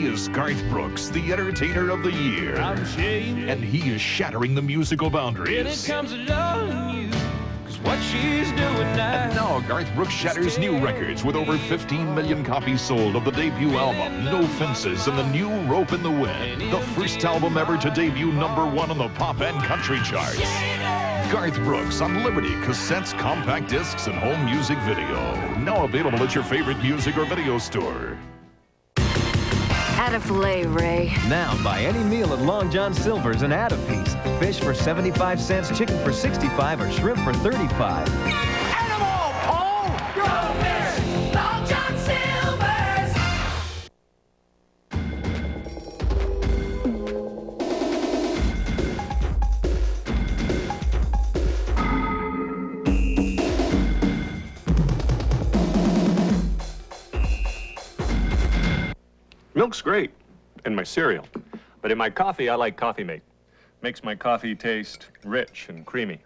He is Garth Brooks, the Entertainer of the Year. And he is shattering the musical boundaries. When it comes to loving you, 'cause what she's doing now. And now Garth Brooks shatters new records with over 15 million copies sold of the debut album, No Fences and the new Rope in the Wind. The first album ever to debut #1 on the pop and country charts. Garth Brooks on Liberty cassettes, compact discs, and home music video. Now available at your favorite music or video store. Add a filet, Ray. Now, buy any meal at Long John Silver's and add a piece. Fish for 75 cents, chicken for 65, or shrimp for 35. Animal, Paul! Go fish! Long John Silver's! Milk's great in my cereal, but in my coffee, I like Coffee Mate. Makes my coffee taste rich and creamy.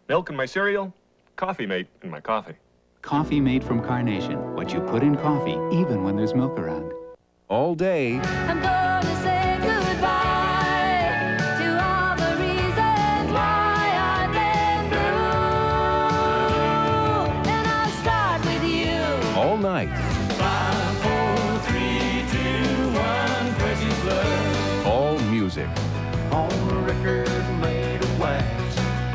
Milk in my cereal, Coffee Mate in my coffee. Coffee made from Carnation. What you put in coffee, even when there's milk around. All day, I'm gonna say goodbye to all the reasons why I've been blue. And I'll start with you. all night. 5, 4, 3, 2, 1, precious love. All music. On the record made of wax,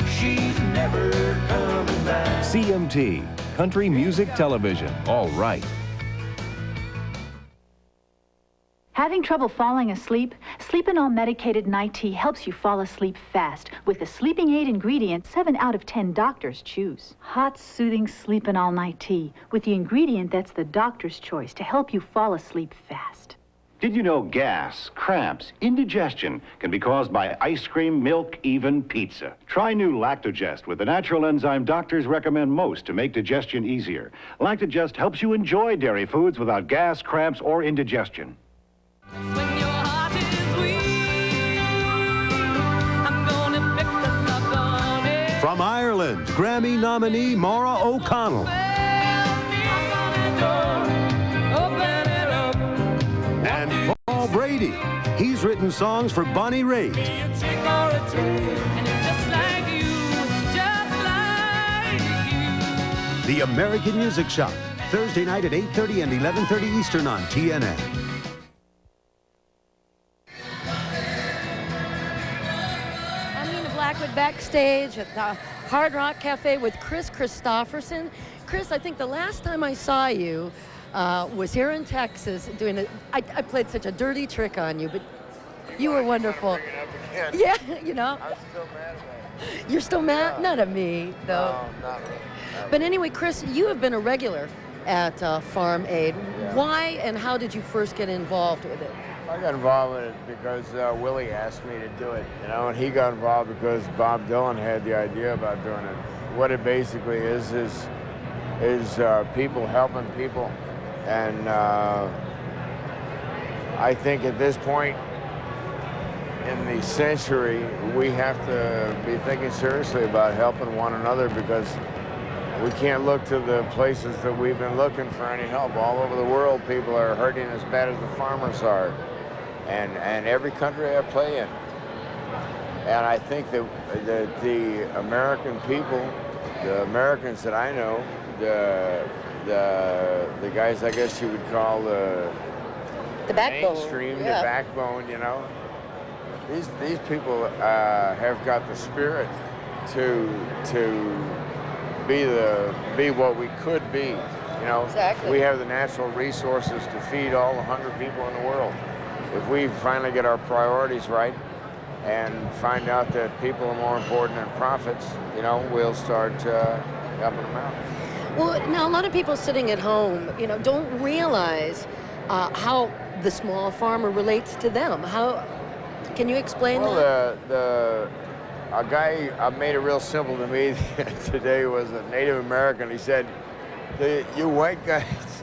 she's never coming back. CMT, Country Music Television. All right. Having trouble falling asleep? Sleepinol medicated night tea helps you fall asleep fast with the sleeping aid ingredient 7 out of 10 doctors choose. Hot, soothing Sleepinol night tea with the ingredient that's the doctor's choice to help you fall asleep fast. Did you know gas, cramps, indigestion can be caused by ice cream, milk, even pizza? Try new Lactogest with the natural enzyme doctors recommend most to make digestion easier. Lactogest helps you enjoy dairy foods without gas, cramps, or indigestion. When your heart is weak, I'm gonna pick the lock on it. From Ireland, Grammy nominee Maura O'Connell. And Paul Brady. He's written songs for Bonnie Raitt. The American Music Shop, Thursday night at 8:30 and 11:30 Eastern on TNN. I'm Nina Blackwood backstage at the Hard Rock Cafe with Chris Christopherson. Chris, I think the last time I saw you was here in Texas doing it. I played such a dirty trick on you, but you were wonderful. Yeah, you know. I'm still mad about it. You're still mad? Not at me, though. No, not really. But anyway, Chris, you have been a regular at Farm Aid. Yeah. Why and how did you first get involved with it? I got involved with it because Willie asked me to do it, you know, and he got involved because Bob Dylan had the idea about doing it. What it basically is people helping people, and I think at this point in the century, we have to be thinking seriously about helping one another, because we can't look to the places that we've been looking for any help. All over the world, people are hurting as bad as the farmers are, and every country I play in. And I think that the American people, the Americans that I know, the guys I guess you would call the backbone, mainstream, yeah. the backbone, you know, these people have got the spirit to be what we could be, you know. Exactly. We have the natural resources to feed all the hungry people in the world. If we finally get our priorities right and find out that people are more important than profits, you know, we'll start helping them out. Well, now a lot of people sitting at home, you know, don't realize how the small farmer relates to them. How can you explain that? Well, a guy made it real simple to me today was a Native American. He said, "You white guys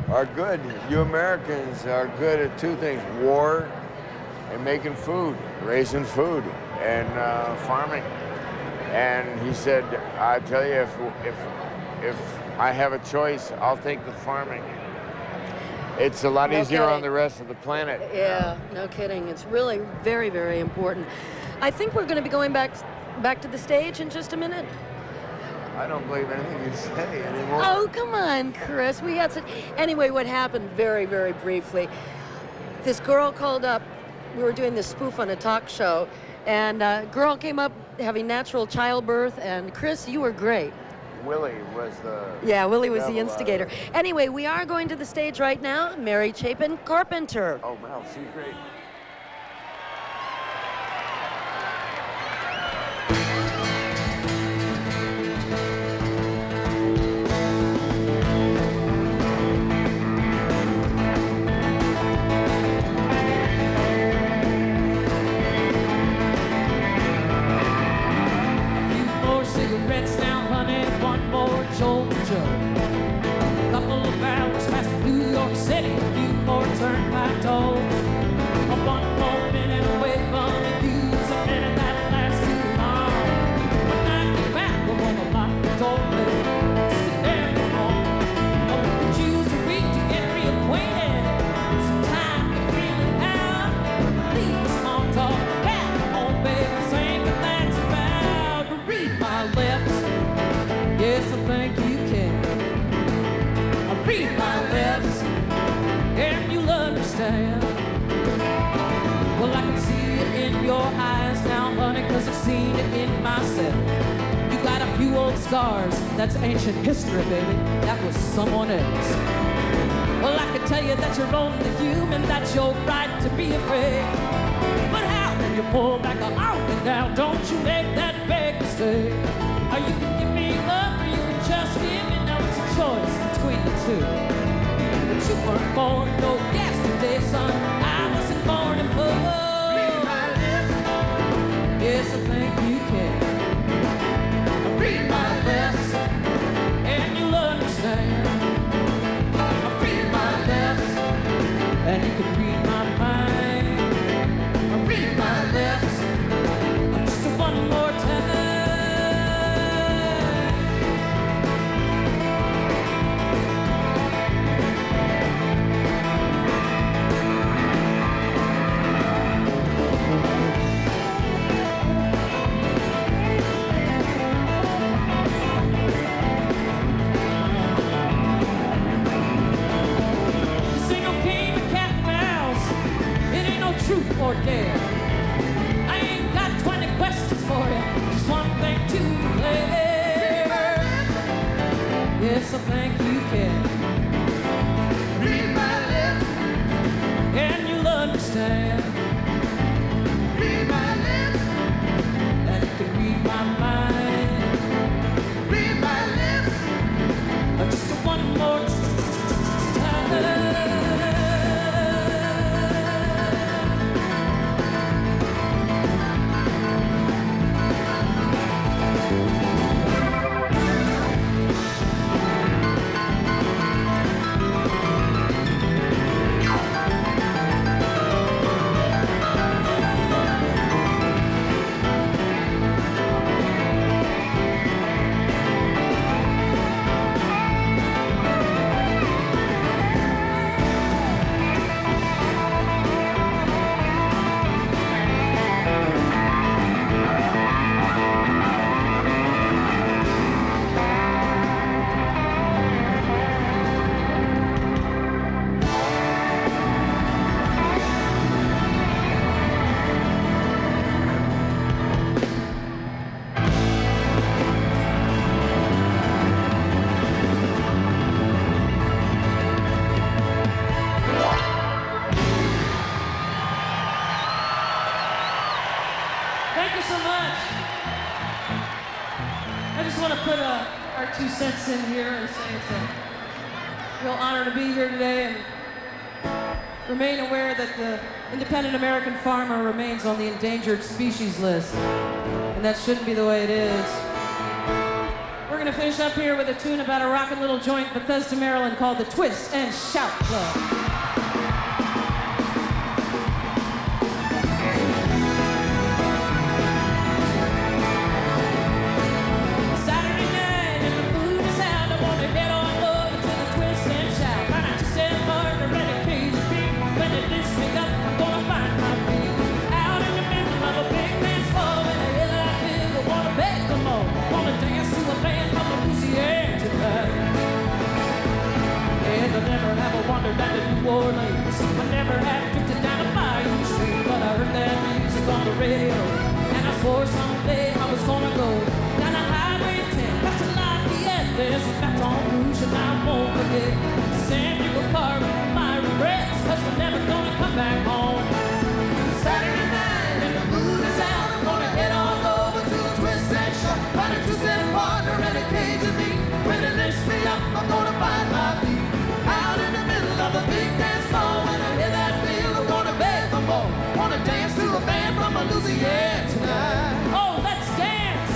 are good. You Americans are good at two things: war and making food, raising food, and farming." And he said, "I tell you, if I have a choice, I'll take the farming." it's a lot No easier kidding. on the rest of the planet. Yeah, no kidding. It's really very, very important. I think we're going to be going back to the stage in just a minute. I don't believe anything you say anymore. Oh, come on, Chris. We had such... Anyway, what happened very, very briefly, this girl called up. We were doing this spoof on a talk show, and a girl came up having natural childbirth, and Chris, you were great. Willie was the... Yeah, Willie was the devil instigator. out of it. Anyway, we are going to the stage right now. Mary Chapin Carpenter. Oh, wow, she's great. Few more cigarettes now, honey, one more jolt to Joe. Couple of hours past New York City, a few more turnpike tolls. One more minute away from you is a minute that lasts too long. When I get back, we're gonna lock the door, baby. Sit there for long. Or we could use a week to get reacquainted. Some time to feel it out. Leave the small talk back. Come on, baby, sing what that's about. Read my lips. Yes, I think you can. Read my lips, and you'll understand. Well, I can see it in your eyes now, honey, 'cause I've seen it in myself. You got a few old scars, that's ancient history, baby. That was someone else. Well, I can tell you that you're only human, that's your right to be afraid. But how can you pull back a mountain now? Don't you make that big mistake. Or you can give me love, or you can just give me. Now it's a choice between the two. But you weren't born no yesterday, son. I wasn't born to fool. Yes, I think you can. Read my lips, and you'll understand. Read my lips, and you can read my mind. Read my lips, just one more time. This ain't no game of cat and mouse. It ain't no truth or dare. I ain't got 20 questions for you. Just one thing to declare. Yes, I think you can. Read my lips, and you'll understand. Read my lips, and you can read my mind. Read my lips, just one more time. Thank you so much. I just want to put our 2 cents in here and say it's a real honor to be here today and remain aware that the independent American farmer remains on the endangered species list. And that shouldn't be the way it is. We're going to finish up here with a tune about a rockin' little joint in Bethesda, Maryland called the Twist and Shout Club. Ready swore someday I was gonna go down the highway 10, back to Lafayette. There's a Baton Rouge and I won't forget to send you a card with my regrets, 'cause we're never gonna come back home. Saturday night and the moon is out, I'm gonna head on over to the Twist and Shout. Find a two-step partner and a cage of meat. When it lifts me up, I'm gonna find my feet out in the middle of a big dance floor. When I hear that feel, I wanna beg for more. Wanna dance to a band from Louisiana tonight. Oh, let's dance!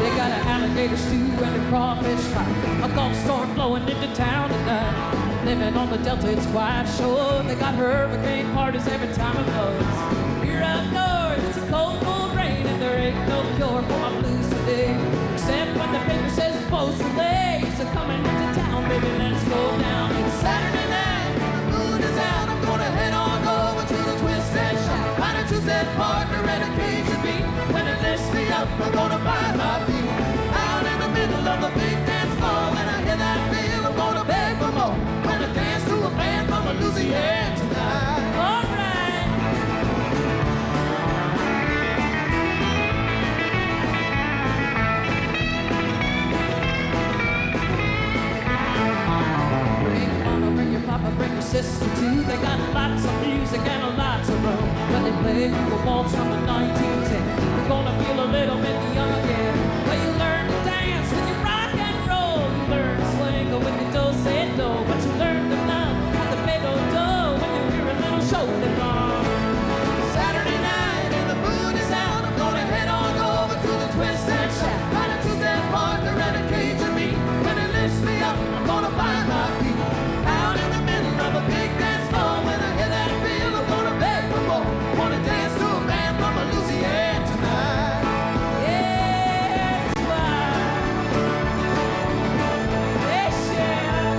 They got an alligator stew and a crawfish fry, a Gulf storm blowing into town tonight. Living on the Delta, it's quite sure. They got hurricane parties every time it blows. Here up north, it's a cold, cold rain, and there ain't no cure for my blues today, except when the paper says both away. So coming into town, baby, let's go down. It's Saturday night, the moon is out. I'm gonna head on over to the Twist and Shout. Find a two-step partner and a cage of meat. When it lifts me up, I'm gonna find my feet out in the middle of the big dance floor. When I hear that feel, I'm gonna beg for more. Gonna dance to a band from Louisiana tonight. All right. Bring your mama, bring your papa, bring your sister too. They got lots of music and lots of room. When they play you a waltz from the 1910, you're gonna feel a little bit young again. Well, you learn to dance when you rock and roll. You learn to swing with your do-say-do, but you learn to love with the do when you hear a little show that wrong. Saturday night and the moon is out. I'm gonna head on over to the Twist and Shout. Find a two-step partner and a cage of meat. When it lifts me up, I'm gonna find my feet out in the middle of a big dance floor. When I hear that feel, I'm gonna beg for more. Wanna dance to a band from Louisiana tonight. Yeah, that's right. Hey, Sharon.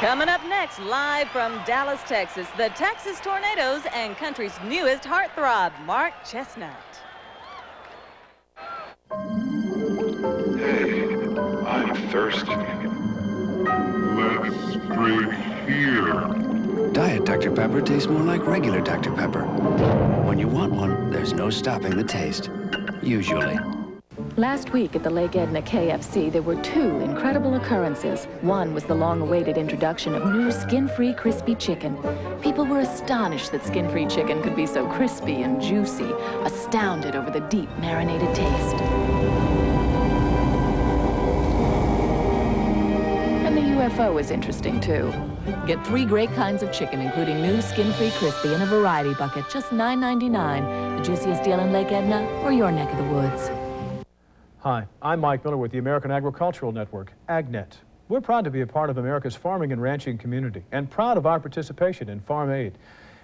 Coming up next, live from Dallas, Texas, the Texas Tornadoes and country's newest heartthrob, Mark Chestnut. Hey, I'm thirsty. Let's drink here. Diet Dr. Pepper tastes more like regular Dr. Pepper. When you want one, there's no stopping the taste. Usually. Last week at the Lake Edna KFC, there were two incredible occurrences. One was the long-awaited introduction of new skin-free crispy chicken. People were astonished that skin-free chicken could be so crispy and juicy, astounded over the deep marinated taste. And the UFO is interesting, too. Get 3 great kinds of chicken, including new skin-free crispy in a variety bucket, just $9.99. The juiciest deal in Lake Edna or your neck of the woods. Hi, I'm Mike Miller with the American Agricultural Network, AgNet. We're proud to be a part of America's farming and ranching community and proud of our participation in Farm Aid.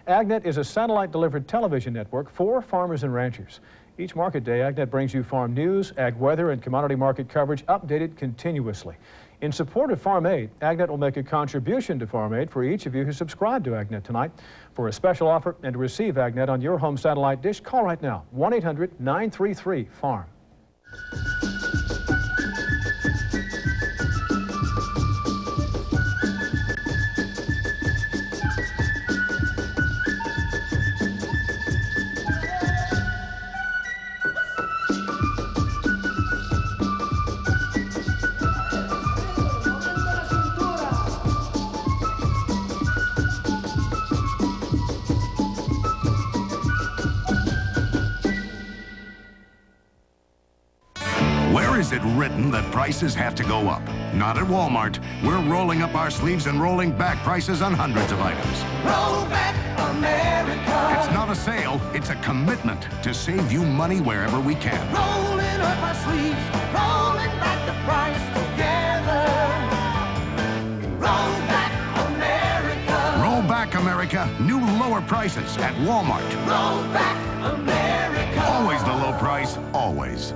AgNet is a satellite-delivered television network for farmers and ranchers. Each market day, AgNet brings you farm news, ag weather, and commodity market coverage updated continuously. In support of Farm Aid, AgNet will make a contribution to Farm Aid for each of you who subscribe to AgNet tonight. For a special offer and to receive AgNet on your home satellite dish, call right now, 1-800-933-FARM. Where is it written that prices have to go up? Not at Walmart. We're rolling up our sleeves and rolling back prices on hundreds of items. Roll back America. It's not a sale, it's a commitment to save you money wherever we can. Rolling up our sleeves, rolling back the price together. America, new lower prices at Walmart. Roll back America. Always the low price, always.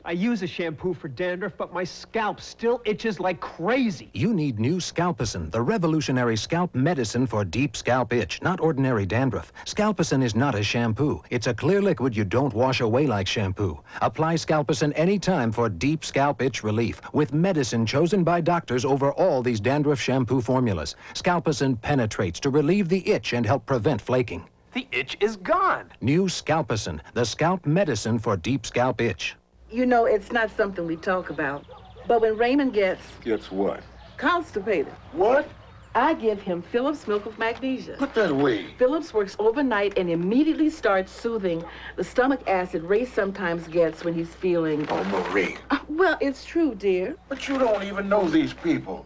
I use a shampoo for dandruff, but my scalp still itches like crazy. You need new Scalpicin, the revolutionary scalp medicine for deep scalp itch, not ordinary dandruff. Scalpicin is not a shampoo. It's a clear liquid you don't wash away like shampoo. Apply Scalpicin anytime for deep scalp itch relief with medicine chosen by doctors over all these dandruff shampoo formulas. Scalpicin penetrates to relieve the itch and help prevent flaking. The itch is gone. New Scalpicin, the scalp medicine for deep scalp itch. You know, it's not something we talk about. But when Raymond gets what? constipated, What? I give him Phillips milk with magnesia. Put that away. Phillips works overnight and immediately starts soothing the stomach acid Ray sometimes gets when he's feeling... Oh, Marie. Well, it's true, dear. But you don't even know these people.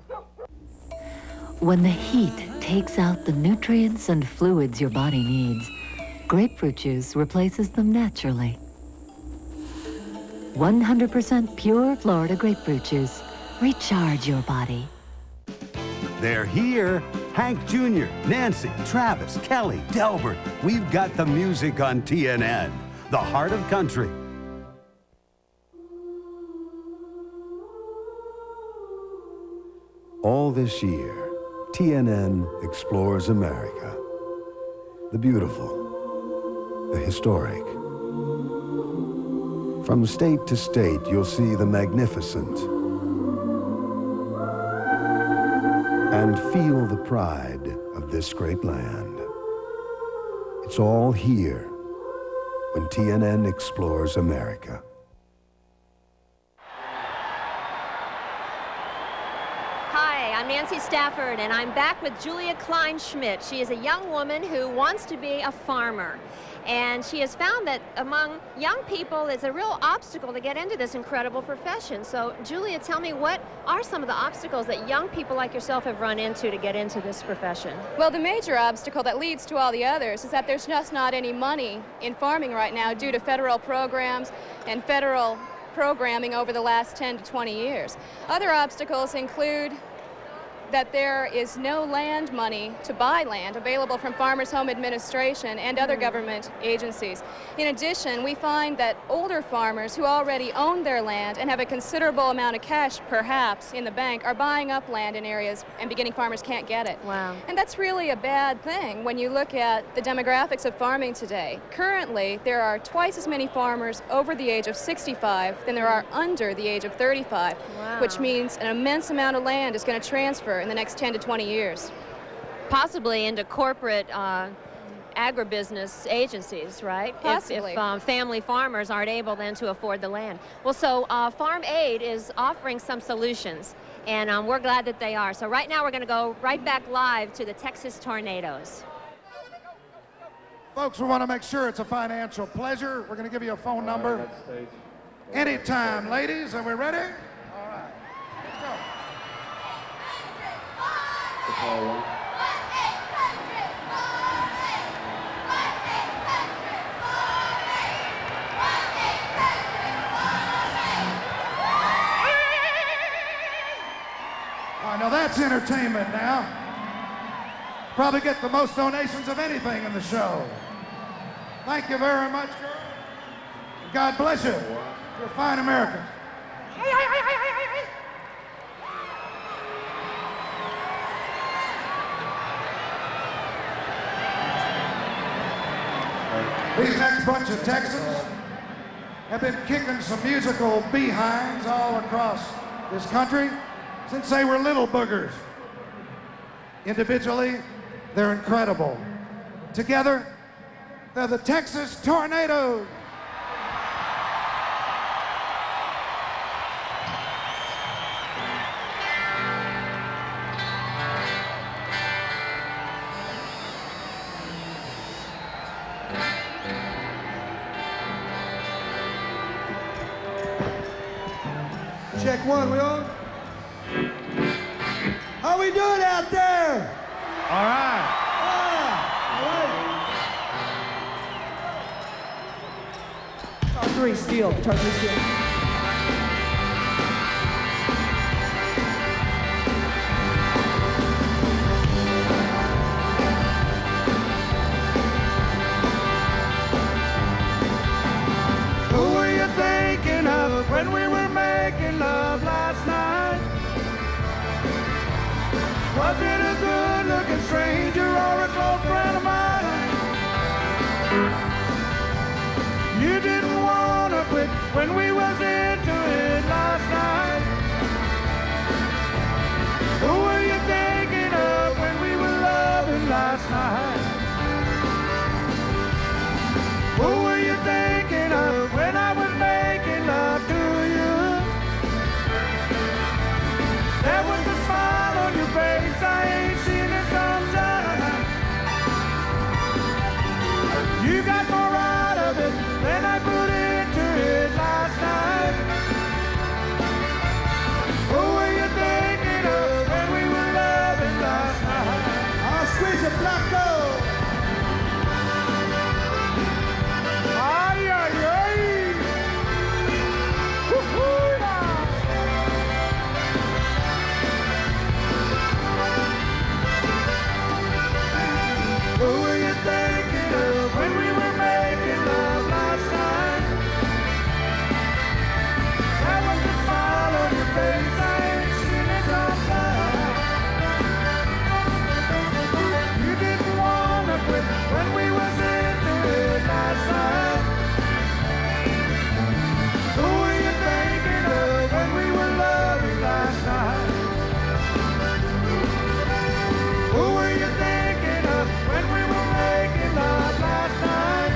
When the heat takes out the nutrients and fluids your body needs, grapefruit juice replaces them naturally. 100% pure Florida grapefruit juice. Recharge your body. They're here. Hank Jr., Nancy, Travis, Kelly, Delbert. We've got the music on TNN, the heart of country. All this year, TNN explores America. The beautiful, the historic. From state to state, you'll see the magnificent and feel the pride of this great land. It's all here when TNN explores America. Hi, I'm Nancy Stafford, and I'm back with Julia Kleinschmidt. She is a young woman who wants to be a farmer. And she has found that among young people, it's a real obstacle to get into this incredible profession. So, Julia, tell me, what are some of the obstacles that young people like yourself have run into to get into this profession? Well, the major obstacle that leads to all the others is that there's just not any money in farming right now due to federal programs and federal programming over the last 10 to 20 years. Other obstacles include that there is no land money to buy land available from Farmers Home Administration and other government agencies. In addition, we find that older farmers who already own their land and have a considerable amount of cash, perhaps, in the bank, are buying up land in areas and beginning farmers can't get it. Wow. And that's really a bad thing when you look at the demographics of farming today. Currently, there are twice as many farmers over the age of 65 than there are under the age of 35, Wow. which means an immense amount of land is going to transfer in the next 10 to 20 years. Possibly into corporate agribusiness agencies, right? Possibly. If family farmers aren't able then to afford the land. Well, so Farm Aid is offering some solutions, and we're glad that they are. So right now we're going to go right back live to the Texas tornadoes. Folks, we want to make sure it's a financial pleasure. We're going to give you a phone number. Anytime, ladies. Are we ready? All right. Let's go. All right, now that's entertainment now. Probably get the most donations of anything in the show. Thank you very much, girl. God bless you. You're fine Americans. These next bunch of Texans have been kicking some musical behinds all across this country since they were little boogers. Individually, they're incredible. Together, they're the Texas Tornadoes. Check one, we on? How we doing out there? All right. Guitar 3 steel, guitar 3 steel. Was it a good-looking stranger or a close friend of mine? You didn't want to quit when we was into it last night. Who were you thinking of when we were loving last night? Who were you thinking of when I was making love to you? There was a smile on your face, I ain't seen it some time. You got more out of it than I put into it last night. Who were you thinking of when we were loving last night? I'll squeeze it, Flacco. Ay, ay, ay. Woo-hoo-ya. Who were you thinking of when we were making love last night? That was the smile on your face, I ain't seen it some time. You didn't want to quit when we was into it last night. Who were you thinking of when we were loving last night? Who were you thinking of when we were making love last night?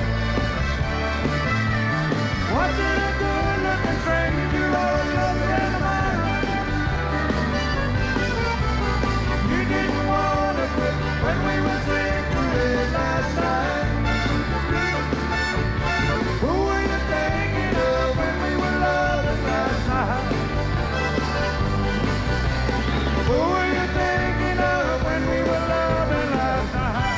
Was it a good-looking stranger or a close friend of mine? You didn't want to quit when we was into it last night. Who were you thinking of when we were loving last night? Who were you thinking of when we were loving last night?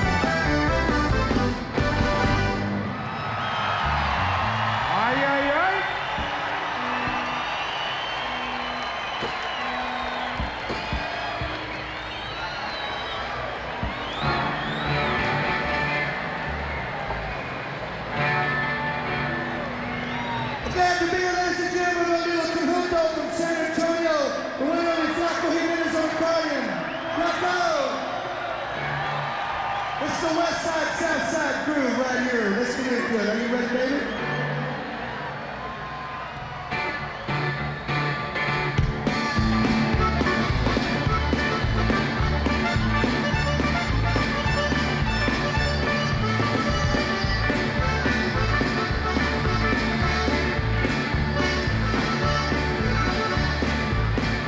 Ay, ay, ay. Glad to be here, ladies and gentlemen. We're going to do a conjunto from San Antonio. The one and only Flacco Jimenez on accordion. Flacco! This is the West Side, South Side groove right here. Let's get into it. Are you ready, baby?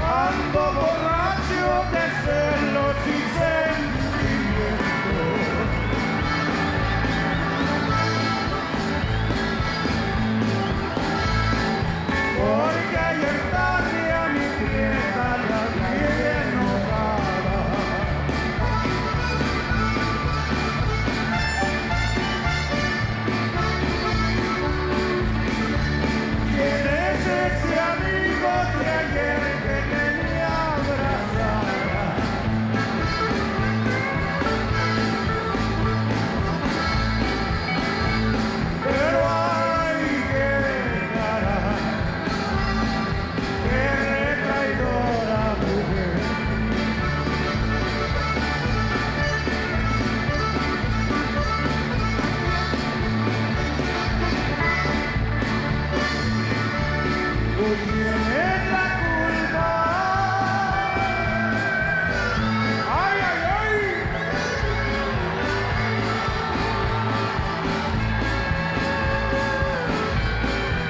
Ando borracho de celos y sentimientos. Porque ayer tarde a mi fiesta la vi enojada. ¿Quién es ese amigo de ayer que tenía abrazada? Pero ay, qué cara, qué traidora mujer. Tú tienes la culpa. Ay, ay, ay.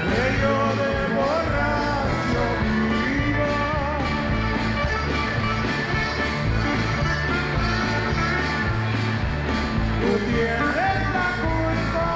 Que yo de borracho viva. Tú tienes la culpa.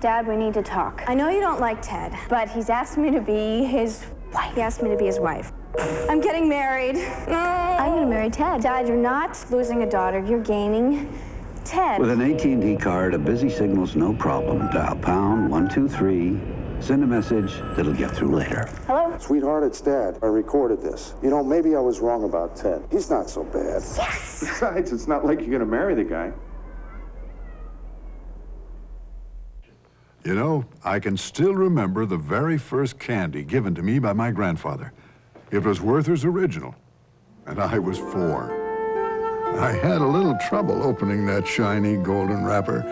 Dad, we need to talk. I know you don't like Ted, but he's asked me to be his wife. He asked me to be his wife. I'm getting married. No. I'm gonna marry Ted. Dad, you're not losing a daughter, you're gaining Ted. With an AT&T card, a busy signal's no problem. Dial pound 123, send a message that'll get through later. Hello? Sweetheart, it's Dad. I recorded this. You know, maybe I was wrong about Ted. He's not so bad. Yes! Besides, it's not like you're gonna marry the guy. You know, I can still remember the very first candy given to me by my grandfather. It was Werther's Original, and I was 4. I had a little trouble opening that shiny golden wrapper,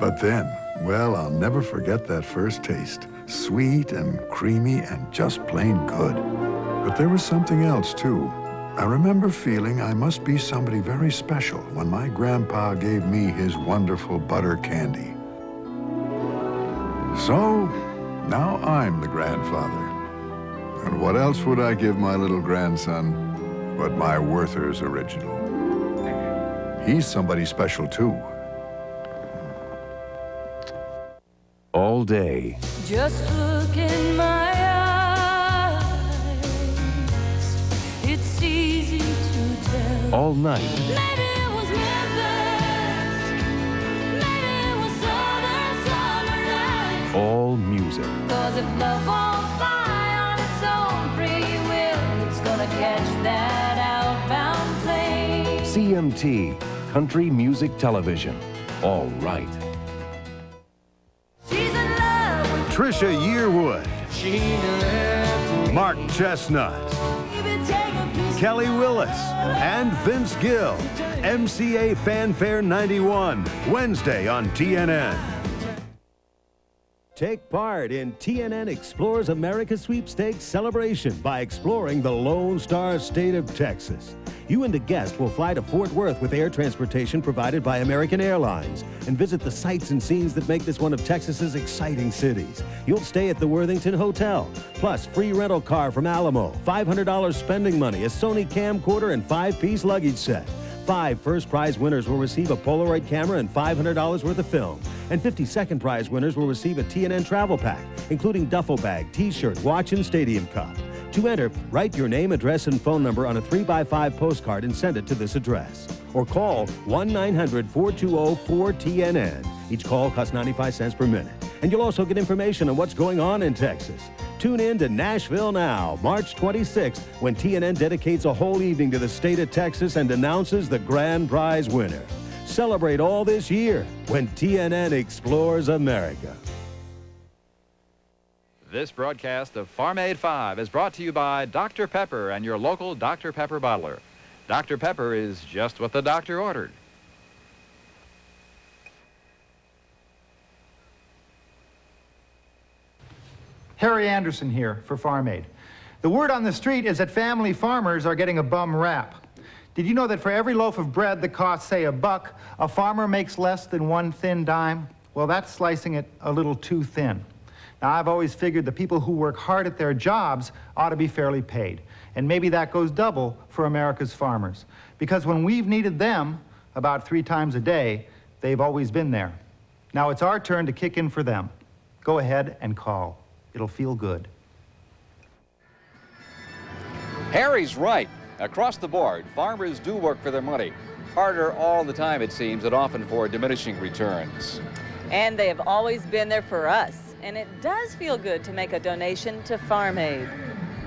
but then, well, I'll never forget that first taste. Sweet and creamy and just plain good. But there was something else, too. I remember feeling I must be somebody very special when my grandpa gave me his wonderful butter candy. So, now I'm the grandfather. And what else would I give my little grandson but my Werther's Original? He's somebody special, too. All day. Just look in my eyes. It's easy to tell. All night. Maybe it was Memphis. Maybe it was summer night. All music. 'Cause if love won't fly on its own free will, it's gonna catch that outbound plane. CMT, Country Music Television. All right. Trisha Yearwood, Mark Chestnut, Kelly Willis, and Vince Gill. MCA Fanfare 91, Wednesday on TNN. Take part in TNN Explores America Sweepstakes celebration by exploring the Lone Star State of Texas. You and a guest will fly to Fort Worth with air transportation provided by American Airlines and visit the sights and scenes that make this one of Texas's exciting cities. You'll stay at the Worthington Hotel, plus free rental car from Alamo, $500 spending money, a Sony camcorder, and 5-piece luggage set. 5 first prize winners will receive a Polaroid camera and $500 worth of film. And 50 second prize winners will receive a TNN travel pack, including duffel bag, t-shirt, watch, and stadium cup. To enter, write your name, address, and phone number on a 3x5 postcard and send it to this address. Or call 1-900-420-4TNN. Each call costs 95 cents per minute. And you'll also get information on what's going on in Texas. Tune in to Nashville Now, March 26th, when TNN dedicates a whole evening to the state of Texas and announces the grand prize winner. Celebrate all this year when TNN explores America. This broadcast of Farm Aid 5 is brought to you by Dr. Pepper and your local Dr. Pepper bottler. Dr. Pepper is just what the doctor ordered. Harry Anderson here for Farm Aid. The word on the street is that family farmers are getting a bum rap. Did you know that for every loaf of bread that costs, say, $1, a farmer makes less than 1 thin dime? Well, that's slicing it a little too thin. Now, I've always figured the people who work hard at their jobs ought to be fairly paid. And maybe that goes double for America's farmers. Because when we've needed them about 3 times a day, they've always been there. Now it's our turn to kick in for them. Go ahead and call. It'll feel good. Harry's right. Across the board, farmers do work for their money. Harder all the time, it seems, and often for diminishing returns. And they have always been there for us. And it does feel good to make a donation to Farm Aid.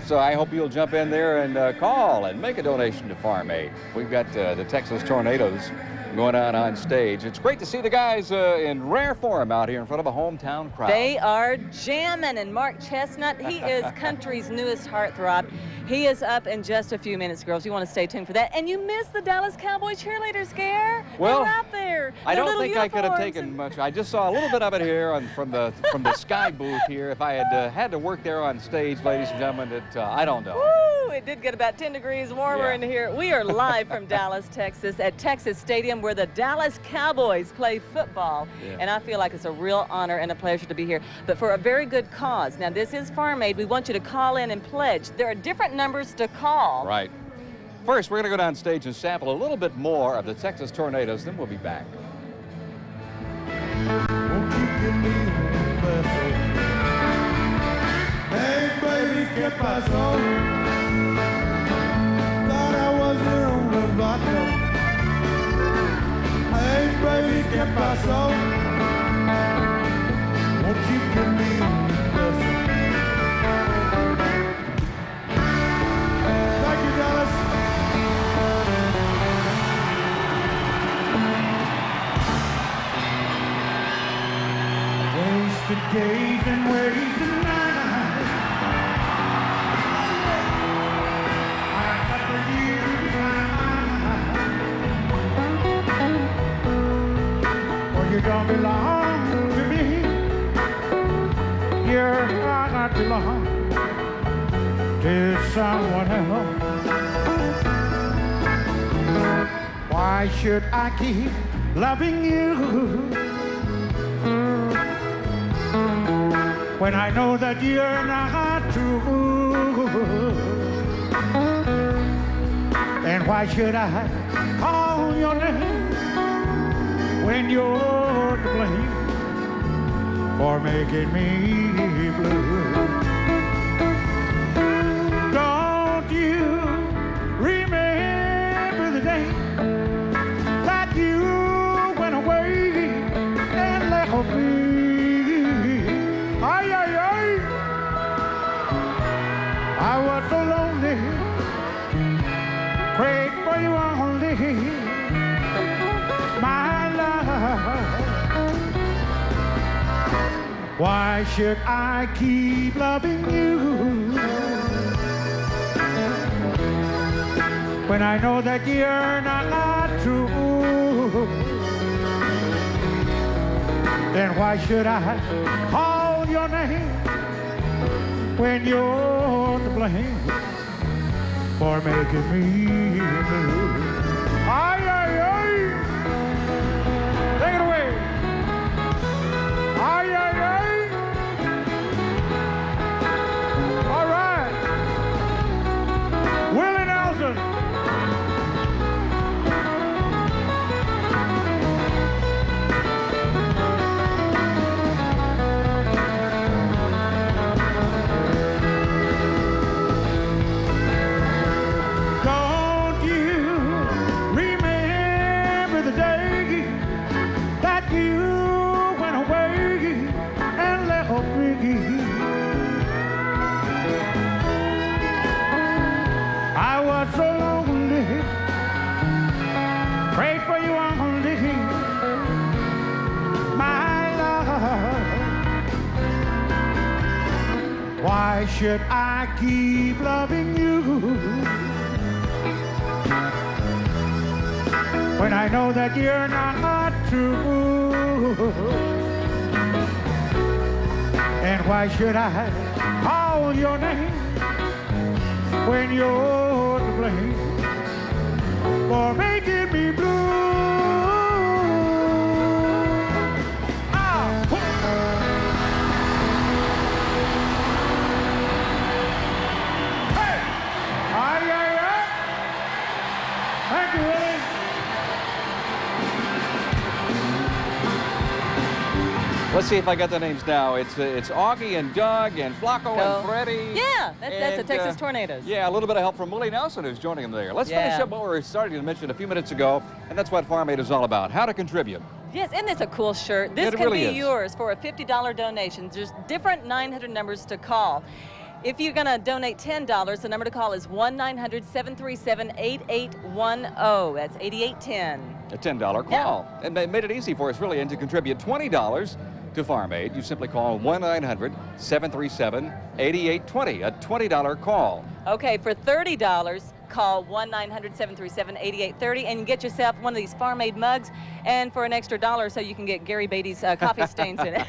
So I hope you'll jump in there and call and make a donation to Farm Aid. We've got the Texas Tornadoes going on stage. It's great to see the guys in rare form out here in front of a hometown crowd. They are jamming, and Mark Chestnut, he is country's newest heartthrob. He is up in just a few minutes, girls. You want to stay tuned for that. And you missed the Dallas Cowboys cheerleader scare? Well, they're out there. I don't think I could have taken much. I just saw a little bit of it here from the sky booth here. If I had to work there on stage, ladies and gentlemen, I don't know. Woo! It did get about 10 degrees warmer in here. We are live from Dallas, Texas, at Texas Stadium, where the Dallas Cowboys play football. Yeah. And I feel like it's a real honor and a pleasure to be here, but for a very good cause. Now, this is Farm Aid. We want you to call in and pledge. There are different numbers to call. Right. First, we're going to go down stage and sample a little bit more of the Texas Tornadoes, then we'll be back. Won't you give me beso. Hey, baby, ¿qué pasó? Thought I was your only vodka. Hey, baby, ¿qué pasó? Won't you give me a beso? Thank you, Dallas. Wasted days and wasted nights. I got for you to find. Well, you don't belong to me. You're not belong to someone else. Why should I keep loving you when I know that you're not true? And why should I call your name when you're to blame for making me blue? Don't you remember the day that you went away and left me? Ay, ay, ay. I was so lonely, prayed for you only, my love. Why should I keep loving you when I know that you're not true? Then why should I call your name when you're to blame for making me blue? Ay, ay, ay. Take it away. Ay, ay, ay. All right. Willie Nelson. I was so lonely, prayed for you only, my love. Why should I keep loving you when I know that you're not true? And why should I call your name when you're to blame for making me blue? Hey! Ay, ay, ay! Thank you, Willie. Let's see if I got the names now. It's Augie and Doug and Flacco and Freddie. Yeah, that's the Texas Tornadoes. Yeah, a little bit of help from Willie Nelson, who's joining them there. Let's finish up what we were starting to mention a few minutes ago, and that's what Farm Aid is all about, how to contribute. Yes, isn't this a cool shirt? This can be yours for a $50 donation. There's different 900 numbers to call. If you're going to donate $10, the number to call is 1-900-737-8810. That's 8810. A $10 call. And they made it easy for us, really, and to contribute $20 to Farm Aid, you simply call 1-900-737-8820, a $20 call. Okay, for $30, call 1-900-737-8830 and you get yourself one of these Farm Aid mugs, and for an extra $1 so you can get Gary Beatty's coffee stains in it.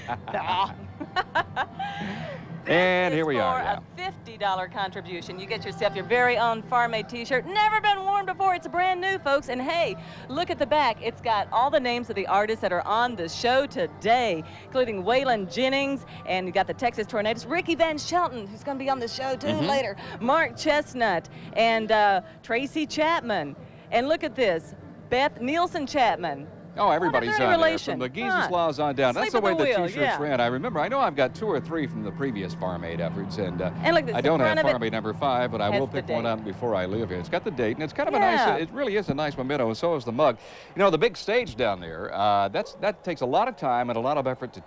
And here we are. For a $50 contribution, you get yourself your very own Farm Aid t-shirt. Never been worn before. It's brand new, folks. And hey, look at the back. It's got all the names of the artists that are on the show today, including Waylon Jennings, and you got the Texas Tornadoes, Ricky Van Shelton, who's going to be on the show too later, Mark Chestnut, and Tracy Chapman. And look at this, Beth Nielsen Chapman, Oh, everybody's Wonder if on any there, relation. from the Geezeslaws on down. That's Sleep the way at the the wheel, T-shirts yeah. ran. I remember. I know I've got 2 or 3 from the previous Farm Aid efforts, and look, I don't have front of it Farm Aid number 5, but I has will the pick one date. up before I leave here. It's got the date, and it's kind of Yeah. a nice. It really is a nice memento, and so is the mug. You know, the big stage down there. That takes a lot of time and a lot of effort to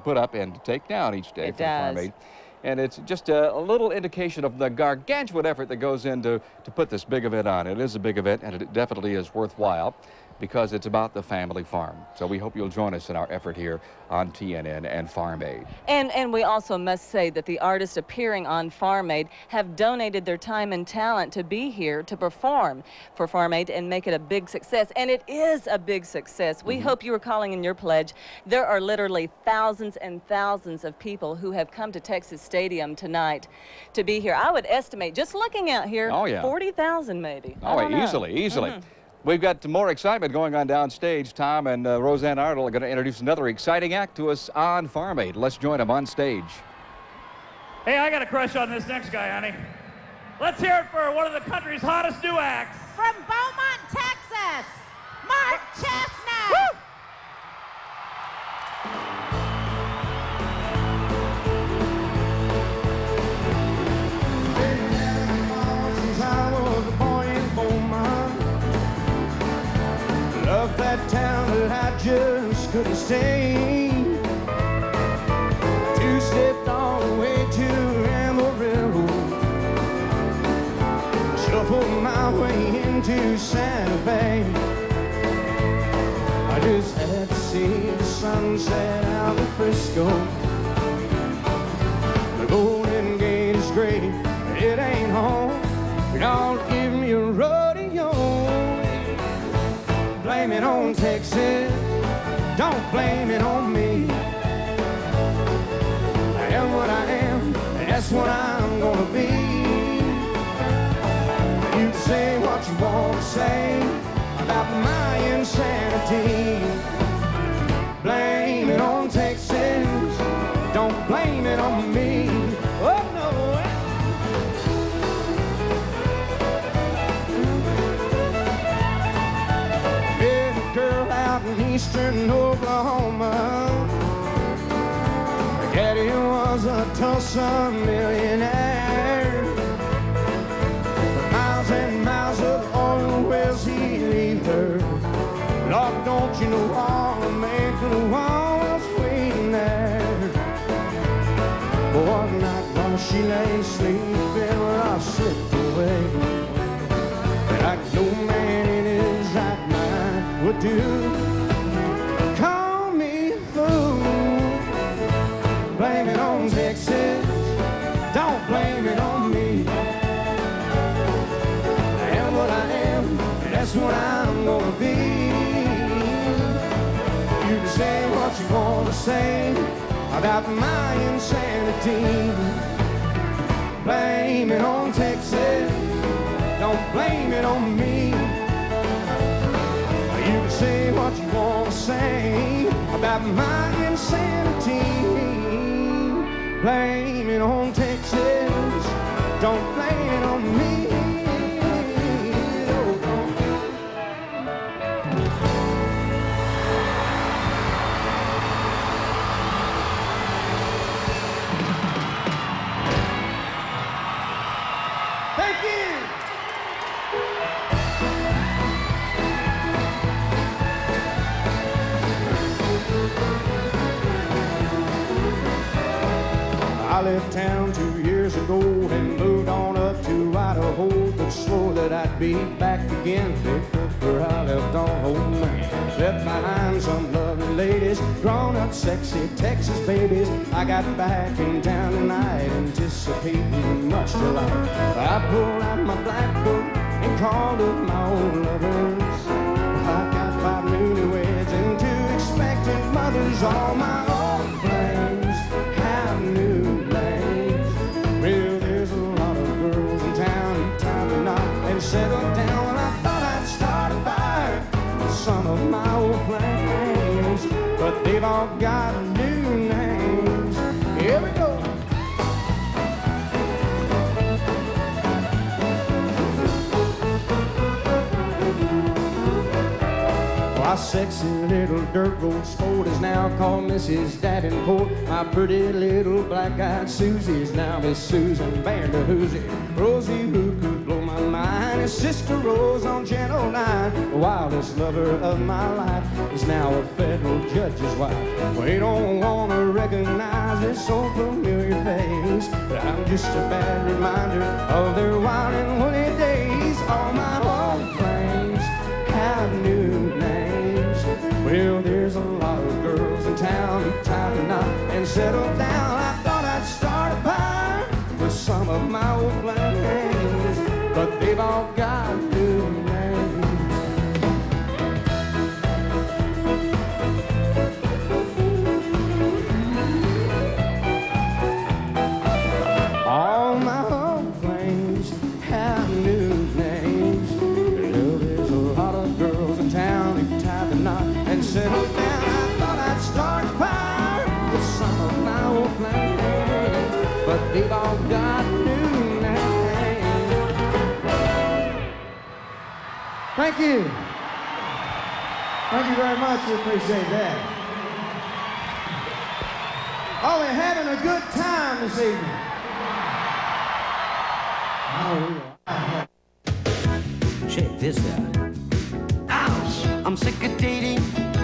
put up, and to take down each day It for the Farm does. Aid. And it's just a little indication of the gargantuan effort that goes into to put this big event on. It is a big event, and it definitely is worthwhile, because it's about the family farm. So we hope you'll join us in our effort here on TNN and Farm Aid. And we also must say that the artists appearing on Farm Aid have donated their time and talent to be here to perform for Farm Aid and make it a big success. And it is a big success. We hope you are calling in your pledge. There are literally thousands and thousands of people who have come to Texas Stadium tonight to be here. I would estimate, just looking out here, 40,000 maybe. I don't know. Easily. We've got more excitement going on downstage. Tom and Roseanne Arnold are going to introduce another exciting act to us on Farm Aid. Let's join them on stage. Hey, I got a crush on this next guy, honey. Let's hear it for one of the country's hottest new acts. From Beaumont, Texas, Mark Chestnut. Since I was a boy in Beaumont, loved that town that I just couldn't stay. Two-stepped all the way to Amarillo, shuffled my way into Santa Fe. I just had to see the sunset out of Frisco. The Golden Gate is great, but it ain't home. Y'all give me a rodeo. Blame it on Texas, don't blame it on me. I am what I am, and that's what I'm gonna be. You can say what you want to say about my insanity. Blame it on Texas, don't blame it on me. Oh no. Met a girl out in eastern Oklahoma. Her daddy was a Tulsa millionaire. For miles and miles of oil wells he leave her. Lord, don't you know all the man could was waiting there. One night while she lay sleeping, well, I slipped away. Like no man in his right mind would do. Call me a fool. Blame it on Texas, don't blame it on me. I am what I am, and that's what I'm gonna be. You can say what you want to say about my insanity. Blame it on Texas, don't blame it on me. You can say what you want to say about my insanity. Blame it on Texas, don't blame it on me. Thank you. I left town 2 years ago and moved on up to Idaho, but swore that I'd be back again where I left on home. Left behind some lovely ladies, grown-up sexy Texas babies. I got back in town tonight, anticipating much delight. I pulled out my black book and called up my old lovers. I got 5 newlyweds and 2 expectant mothers. All my old flames have new names. Well, there's a lot of girls in town, time to knock and settle down. Well, I thought I'd start a fire with some of my old flames, but they've all got new names. Here we go. Well, My sexy little dirt road sport is now called Mrs. Davenport. My pretty little black-eyed Susie is now Miss Susan Baird Hoosier. Rosie, who could blow my mind, is Sister Rose on Channel 9. The wildest lover of my life is now a federal judge's wife. We don't want to recognize this so familiar face, but I'm just a bad reminder of their wild and woolly days. All my old flames have new names. Well, there's a lot of girls in town who tie the knot and settle down. I thought I'd start a fire with some of my old flames, but they've all got new names. All my old flames have new names. Well, there's a lot of girls in town who tie the knot and settle down. I thought I'd start a fire with some of my old flames, but they've all got new names. Thank you. Thank you very much. We appreciate that. Oh, we're having a good time this evening. Check this out. Ouch! I'm sick of dating.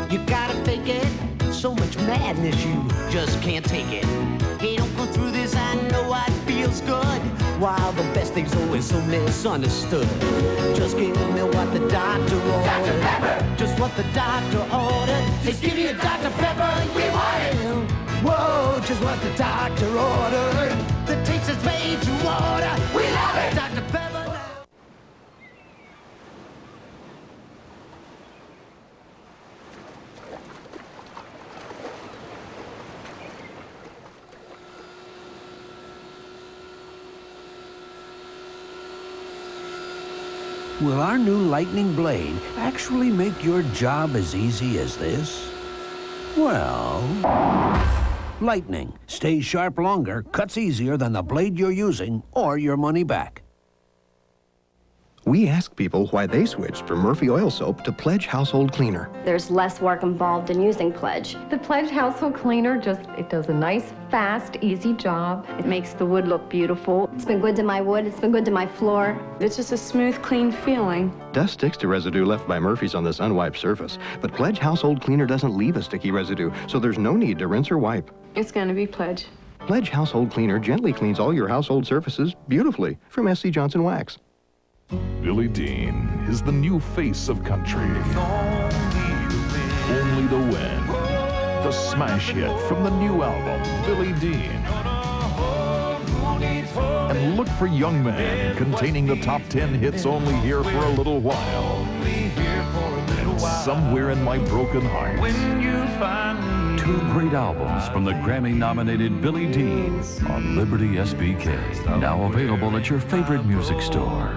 You gotta fake it. So much madness, you just can't take it. Hey, don't go through this. I know what feels good. While the best thing's always so misunderstood. Just give me what the doctor ordered. Dr. Pepper! Just what the doctor ordered. Just give me a Dr. Pepper. We want it. Whoa, just what the doctor ordered. The taste is made to order. We love it. Dr. Pepper. Will our new lightning blade actually make your job as easy as this? Well, lightning stays sharp longer, cuts easier than the blade you're using, or your money back. We asked people why they switched from Murphy Oil Soap to Pledge Household Cleaner. There's less work involved in using Pledge. The Pledge Household Cleaner it does a nice, fast, easy job. It makes the wood look beautiful. It's been good to my wood, it's been good to my floor. It's just a smooth, clean feeling. Dust sticks to residue left by Murphy's on this unwiped surface, but Pledge Household Cleaner doesn't leave a sticky residue, so there's no need to rinse or wipe. It's gonna be Pledge. Pledge Household Cleaner gently cleans all your household surfaces beautifully from SC Johnson Wax. Billy Dean is the new face of country. Only the Wind. The smash hit from the new album, Billy Dean. And look for Young Man, containing the top 10 hits only here for a little while. And Somewhere in My Broken Heart. Two great albums from the Grammy-nominated Billy Dean on Liberty SBK. Now available at your favorite music store.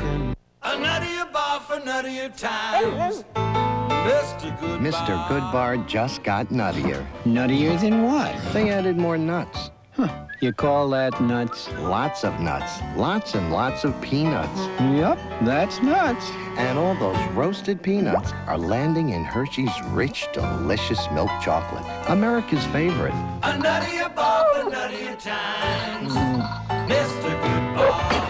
A nuttier bar for nuttier times. Mr. Goodbar just got nuttier. Nuttier than what? They added more nuts. Huh. You call that nuts? Lots of nuts. Lots and lots of peanuts. Yep, that's nuts. And all those roasted peanuts are landing in Hershey's rich, delicious milk chocolate. America's favorite. A nuttier bar for nuttier times. Mr. Goodbar.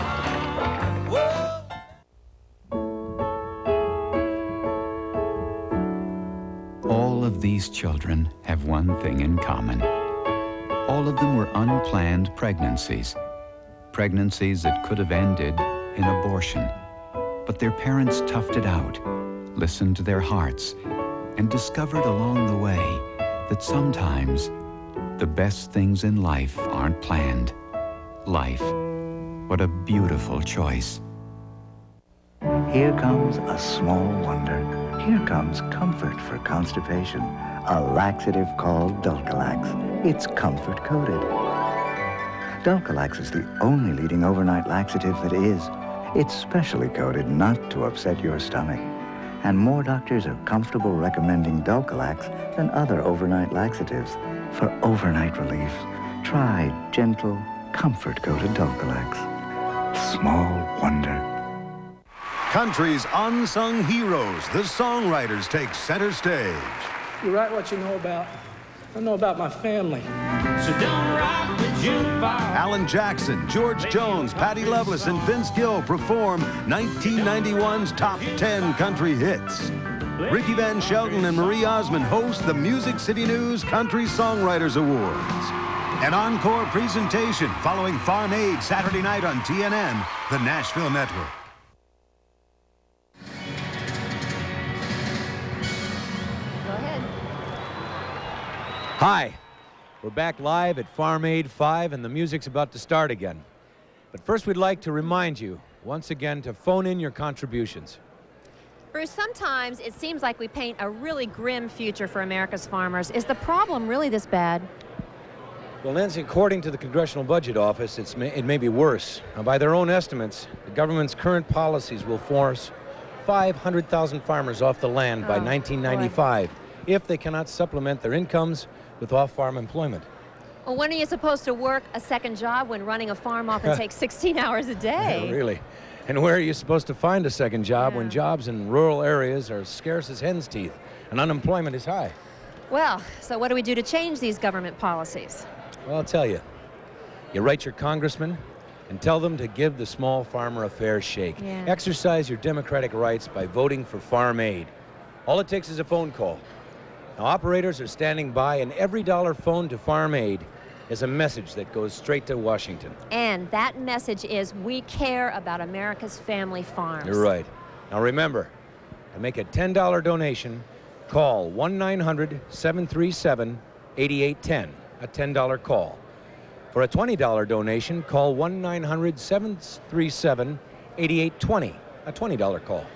All of these children have one thing in common. All of them were unplanned pregnancies. Pregnancies that could have ended in abortion. But their parents toughed it out, listened to their hearts, and discovered along the way that sometimes the best things in life aren't planned. Life. What a beautiful choice. Here comes a small wonder. Here comes comfort for constipation. A laxative called Dulcolax. It's comfort-coated. Dulcolax is the only leading overnight laxative that is. It's specially coated not to upset your stomach. And more doctors are comfortable recommending Dulcolax than other overnight laxatives. For overnight relief, try gentle, comfort-coated Dulcolax. Small wonder. Country's unsung heroes, the songwriters, take center stage. You write what you know about. I know about my family. So don't rock the jukebox. Alan Jackson, George Jones, Patty Loveless, and Vince Gill perform 1991's top 10 country hits. Ricky Van Shelton and Marie Osmond host the Music City News Country Songwriters Awards. An encore presentation following Farm Aid Saturday night on TNN, the Nashville Network. Go ahead. Hi, we're back live at Farm Aid 5 and the music's about to start again. But first we'd like to remind you once again to phone in your contributions. Bruce, sometimes it seems like we paint a really grim future for America's farmers. Is the problem really this bad? Well, Nancy, according to the Congressional Budget Office, it may be worse. Now, by their own estimates, the government's current policies will force 500,000 farmers off the land by 1995 if they cannot supplement their incomes with off-farm employment. Well, when are you supposed to work a second job when running a farm often takes 16 hours a day? Yeah, really. And where are you supposed to find a second job when jobs in rural areas are scarce as hen's teeth and unemployment is high? Well, so what do we do to change these government policies? Well, I'll tell you. You write your congressman and tell them to give the small farmer a fair shake. Yeah. Exercise your democratic rights by voting for Farm Aid. All it takes is a phone call. Now, operators are standing by, and every dollar phoned to Farm Aid is a message that goes straight to Washington. And that message is we care about America's family farms. You're right. Now remember, to make a $10 donation, call 1-900-737-8810, a $10 call. For a $20 donation, call 1-900-737-8820, a $20 call.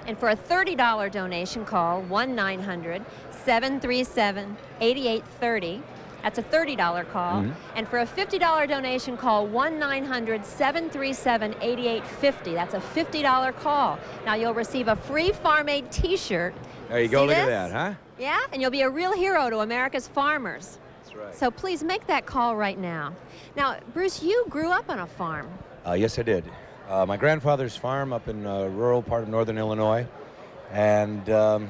And for a $30 donation, call 1-900-737-8830. That's a $30 call. And for a $50 donation, call 1-900-737-8850. That's a $50 call. Now you'll receive a free Farm Aid t-shirt. There you go, See look at this? that, huh? Yeah, and you'll be a real hero to America's farmers. That's right. So please make that call right now. Now, Bruce, you grew up on a farm. Yes, I did. My grandfather's farm up in a rural part of northern Illinois. And the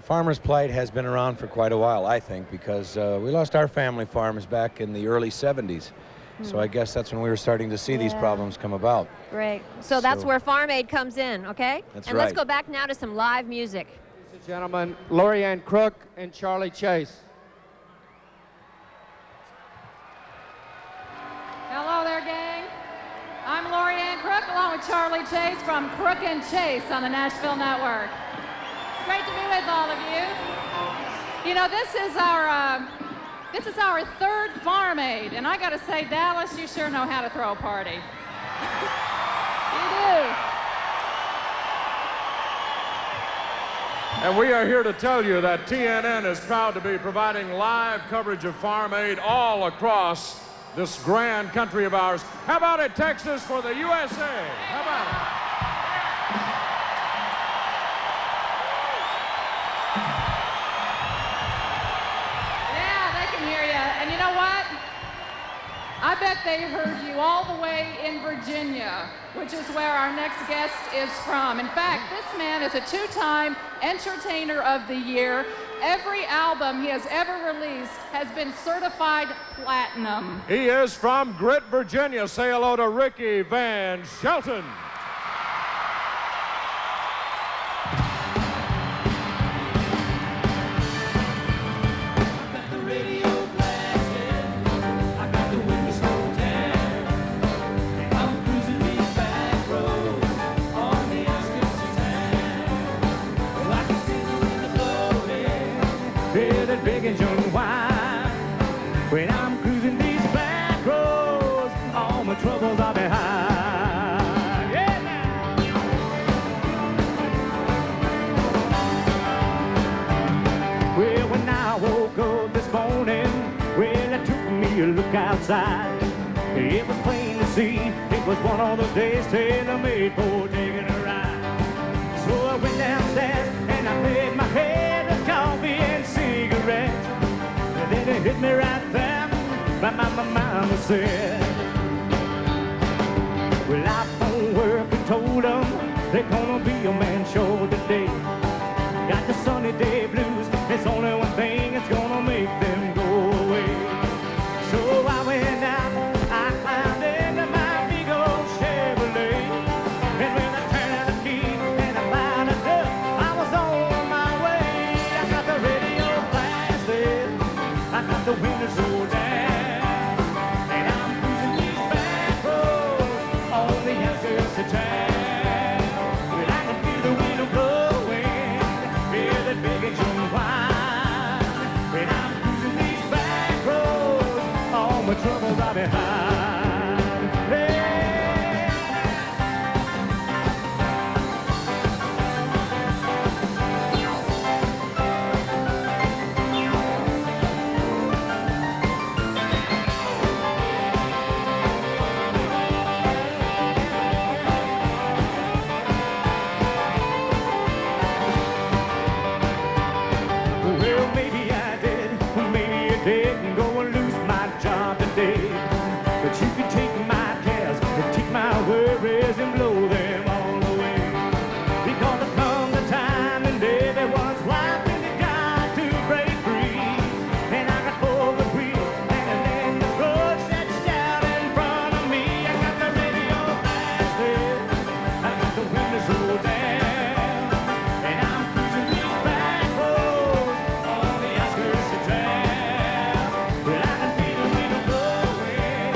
farmer's plight has been around for quite a while, I think, because we lost our family farms back in the early 70s. So I guess that's when we were starting to see these problems come about. Great. So that's where Farm Aid comes in, okay? That's and right. let's go back now to some live music. Ladies and gentlemen, Lori Ann Crook and Charlie Chase. Hello there, gang. I'm Lori Ann Crook along with Charlie Chase from Crook and Chase on the Nashville Network. It's great to be with all of you. You know, this is our third Farm Aid, and I got to say, Dallas, you sure know how to throw a party. You do. And we are here to tell you that TNN is proud to be providing live coverage of Farm Aid all across this grand country of ours. How about it, Texas, for the USA? How about it? Yeah, they can hear you. And you know what? I bet they heard you all the way in Virginia, which is where our next guest is from. In fact, this man is a two-time Entertainer of the Year. Every album he has ever released has been certified platinum. He is from Grit, Virginia. Say hello to Ricky Van Shelton. Big engine wine. When I'm cruising these back roads, all my troubles are behind. Yeah, now. Well, when I woke up this morning, well, it took me a look outside. It was plain to see it was one of those days tailor-made for taking a ride. So I went downstairs and I made my head a coffee and cigarettes. And then it hit me right there. My mama said, well, I phoned work and told them They're gonna be a man show today. Got the sunny day blues. It's only one thing that's gonna make them go away. So I went out, I climbed into my big old Chevrolet. And when I turned the key and I found a duck, I was on my way. I got the radio blasted, I got the windows rolled down, and I'm cruising these back roads on the outskirts of town. Well, I can feel the wind blowing, feel the big engine whine. When I'm cruising these back roads, all my troubles are behind. Hey. Well, maybe I did, maybe I didn't go and lose my job today. But you can take my cares and take my worries and blow them all away. Because there comes a time and everyone's life when they got to break free. And I got forward wheel and then the road sets down in front of me. I got the radio blasted, I got the windows rolled down, and I'm cruising these back roads on the outskirts of town. But I can feel the wind blowing,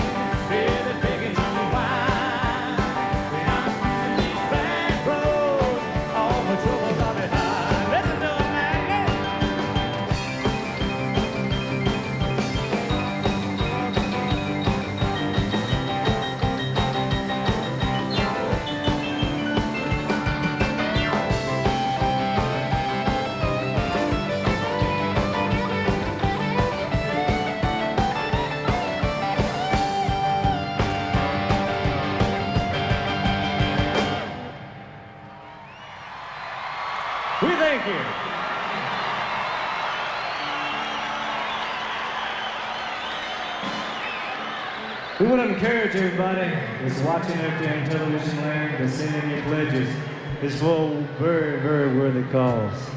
feel the big engine whine. When I'm cruising these back roads, all my troubles are behind. Listen to it, man. We thank you. We want to encourage everybody that's watching out there in television land to send in your pledges. It's for a very, very worthy cause.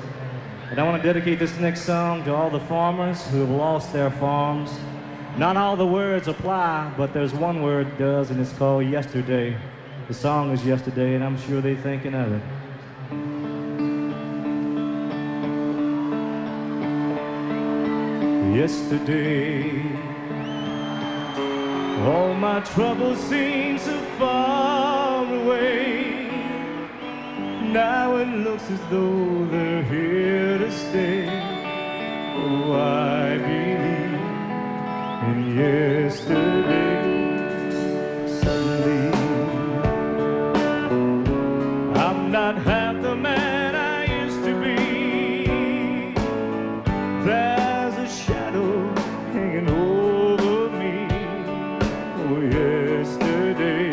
And I want to dedicate this next song to all the farmers who have lost their farms. Not all the words apply, but there's one word that does, and it's called Yesterday. The song is Yesterday, and I'm sure they're thinking of it. Yesterday, all my troubles seem so far away. Now it looks as though they're here to stay. Oh, I believe in yesterday. Suddenly, I'm not half the man I used to be. There's a shadow hanging over me. Oh, yesterday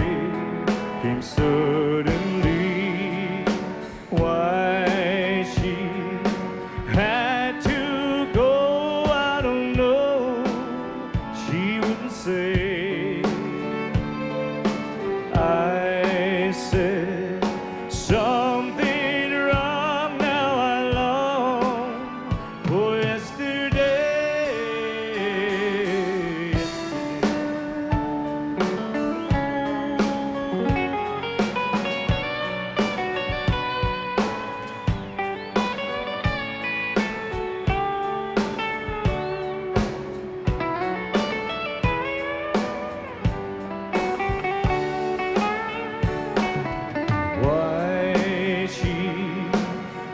came suddenly. Why she had to go, I don't know. She wouldn't say. I said something wrong. Now I long for yesterday. Why she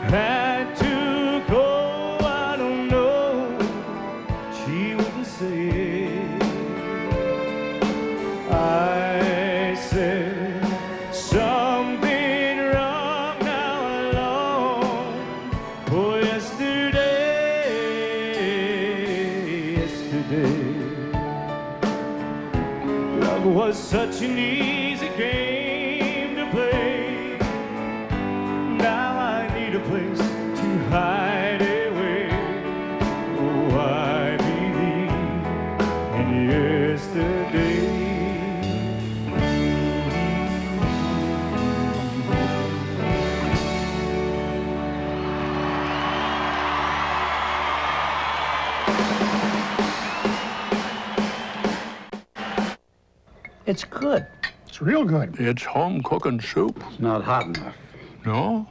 had to go, I don't know. She wouldn't say. I said something wrong. Now I long for yesterday. Yesterday, love was such an easy game to play. Now I need a place to hide away. Oh, I believe in yesterday. It's good. It's real good. It's home cooking soup. It's not hot enough. No?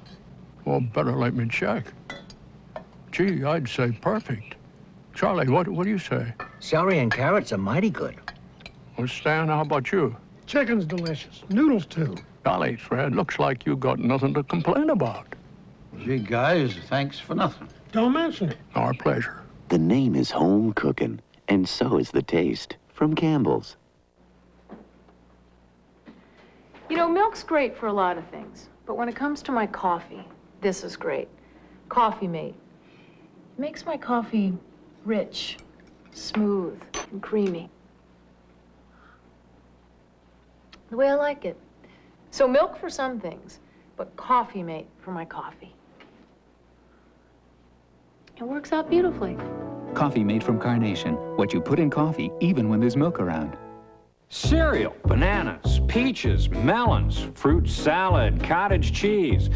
Well, better let me check. Gee, I'd say perfect. Charlie, what do you say? Celery and carrots are mighty good. Well, Stan, how about you? Chicken's delicious. Noodles, too. Golly, Fred, looks like you got nothing to complain about. Gee, guys, thanks for nothing. Don't mention it. Our pleasure. The name is home cooking, and so is the taste from Campbell's. You know, milk's great for a lot of things, but when it comes to my coffee, this is great. Coffee Mate. It makes my coffee rich, smooth, and creamy. The way I like it. So milk for some things, but Coffee Mate for my coffee. It works out beautifully. Coffee Mate from Carnation. What you put in coffee, even when there's milk around. Cereal, bananas, peaches, melons, fruit salad, cottage cheese,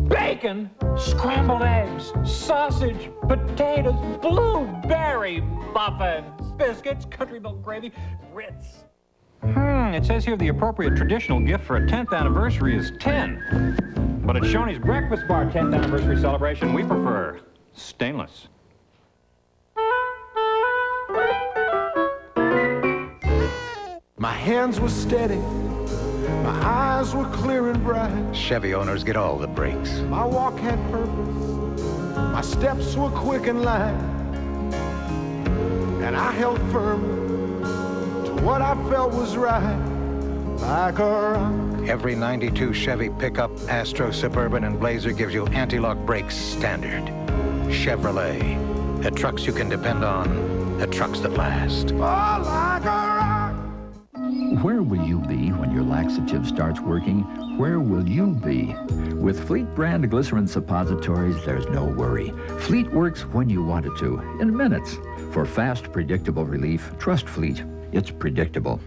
bacon, scrambled eggs, sausage, potatoes, blueberry muffins, biscuits, country milk gravy, Ritz. It says here the appropriate traditional gift for a 10th anniversary is 10. But at Shoney's Breakfast Bar 10th anniversary celebration, we prefer stainless. My hands were steady, my eyes were clear and bright. Chevy owners get all the breaks. My walk had purpose, my steps were quick and light. And I held firm to what I felt was right, like a rock. Every 92 Chevy pickup, Astro, Suburban, and Blazer gives you anti-lock brakes standard. Chevrolet, the trucks you can depend on, the trucks that last. Oh, like a rock. Where will you be when your laxative starts working? Where will you be? With Fleet brand glycerin suppositories, there's no worry. Fleet works when you want it to, in minutes. For fast, predictable relief, trust Fleet. It's predictable.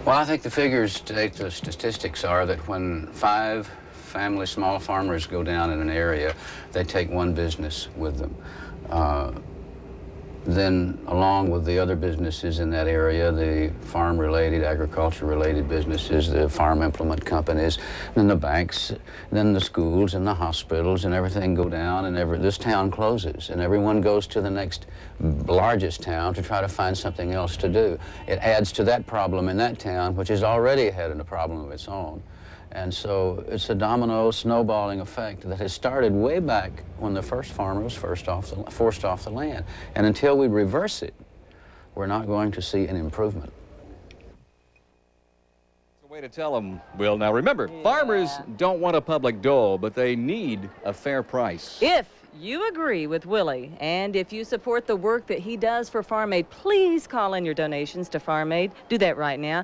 Well, I think the figures today, the statistics are that when 5 family small farmers go down in an area, they take one business with them. Then, along with the other businesses in that area, the farm-related, agriculture-related businesses, the farm implement companies, then the banks, then the schools and the hospitals and everything go down, and this town closes, and everyone goes to the next largest town to try to find something else to do. It adds to that problem in that town, which has already had a problem of its own. And so it's a domino snowballing effect that has started way back when the first farmer was forced off the land. And until we reverse it, we're not going to see an improvement. It's a way to tell them, Will. Now remember, farmers don't want a public dole, but they need a fair price. If you agree with Willie, and if you support the work that he does for Farm Aid, please call in your donations to Farm Aid. Do that right now.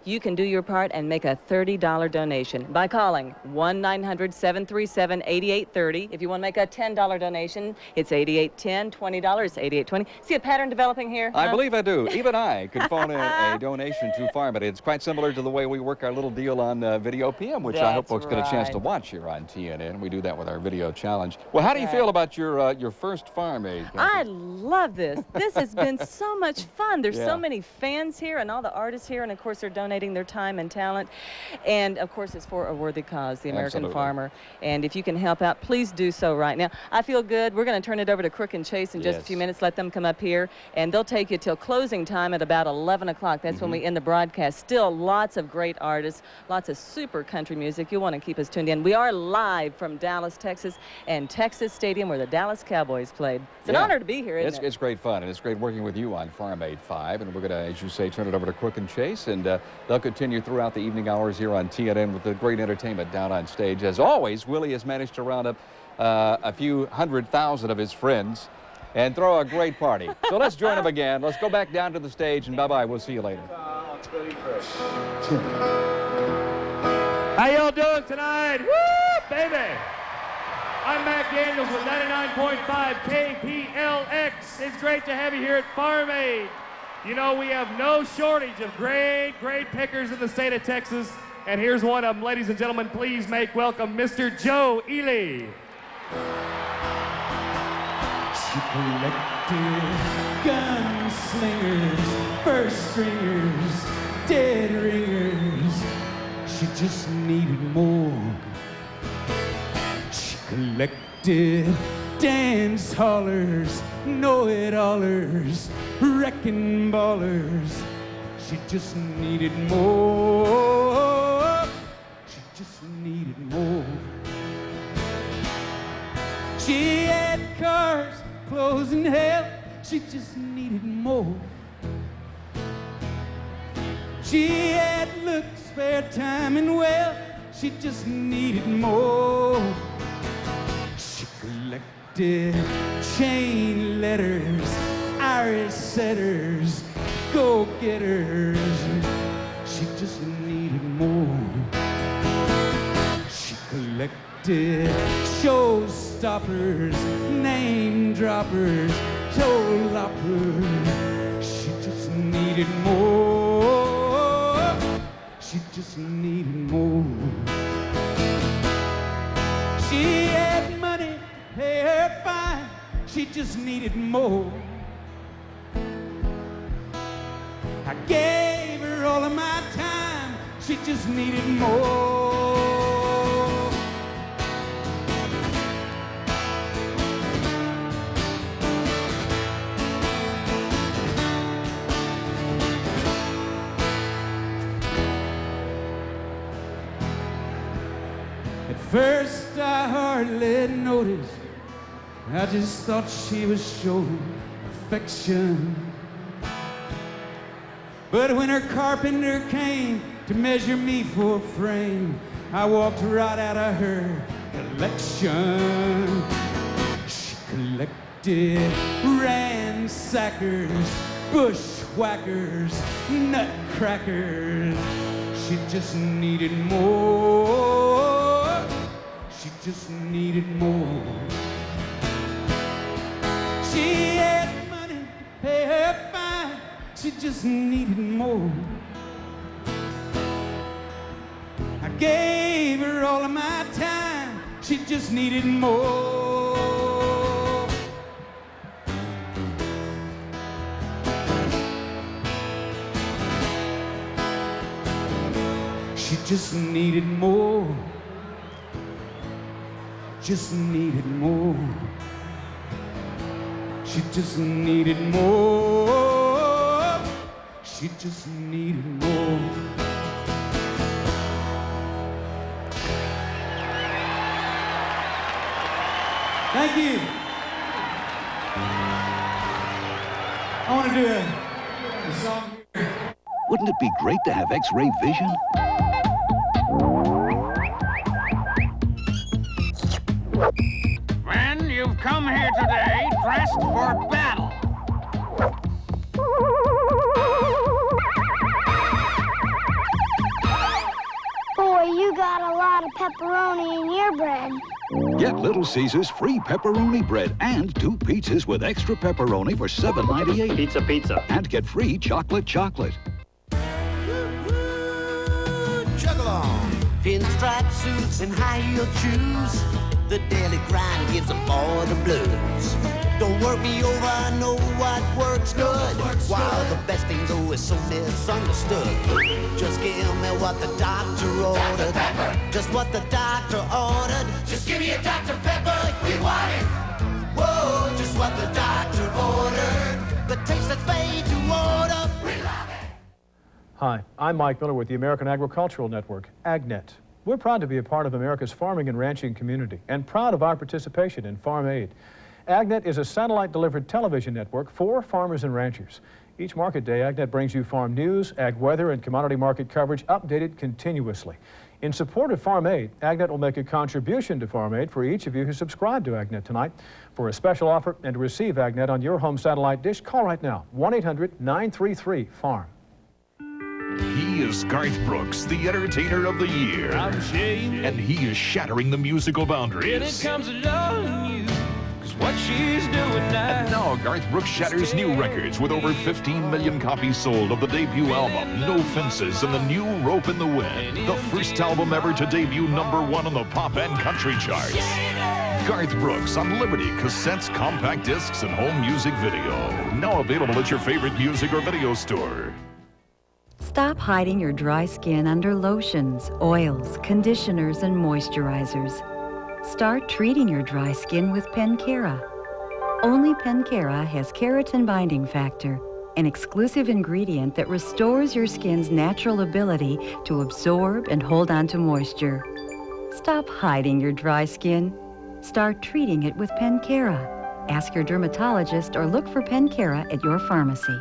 You can do your part and make a $30 donation by calling 1-900-737-8830. If you want to make a $10 donation, it's $8810, $20, $8820. See a pattern developing here? I believe I do. Even I could phone in a donation to Farm Aid. It's quite similar to the way we work our little deal on Video PM, which I hope folks get a chance to watch here on TNN. We do that with our video challenge. Well, how do you feel all about your first Farm Aid. I love this. This has been so much fun. There's Yeah. so many fans here and all the artists here, and of course they're donating their time and talent. And of course it's for a worthy cause, the American Absolutely. farmer. And if you can help out, please do so right now. I feel good. We're going to turn it over to Crook and Chase in just a few minutes. Let them come up here, and they'll take you till closing time at about 11 o'clock. That's when we end the broadcast. Still lots of great artists, lots of super country music. You'll want to keep us tuned in. We are live from Dallas, Texas, and Texas Stadium where the Dallas Cowboys played. It's an honor to be here, isn't it? It's great fun, and it's great working with you on Farm Aid 5. And we're going to, as you say, turn it over to Crook and Chase, and they'll continue throughout the evening hours here on TNN with the great entertainment down on stage. As always, Willie has managed to round up a few 100,000 of his friends and throw a great party. So let's join him again. Let's go back down to the stage, and bye-bye. We'll see you later. How y'all doing tonight? Woo, baby! I'm Mac Daniels with 99.5 KPLX. It's great to have you here at Farm Aid. You know, we have no shortage of great pickers in the state of Texas. And here's one of them. Ladies and gentlemen, please make welcome Mr. Joe Ely. She collected gunslingers, first stringers, dead ringers. She just needed more. She collected dance hallers, know-it-allers, wrecking ballers. She just needed more. She just needed more. She had cars, clothes, and health. She just needed more. She had looks, spare time, and wealth. She just needed more. She collected chain letters, Irish setters, go-getters. She just needed more. She collected showstoppers, name droppers, toe loppers. She just needed more. She just needed more. She had money to pay her fine. She just needed more. I gave her all of my time. She just needed more. At first I hardly noticed. I just thought she was showing affection. But when her carpenter came to measure me for a frame, I walked right out of her collection. She collected ransackers, bushwhackers, nutcrackers. She just needed more. She just needed more. She had money to pay her fine. She just needed more. I gave her all of my time. She just needed more. She just needed more. Just needed more. She just needed more. She just needed more. Thank you. I want to do a song here. Wouldn't it be great to have X-ray vision? Men, you've come here today dressed for battle. Boy, you got a lot of pepperoni in your bread. Get Little Caesars free pepperoni bread and 2 pizzas with extra pepperoni for $7.98. Pizza. And get free chocolate. Chug along. Pinstripe suits and high-heeled shoes. The daily grind gives them all the blues. Don't work me over, I know what works good. While the best things always so misunderstood. Just give me what the doctor ordered. Just what the doctor ordered. Just give me a Dr. Pepper, we want it. Whoa, just what the doctor ordered. The taste that's made to order, we love it. Hi, I'm Mike Miller with the American Agricultural Network, AgNet. We're proud to be a part of America's farming and ranching community and proud of our participation in Farm Aid. AgNet is a satellite-delivered television network for farmers and ranchers. Each market day, AgNet brings you farm news, ag weather, and commodity market coverage updated continuously. In support of Farm Aid, AgNet will make a contribution to Farm Aid for each of you who subscribe to AgNet tonight. For a special offer and to receive AgNet on your home satellite dish, call right now, 1-800-933-FARM. He is Garth Brooks, the entertainer of the year. I'm ashamed. And he is shattering the musical boundaries. When it comes to loving you, cause what she's doing now. And now Garth Brooks shatters new records with over 15 million copies sold of the debut album, No Fences, and the new Rope in the Wind. The first album ever to debut #1 on the pop and country charts. Garth Brooks on Liberty cassettes, compact discs, and home music video. Now available at your favorite music or video store. Stop hiding your dry skin under lotions, oils, conditioners, and moisturizers. Start treating your dry skin with Pencara. Only Pencara has keratin binding factor, an exclusive ingredient that restores your skin's natural ability to absorb and hold on to moisture. Stop hiding your dry skin. Start treating it with Pencara. Ask your dermatologist or look for Pencara at your pharmacy.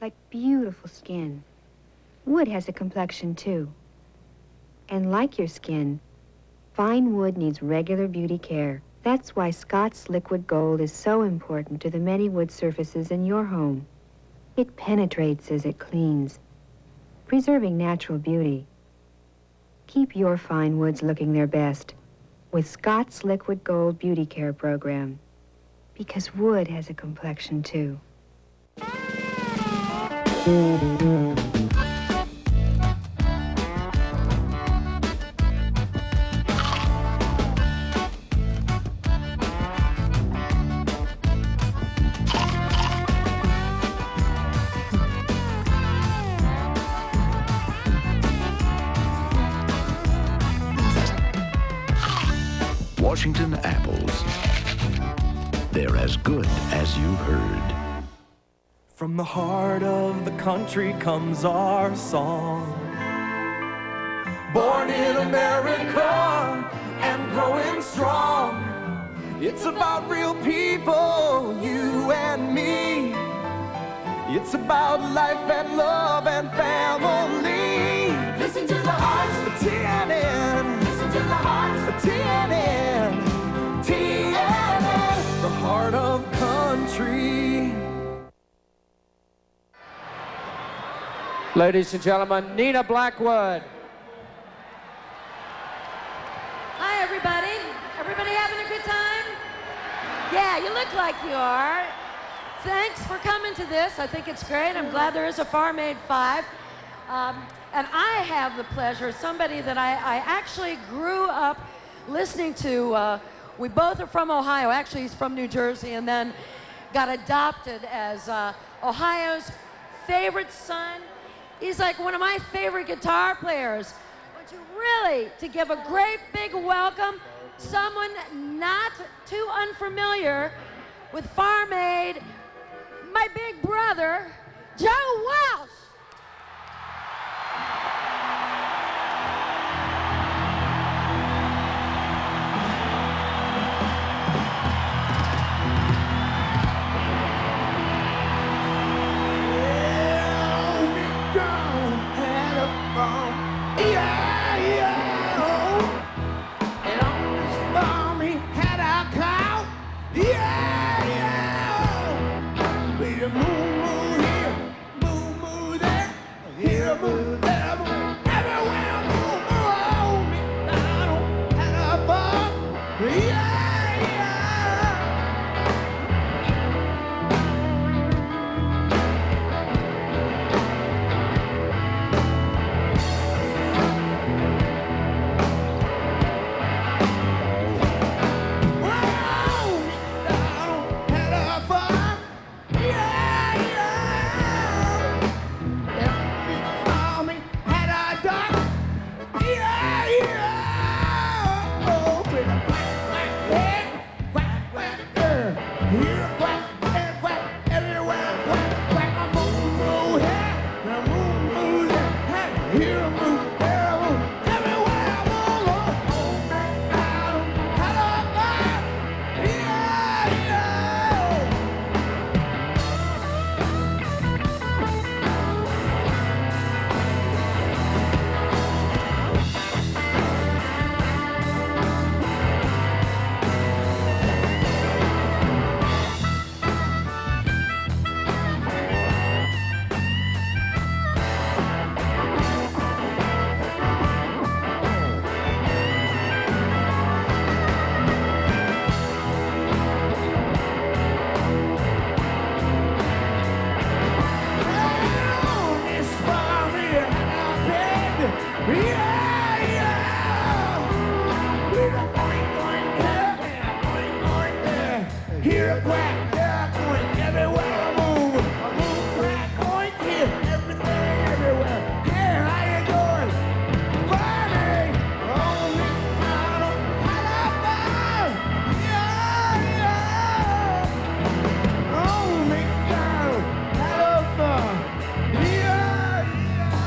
Like beautiful skin, wood has a complexion too. And like your skin, fine wood needs regular beauty care. That's why Scott's Liquid Gold is so important to the many wood surfaces in your home. It penetrates as it cleans, preserving natural beauty. Keep your fine woods looking their best with Scott's Liquid Gold Beauty Care Program. Because wood has a complexion too. Washington apples. They're as good as you've heard. From the heart of the country comes our song. Born in America and growing strong. It's about real people, you and me. It's about life and love and family. Listen to the hearts of TNN. Listen to the hearts of TNN. TNN, the heart of country. Ladies and gentlemen, Nina Blackwood. Hi, everybody. Everybody having a good time? Yeah, you look like you are. Thanks for coming to this. I think it's great. I'm glad there is a Farm Aid 5. And I have the pleasure, somebody that I actually grew up listening to. We both are from Ohio. Actually, he's from New Jersey, and then got adopted as Ohio's favorite son. He's like one of my favorite guitar players. Would you really, to give a great big welcome, someone not too unfamiliar with Farm Aid, my big brother, Joe Walsh. Here, move here, move there, here, move there. Hear a crack, yeah, going everywhere I move. I move, crack, going, yeah, everything, everywhere. Yeah, how you doing? Funny, oh, McDonald, Alabama. Yeah, yeah. Oh, McDonald, Alabama. Yeah, yeah.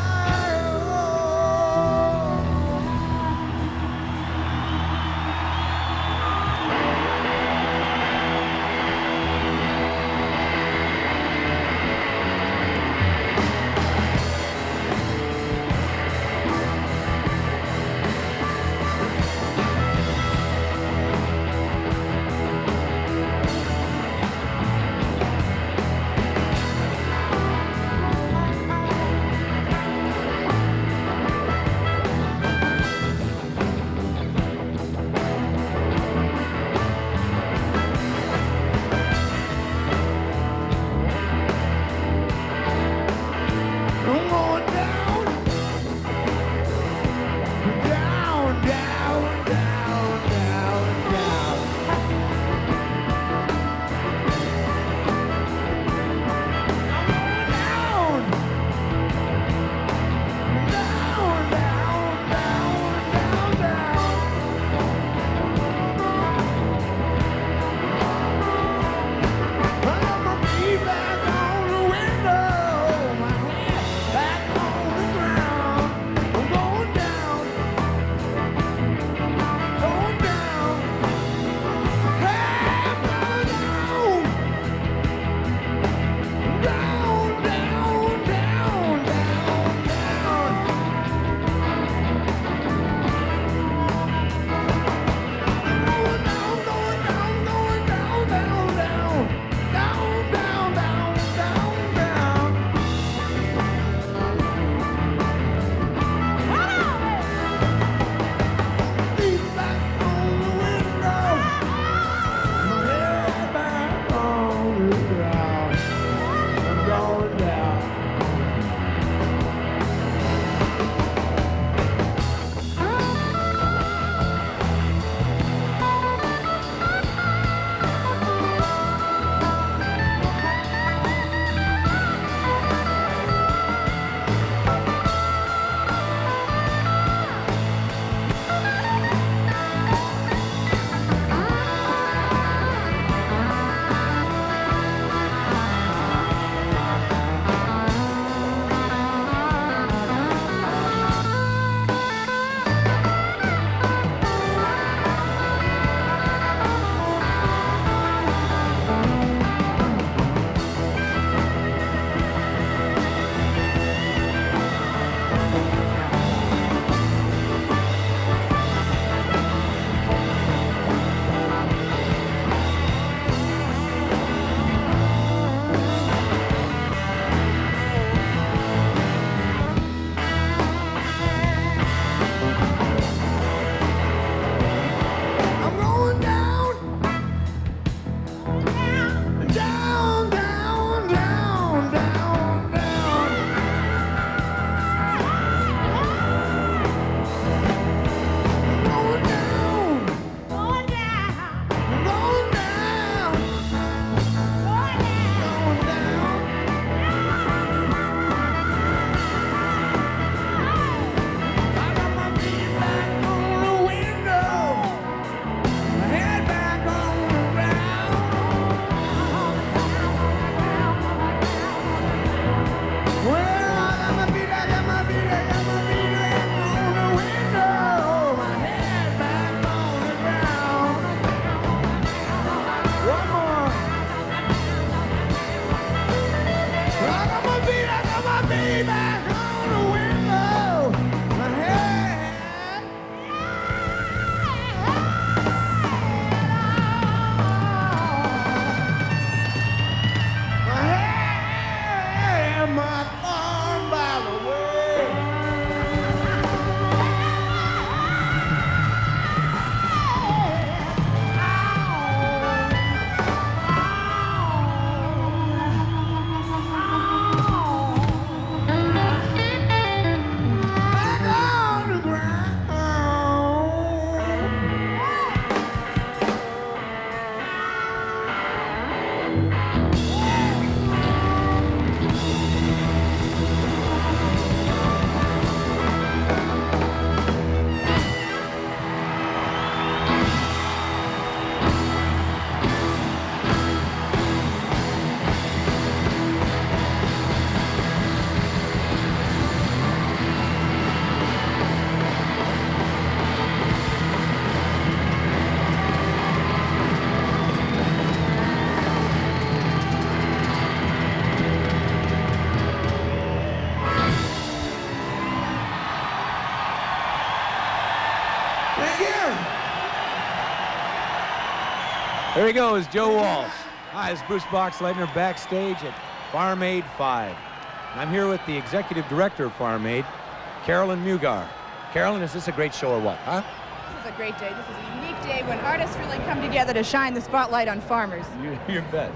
There he goes, Joe Walsh. Hi, it's Bruce Boxleitner backstage at Farm Aid 5. I'm here with the executive director of Farm Aid, Carolyn Mugar. Carolyn, is this a great show or what, huh? This is a great day. This is a unique day when artists really come together to shine the spotlight on farmers. You bet.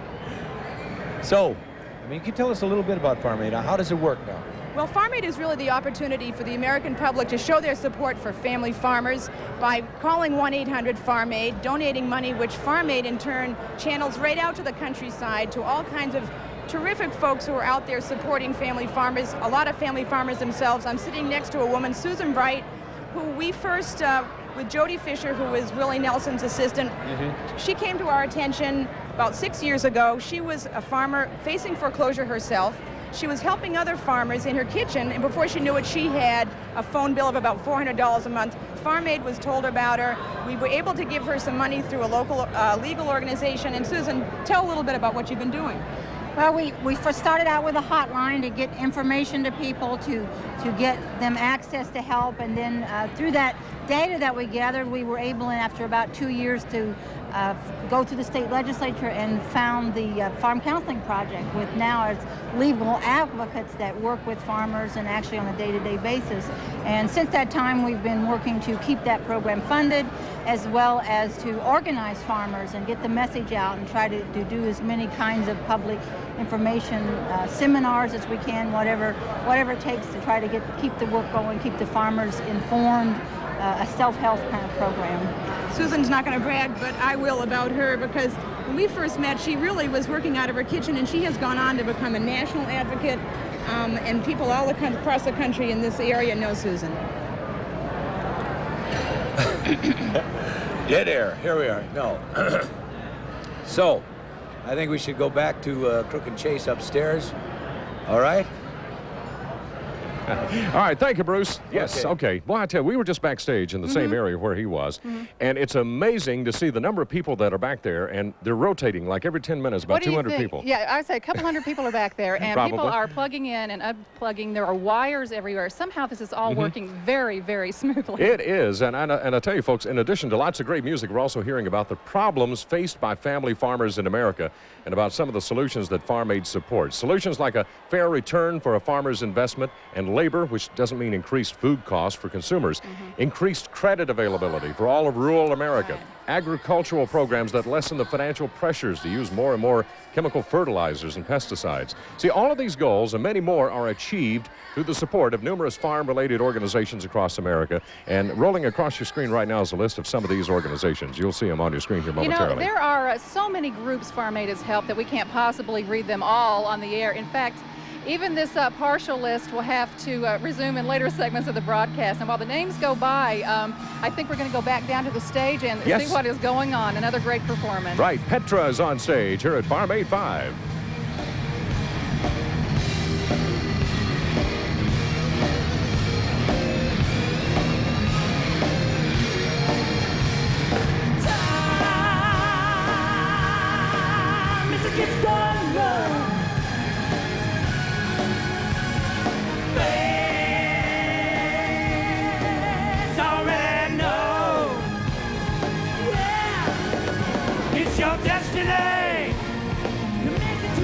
So, I mean, can you tell us a little bit about Farm Aid? How does it work now? Well, Farm Aid is really the opportunity for the American public to show their support for family farmers by calling 1-800-FARM-AID, donating money, which Farm Aid in turn channels right out to the countryside to all kinds of terrific folks who are out there supporting family farmers, a lot of family farmers themselves. I'm sitting next to a woman, Susan Bright, who we first, with Jody Fisher, who is Willie Nelson's assistant, she came to our attention about 6 years ago. She was a farmer facing foreclosure herself. She was helping other farmers in her kitchen, and before she knew it, she had a phone bill of about $400 a month. Farm Aid was told about her. We were able to give her some money through a local legal organization. And Susan, tell a little bit about what you've been doing. Well, we first started out with a hotline to get information to people, to get them access to help, and then through that data that we gathered, we were able, after about 2 years, to go to the state legislature and found the Farm Counseling Project, with now it's legal advocates that work with farmers and actually on a day-to-day basis. And since that time, we've been working to keep that program funded, as well as to organize farmers and get the message out and try to do as many kinds of public information seminars as we can, whatever it takes to try to keep the work going, keep the farmers informed, a self-help kind of program. Susan's not going to brag, but I will about her, because when we first met, she really was working out of her kitchen, and she has gone on to become a national advocate, and people all across the country in this area know Susan. Dead air. Here we are. No. So, I think we should go back to Crook and Chase upstairs. All right? All right, thank you, Bruce. Yes, okay. Well, I tell you, we were just backstage in the same area where he was, and it's amazing to see the number of people that are back there, and they're rotating like every 10 minutes, about 200 people. Yeah, I would say a couple hundred people are back there, and people are plugging in and unplugging. There are wires everywhere. Somehow this is all working very, very smoothly. It is, and I tell you, folks, in addition to lots of great music, we're also hearing about the problems faced by family farmers in America and about some of the solutions that Farm Aid supports. Solutions like a fair return for a farmer's investment and labor, which doesn't mean increased food costs for consumers, increased credit availability for all of rural America, agricultural programs that lessen the financial pressures to use more and more chemical fertilizers and pesticides. See, all of these goals and many more are achieved through the support of numerous farm-related organizations across America. And rolling across your screen right now is a list of some of these organizations. You'll see them on your screen here momentarily. You know, there are so many groups Farm Aid has helped that we can't possibly read them all on the air. In fact, even this partial list will have to resume in later segments of the broadcast. And while the names go by, I think we're going to go back down to the stage and see what is going on. Another great performance. Right. Petra is on stage here at Farm Aid 5. It's your destiny. You make it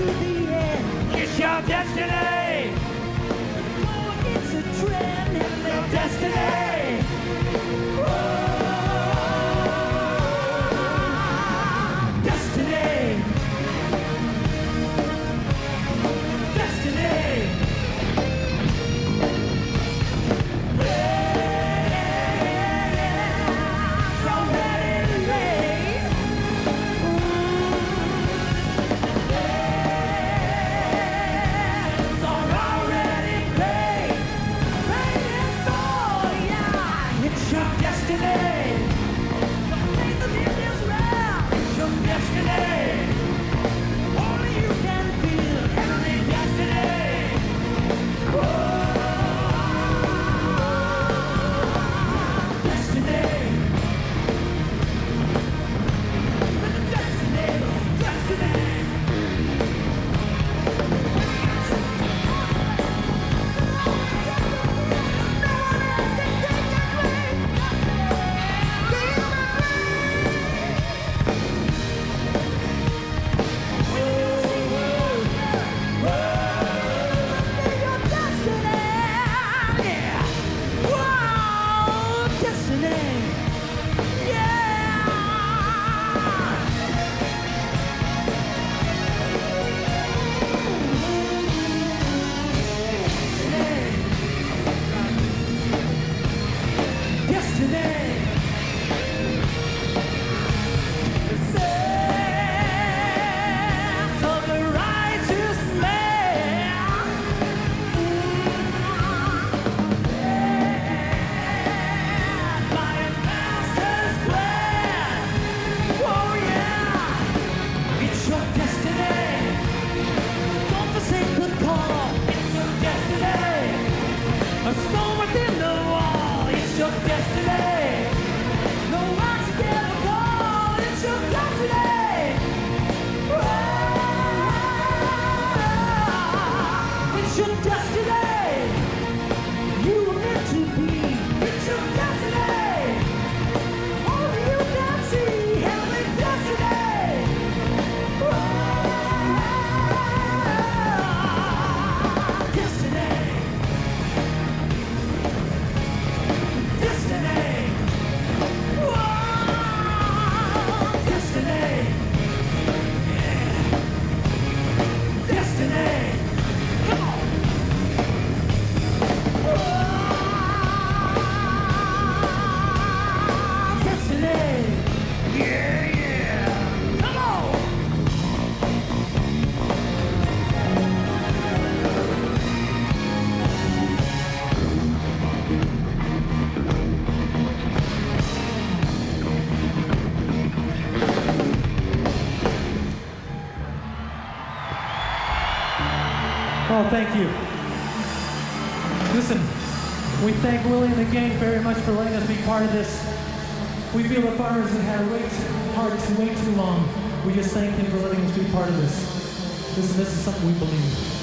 destiny. The steps of the righteous man. Led by a master's plan. Oh yeah, it's your destiny. Don't forsake the call. It's your destiny. A storm within the wall. It's your destiny. No one's together call. It's your destiny. Ah, it's your destiny. You were meant to be. It's your destiny. Only you can see heavenly destiny. Destiny. Destiny. Whoa. Destiny. Yeah. Destiny. Come on. Whoa. Destiny. Yeah, yeah. Come on. Oh, thank you. Listen, we thank Willie and the gang very much for letting us be part of this. We feel the farmers have had to wait hard to wait too long. We just thank him for letting us be part of this. Listen, this is something we believe.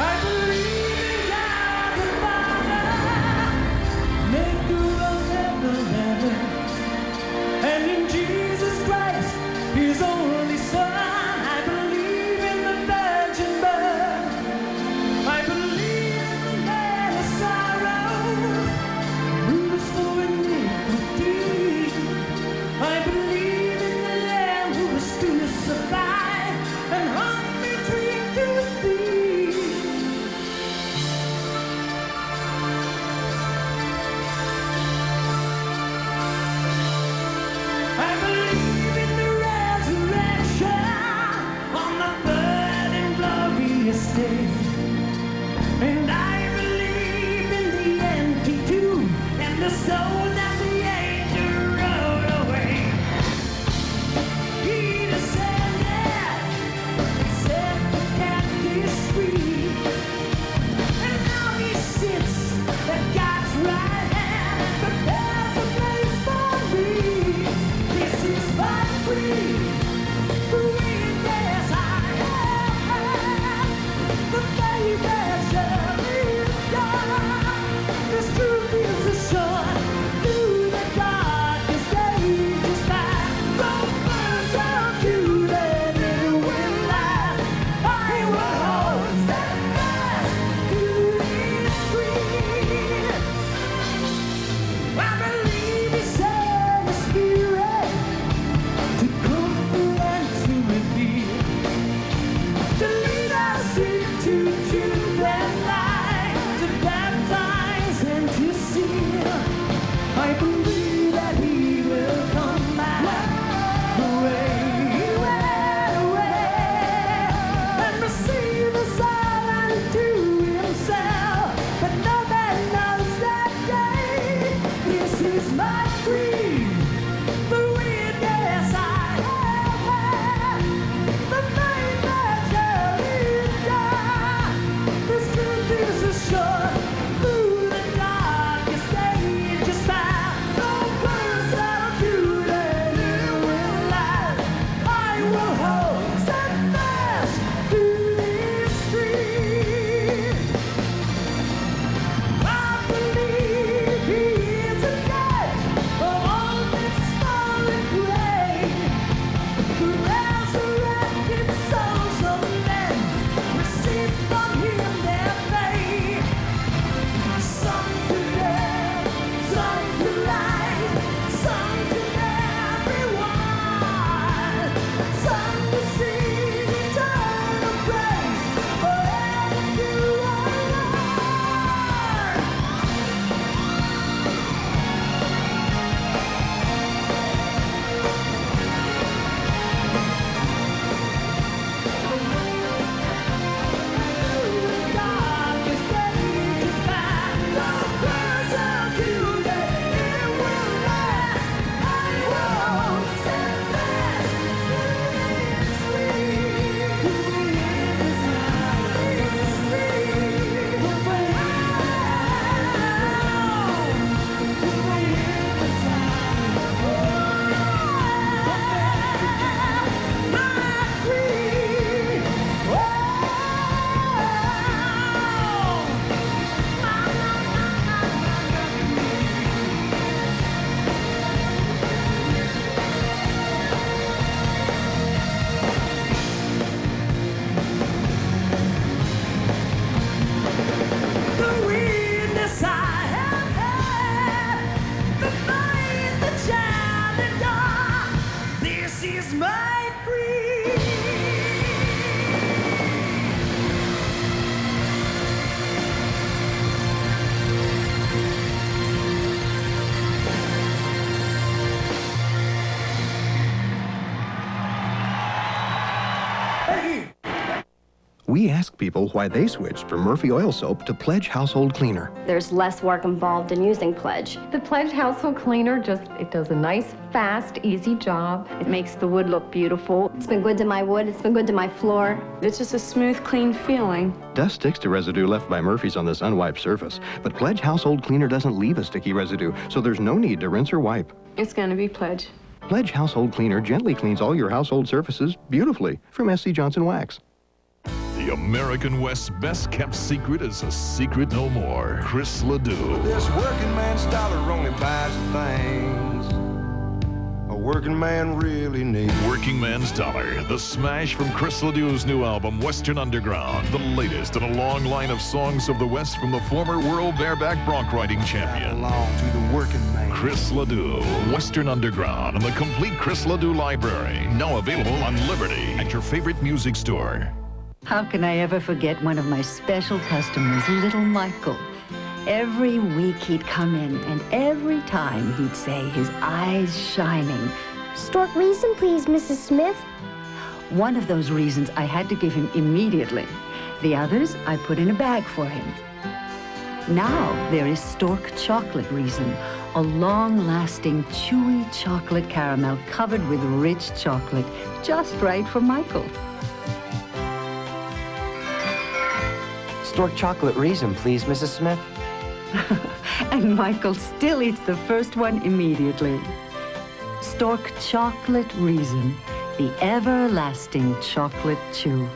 I believe in God the Father, maker of heaven and earth, and in Jesus Christ, His only Son. I believe in the virgin birth. I believe in the man of sorrow, bruised for iniquity. I believe in the Lamb who was crucified and hung between two thieves. I believe in the resurrection on the third and glorious day. And I believe in the empty tomb and the stone that the angel rolled away. He descended, set the captives free. And now he sits at God's right hand and prepares a place for me. This is my creed. Yes, I am. The faith that surely is done. This truth is assured through the darkest ages past. From birth to that it will last. I will hold steadfast to this creed. I believe He sent His Spirit to comfort and to reveal, to lead us into truth and light, to baptize and to seal. I believe that He will come back the way He went away and receive us all unto Himself. But no man knows that day. This is my creed. The witness I We asked people why they switched from Murphy Oil Soap to Pledge Household Cleaner. There's less work involved in using Pledge. The Pledge Household Cleaner it does a nice, fast, easy job. It makes the wood look beautiful. It's been good to my wood, it's been good to my floor. It's just a smooth, clean feeling. Dust sticks to residue left by Murphy's on this unwiped surface, but Pledge Household Cleaner doesn't leave a sticky residue, so there's no need to rinse or wipe. It's gonna be Pledge. Pledge Household Cleaner gently cleans all your household surfaces beautifully from SC Johnson Wax. The American West's best-kept secret is a secret no more. Chris Ledoux. This working man's dollar only buys the things a working man really needs. Working Man's Dollar, the smash from Chris Ledoux's new album, Western Underground, the latest in a long line of songs of the West from the former world bareback bronc riding champion. Belong to the working man. Chris Ledoux, Western Underground, and the complete Chris Ledoux library, now available on Liberty at your favorite music store. How can I ever forget one of my special customers, little Michael? Every week he'd come in, and every time he'd say, his eyes shining, "Stork reason, please, Mrs. Smith." One of those reasons I had to give him immediately. The others I put in a bag for him. Now there is Stork Chocolate Reason, a long-lasting, chewy chocolate caramel covered with rich chocolate, just right for Michael. Stork Chocolate Reason, please, Mrs. Smith. And Michael still eats the first one immediately. Stork Chocolate Reason, the everlasting chocolate chew.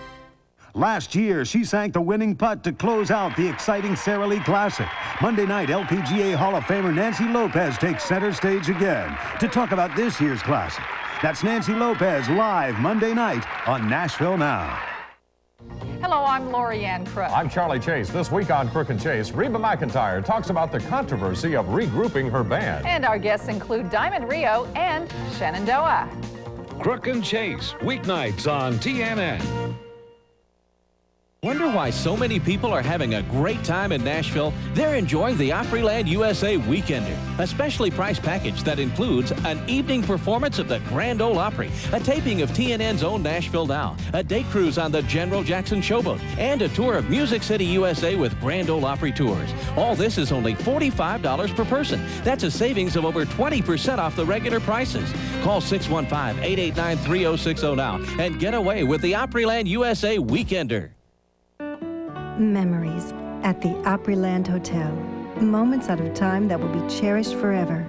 Last year, she sank the winning putt to close out the exciting Sara Lee Classic. Monday night, LPGA Hall of Famer Nancy Lopez takes center stage again to talk about this year's Classic. That's Nancy Lopez live Monday night on Nashville Now. Hello, I'm Lorianne Crook. I'm Charlie Chase. This week on Crook and Chase, Reba McEntire talks about the controversy of regrouping her band. And our guests include Diamond Rio and Shenandoah. Crook and Chase, weeknights on TNN. Wonder why so many people are having a great time in Nashville? They're enjoying the Opryland USA Weekender, a specially priced package that includes an evening performance of the Grand Ole Opry, a taping of TNN's own Nashville Now, a day cruise on the General Jackson Showboat, and a tour of Music City USA with Grand Ole Opry Tours. All this is only $45 per person. That's a savings of over 20% off the regular prices. Call 615-889-3060 now and get away with the Opryland USA Weekender. Memories at the Opryland Hotel. Moments out of time that will be cherished forever.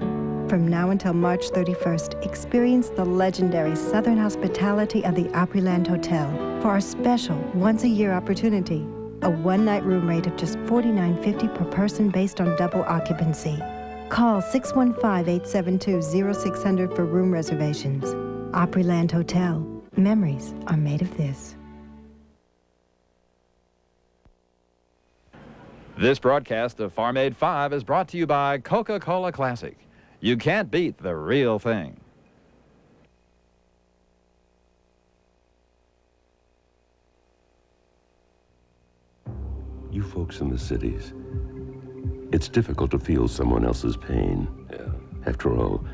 From now until March 31st, experience the legendary Southern hospitality of the Opryland Hotel for our special once-a-year opportunity. A one-night room rate of just $49.50 per person based on double occupancy. Call 615-872-0600 for room reservations. Opryland Hotel. Memories are made of this. This broadcast of Farm Aid 5 is brought to you by Coca-Cola Classic. You can't beat the real thing. You folks in the cities, it's difficult to feel someone else's pain. Yeah. After all,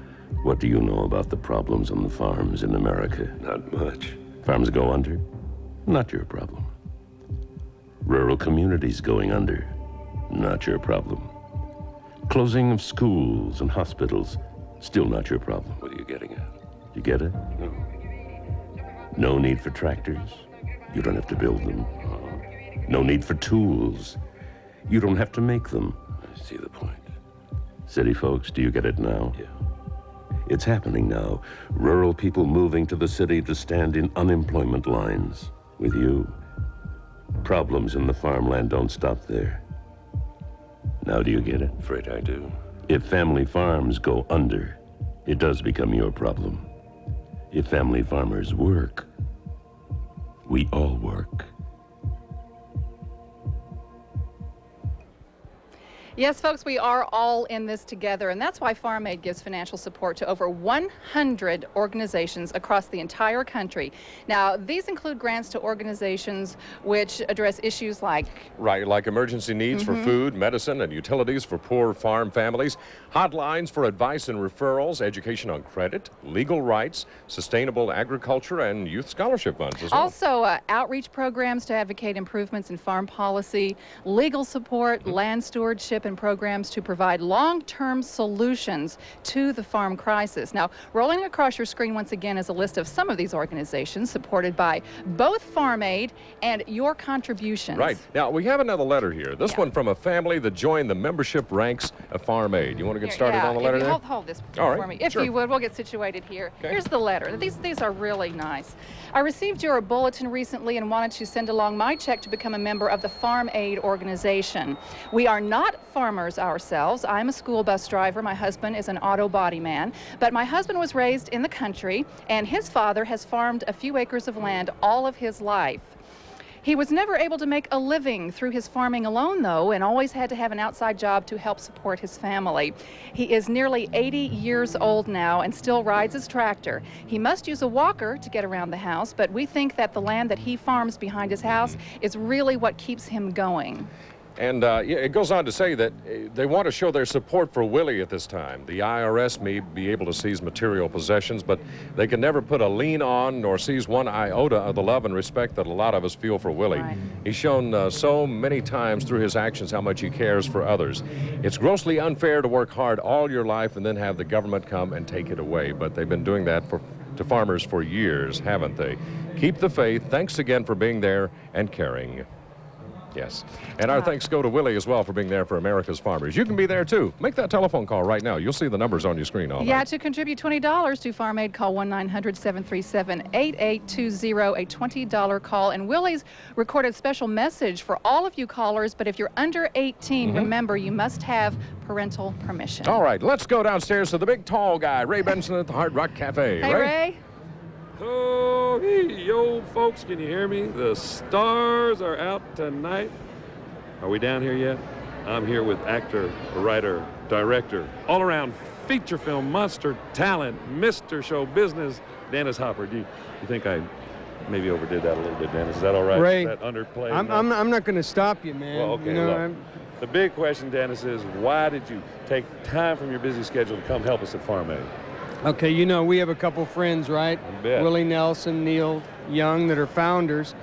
what do you know about the problems on the farms in America? Not much. Farms go under? Not your problem. Rural communities going under? Not your problem. Closing of schools and hospitals, still not your problem. What are you getting at? You get it? No. No need for tractors. You don't have to build them. No need for tools. You don't have to make them. I see the point. City folks, do you get it now? Yeah. It's happening now. Rural people moving to the city to stand in unemployment lines with you. Problems in the farmland don't stop there. Now do you get it? Afraid I do. If family farms go under, it does become your problem. If family farmers work, we all work. Yes, folks, we are all in this together, and that's why Farm Aid gives financial support to over 100 organizations across the entire country. Now, these include grants to organizations which address issues like... Right, like emergency needs for food, medicine, and utilities for poor farm families, hotlines for advice and referrals, education on credit, legal rights, sustainable agriculture, and youth scholarship funds as well. Also, outreach programs to advocate improvements in farm policy, legal support, land stewardship, and programs to provide long-term solutions to the farm crisis. Now, rolling across your screen once again is a list of some of these organizations supported by both Farm Aid and your contributions. Right. Now, we have another letter here. This one from a family that joined the membership ranks of Farm Aid. You want to get started on the letter there? Hold this All right, for me. If sure. you would, we'll get situated here. Here's the letter. These are really nice. I received your bulletin recently and wanted to send along my check to become a member of the Farm Aid organization. We are not farmers ourselves. I'm a school bus driver. My husband is an auto body man. But my husband was raised in the country, and his father has farmed a few acres of land all of his life. He was never able to make a living through his farming alone, though, and always had to have an outside job to help support his family. He is nearly 80 years old now and still rides his tractor. He must use a walker to get around the house, but we think that the land that he farms behind his house is really what keeps him going. And it goes on to say that they want to show their support for Willie at this time. The IRS may be able to seize material possessions, but they can never put a lien on nor seize one iota of the love and respect that a lot of us feel for Willie. Right. He's shown so many times through his actions how much he cares for others. It's grossly unfair to work hard all your life and then have the government come and take it away. But they've been doing that to farmers for years, haven't they? Keep the faith. Thanks again for being there and caring. Yes. And our thanks go to Willie as well for being there for America's farmers. You can be there too. Make that telephone call right now. You'll see the numbers on your screen all night. To contribute $20 to Farm Aid, call 1-900-737-8820, a $20 call. And Willie's recorded special message for all of you callers, but if you're under 18, remember you must have parental permission. All right, let's go downstairs to the big tall guy, Ray Benson at the Hard Rock Cafe. Hey, Ray. Oh, hey, yo, folks, can you hear me? The stars are out tonight. Are we down here yet? I'm here with actor, writer, director, all-around feature film monster talent, Mr. Show Business, Dennis Hopper. Do you think I maybe overdid that a little bit, Dennis? Is that all right? Ray, is that underplayed? I'm not going to stop you, man. Well, okay, you know, look, the big question, Dennis, is why did you take time from your busy schedule to come help us at Farm Aid? Okay, you know, we have a couple friends, right? I bet. Willie Nelson, Neil Young, that are founders.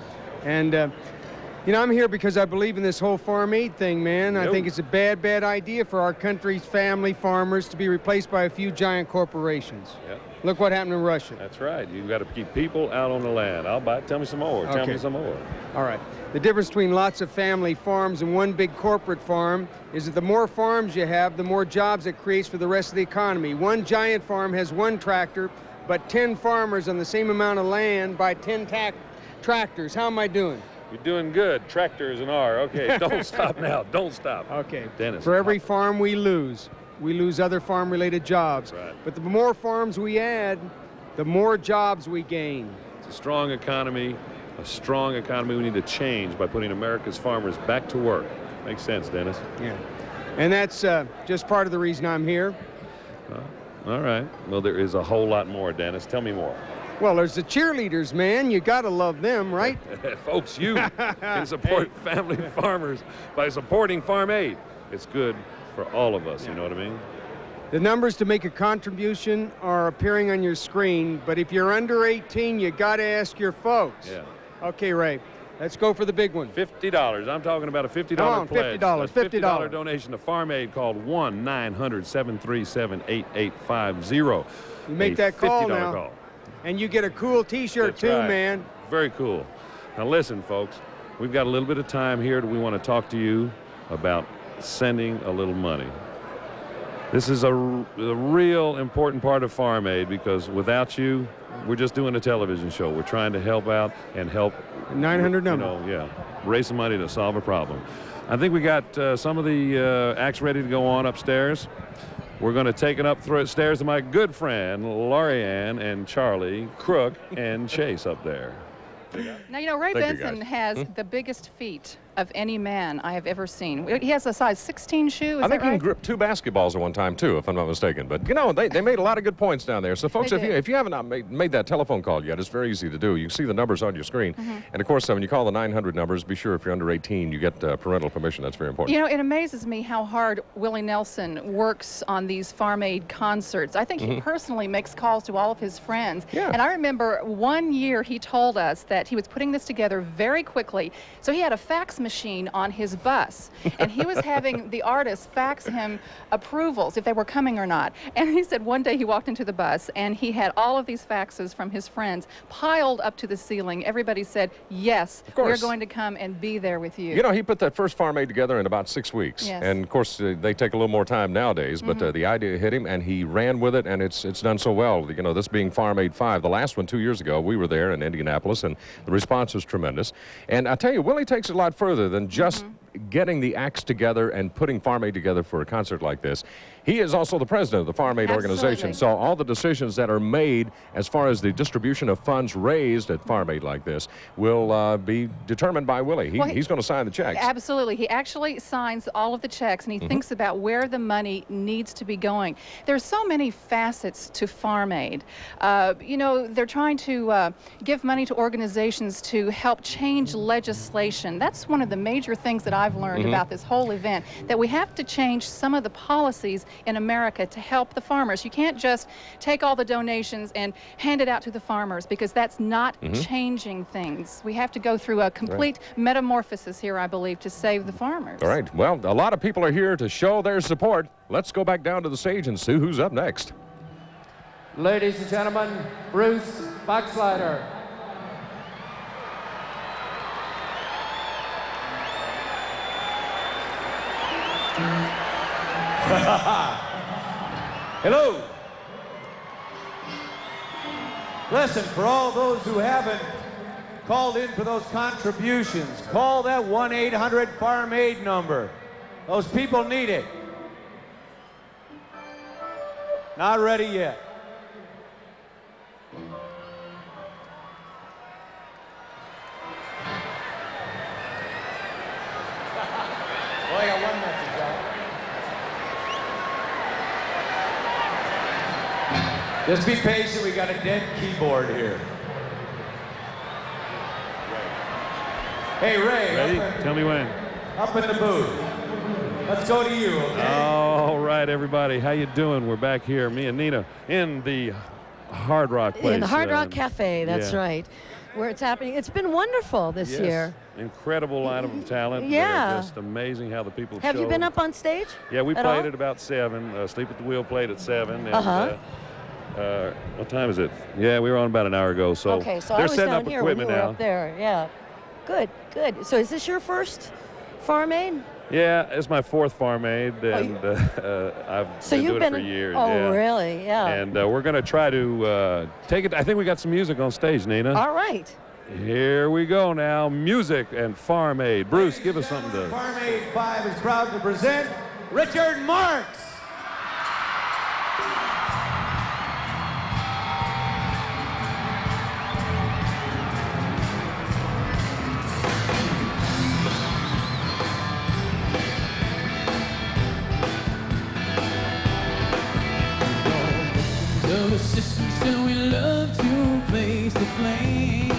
And, you know, I'm here because I believe in this whole Farm Aid thing, man. I think it's a bad, bad idea for our country's family farmers to be replaced by a few giant corporations. Yep. Look what happened in Russia. That's right. You've got to keep people out on the land. I'll buy it. Tell me some more. Tell me some more. All right. The difference between lots of family farms and one big corporate farm is that the more farms you have, the more jobs it creates for the rest of the economy. One giant farm has one tractor, but 10 farmers on the same amount of land buy 10 tractors. How am I doing? You're doing good. Tractor is an R. Okay, don't stop now. Don't stop. Okay. Dennis. For every farm we lose other farm-related jobs. Right. But the more farms we add, the more jobs we gain. It's a strong economy. A strong economy we need to change by putting America's farmers back to work. Makes sense, Dennis. Yeah. And that's just part of the reason I'm here. All right. Well, there is a whole lot more, Dennis. Tell me more. Well, there's the cheerleaders, man. You got to love them, right? Folks, you can support family farmers by supporting Farm Aid. It's good for all of us, you know what I mean? The numbers to make a contribution are appearing on your screen, but if you're under 18, you got to ask your folks. Yeah. Okay, Ray, let's go for the big one. $50. I'm talking about a $50 Come on, pledge. $50, A $50 donation to Farm Aid. Called 1-900-737-8850. You make that call $50 now, call. and you get a cool T-shirt That's too, right. man. Very cool. Now listen, folks, we've got a little bit of time here that we want to talk to you about sending a little money. This is a real important part of Farm Aid because without you, we're just doing a television show. We're trying to help out and help. 900 number. You know, raise some money to solve a problem. I think we got some of the acts ready to go on upstairs. We're going to take it upstairs to my good friend, Lorianne and Charlie, Crook, and Chase up there. Now, you know, Ray Benson has the biggest feet of any man I have ever seen. He has a size 16 shoe, is I think that he right? can grip 2 basketballs at one time, too, if I'm not mistaken. But, you know, they made a lot of good points down there. So, folks, if you haven't made that telephone call yet, it's very easy to do. You can see the numbers on your screen. And, of course, when you call the 900 numbers, be sure if you're under 18, you get parental permission. That's very important. You know, it amazes me how hard Willie Nelson works on these Farm Aid concerts. I think he personally makes calls to all of his friends. Yeah. And I remember one year he told us that he was putting this together very quickly. So he had a fax machine on his bus, and he was having the artists fax him approvals if they were coming or not. And he said one day he walked into the bus and he had all of these faxes from his friends piled up to the ceiling. Everybody said, yes, we're going to come and be there with you. You know, he put that first Farm Aid together in about 6 weeks. Yes. And, of course, they take a little more time nowadays, but the idea hit him, and he ran with it, and it's done so well. You know, this being Farm Aid 5. The last one 2 years ago, we were there in Indianapolis, and the response was tremendous. And I tell you, Willie takes it a lot further than just getting the acts together and putting Farm Aid together for a concert like this. He is also the president of the Farm Aid organization, so all the decisions that are made as far as the distribution of funds raised at Farm Aid like this will be determined by Willie. He's going to sign the checks. Absolutely. He actually signs all of the checks, and he thinks about where the money needs to be going. There's so many facets to Farm Aid. You know, they're trying to give money to organizations to help change legislation. That's one of the major things that I've learned about this whole event, that we have to change some of the policies in America to help the farmers. You can't just take all the donations and hand it out to the farmers, because that's not changing things. We have to go through a complete metamorphosis here, I believe, to save the farmers. All right. Well, a lot of people are here to show their support. Let's go back down to the stage and see who's up next. Ladies and gentlemen, Bruce Boxleiter. Hello. Listen, for all those who haven't called in for those contributions, call that 1-800-FARM-AID number. Those people need it. Not ready yet. Well, I got one message out. Just be patient, we got a dead keyboard here. Hey, Ray. Ready? Tell me when. Up in the booth. Let's go to you, okay? All right, everybody. How you doing? We're back here, me and Nina, in the Hard Rock place. In the Hard Rock Cafe, that's right. Where it's happening. It's been wonderful this year. Incredible lineup of talent. Yeah. They're just amazing how the people Have you been up on stage? Yeah, we at played all? at about 7. Sleep at the Wheel played at 7. And, what time is it? Yeah, we were on about an hour ago. So okay, so they're I was setting down up here when you equipment were now. up there. Yeah. Good, good. So is this your first Farm Aid? Yeah, it's my 4th Farm Aid, and I've been doing it for years. Oh, really? Yeah. And we're going to try to take it. I think we got some music on stage, Nina. All right. Here we go now. Music and Farm Aid. Bruce, give us something to... Farm Aid 5 is proud to present Richard Marks. So the system still we love to face the flame.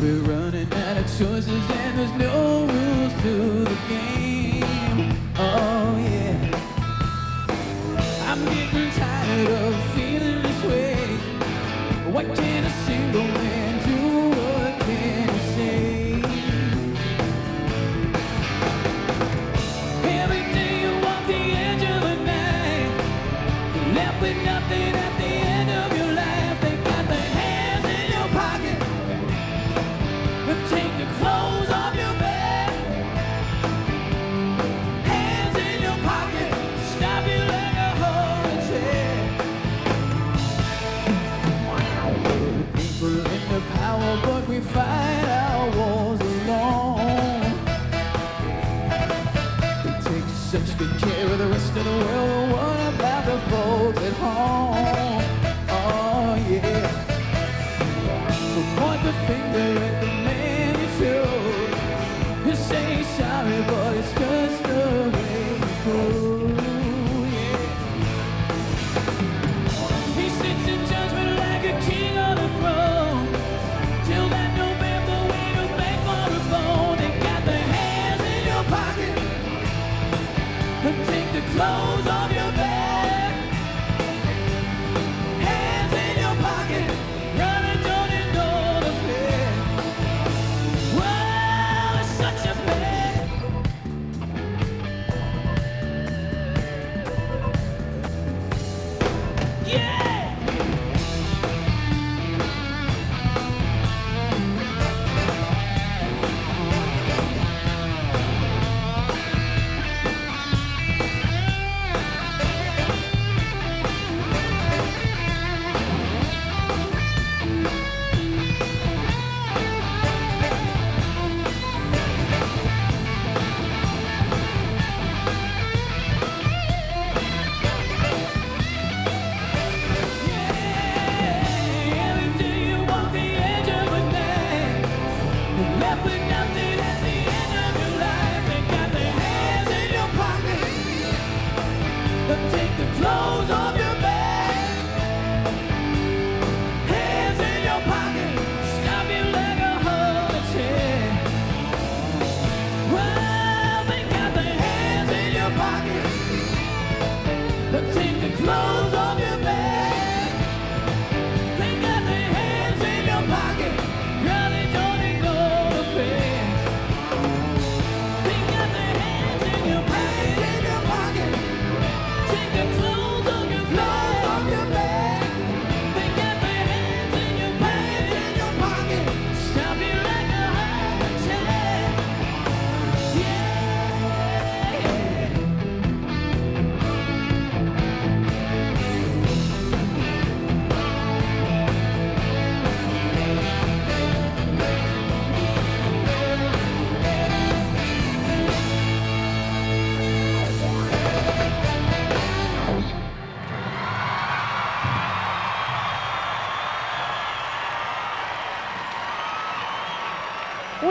We're running out of choices and there's no rules to the game. Oh yeah. I'm getting tired of feeling this way. What can a single man do? What can he say? Every day you walk the edge of a knife, left with nothing at the end of your life. They got their hands in your pocket, they'll take the clothes off your back. Hands in your pocket, stop you like a heart attack. People in the power, but we fight our wars alone. They take such good care of the rest of the world. What about the folks at home? Oh yeah. So point the finger at the man you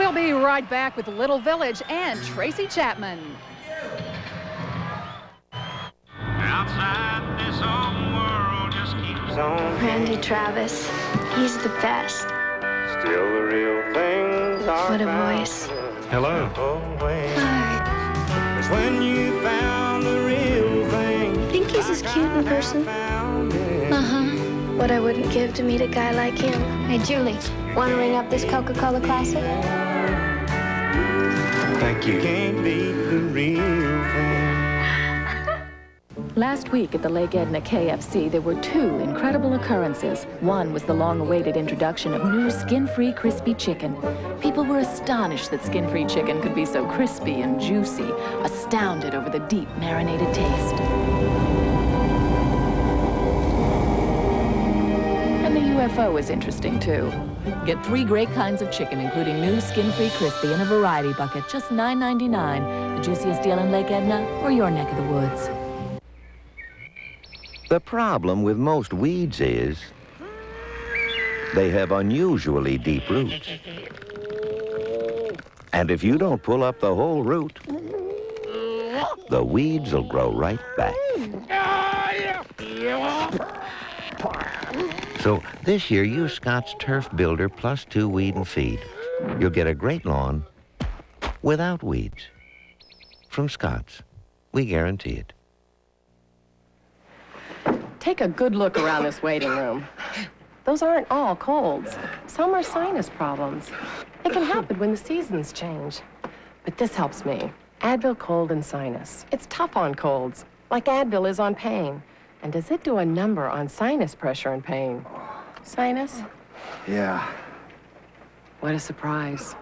We'll be right back with Little Village and Tracy Chapman. Outside this old world just keeps on. Randy Travis, he's the best. Still the real things are What a found voice. Hello. It's when you found the real thing. I think he's as cute in person. Uh-huh. What I wouldn't give to meet a guy like him. Hey, Julie, want to ring up this Coca-Cola Classic? Thank you. Can't beat the real thing. Last week at the Lake Edna KFC, there were two incredible occurrences. One was the long-awaited introduction of new skin-free crispy chicken. People were astonished that skin-free chicken could be so crispy and juicy, astounded over the deep marinated taste. And the UFO was interesting, too. Get 3 great kinds of chicken, including new skin-free crispy in a variety bucket, just $9.99. The juiciest deal in Lake Edna or your neck of the woods. The problem with most weeds is they have unusually deep roots. And if you don't pull up the whole root, the weeds will grow right back. So this year, use Scott's Turf Builder plus 2 weed and feed. You'll get a great lawn without weeds. From Scott's, we guarantee it. Take a good look around this waiting room. Those aren't all colds. Some are sinus problems. It can happen when the seasons change. But this helps me. Advil Cold and Sinus. It's tough on colds, like Advil is on pain. And does it do a number on sinus pressure and pain? Sinus? Yeah. What a surprise.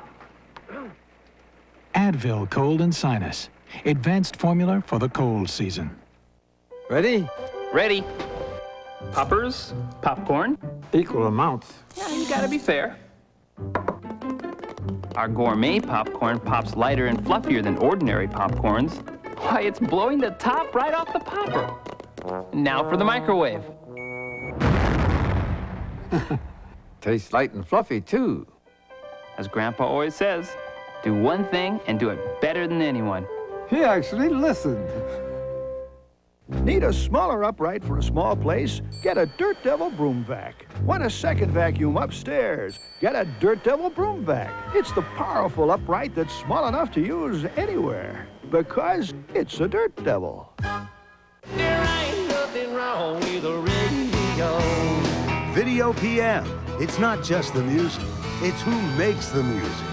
Advil Cold and Sinus. Advanced formula for the cold season. Ready? Ready. Poppers, popcorn. Equal amounts. Yeah, you gotta be fair. Our gourmet popcorn pops lighter and fluffier than ordinary popcorns. Why, it's blowing the top right off the popper. Now for the microwave. Tastes light and fluffy, too. As Grandpa always says, do one thing and do it better than anyone. He actually listened. Need a smaller upright for a small place? Get a Dirt Devil Broom Vac. Want a second vacuum upstairs? Get a Dirt Devil Broom Vac. It's the powerful upright that's small enough to use anywhere because it's a Dirt Devil. There ain't nothing wrong with a radio. Video PM. It's not just the music, it's who makes the music.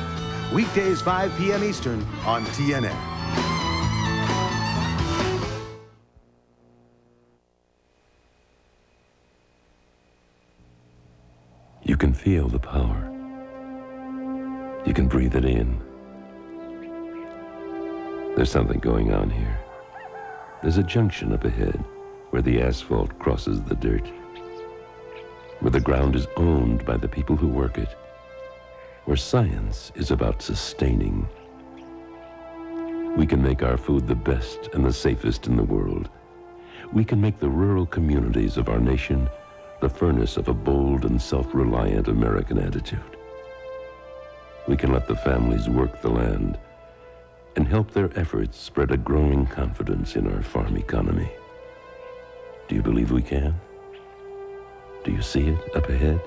Weekdays 5 p.m. Eastern on TNN. You can feel the power. You can breathe it in. There's something going on here. There's a junction up ahead where the asphalt crosses the dirt, where the ground is owned by the people who work it, where science is about sustaining. We can make our food the best and the safest in the world. We can make the rural communities of our nation the furnace of a bold and self-reliant American attitude. We can let the families work the land and help their efforts spread a growing confidence in our farm economy. Do you believe we can? Do you see it up ahead?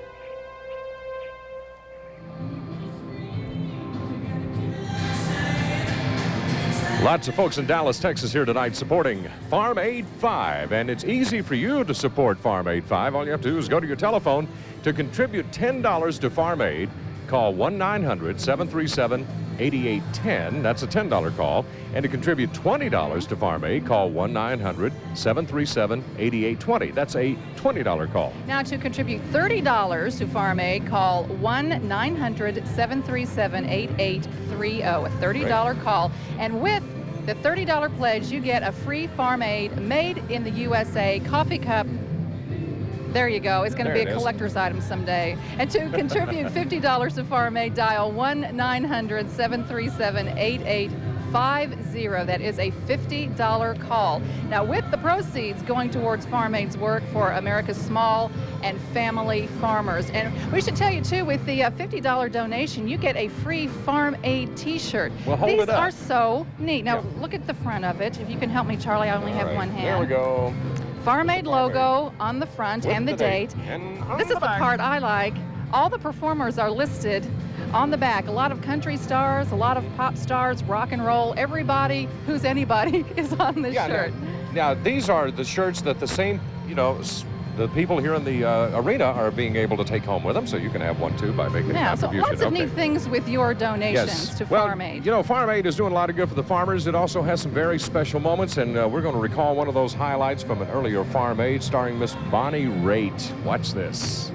Lots of folks in Dallas, Texas here tonight supporting Farm Aid 5, and it's easy for you to support Farm Aid 5. All you have to do is go to your telephone to contribute $10 to Farm Aid. Call 1-900-737-8810. That's a $10 call. And to contribute $20 to Farm Aid, call 1-900-737-8820. That's a $20 call. Now to contribute $30 to Farm Aid, call 1-900-737-8830. A $30 call. And with the $30 pledge, you get a free Farm Aid Made in the USA coffee cup. There you go. It's going to be a collector's item someday. And to contribute $50 to Farm Aid, dial 1-900-737-8850. That is a $50 call. Now, with the proceeds going towards Farm Aid's work for America's small and family farmers. And we should tell you, too, with the $50 donation, you get a free Farm Aid t-shirt. Well, hold These it up. are so neat. Now, look at the front of it. If you can help me, Charlie, I only have one hand. There we go. Farm Aid logo on the front and the date. This is the part I like. All the performers are listed on the back. A lot of country stars, a lot of pop stars, rock and roll. Everybody who's anybody is on this shirt. Now, these are the shirts that the same, the people here in the arena are being able to take home with them, so you can have one too by making a So contribution. lots of neat things with your donations to Farm Aid. Farm Aid is doing a lot of good for the farmers. It also has some very special moments, and we're going to recall one of those highlights from an earlier Farm Aid starring Miss Bonnie Raitt. Watch this.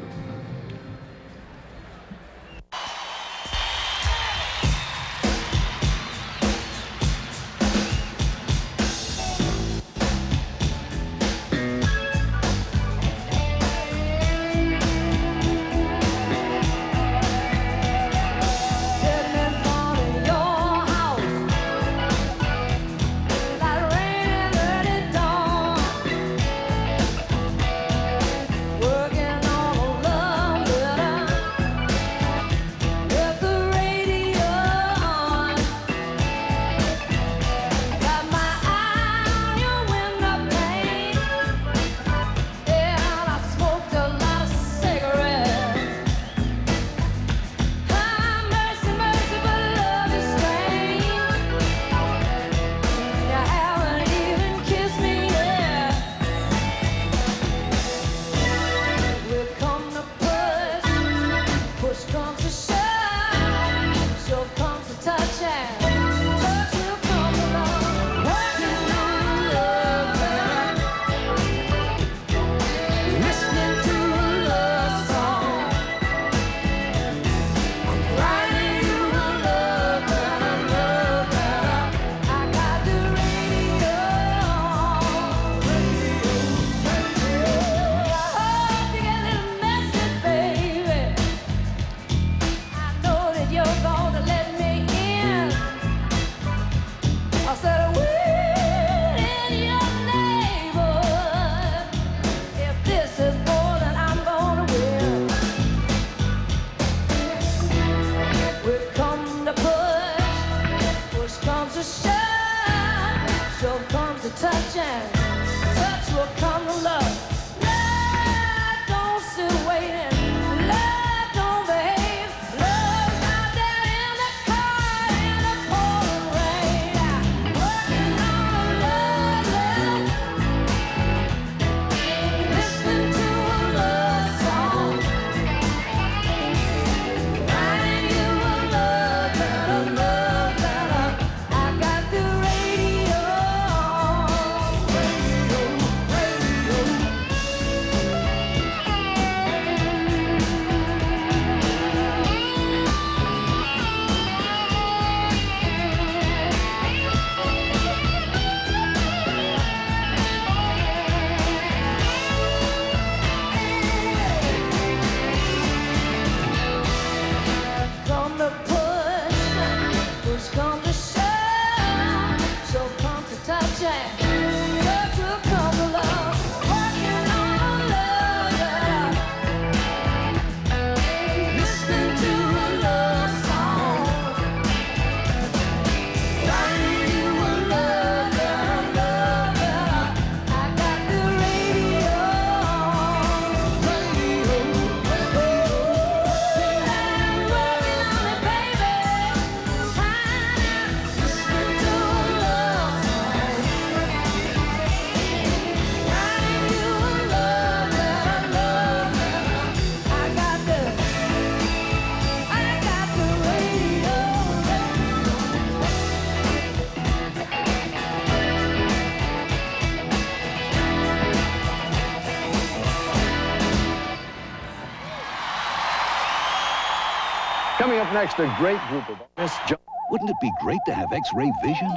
Coming up next, a great group of Miss John. Wouldn't it be great to have X-ray vision?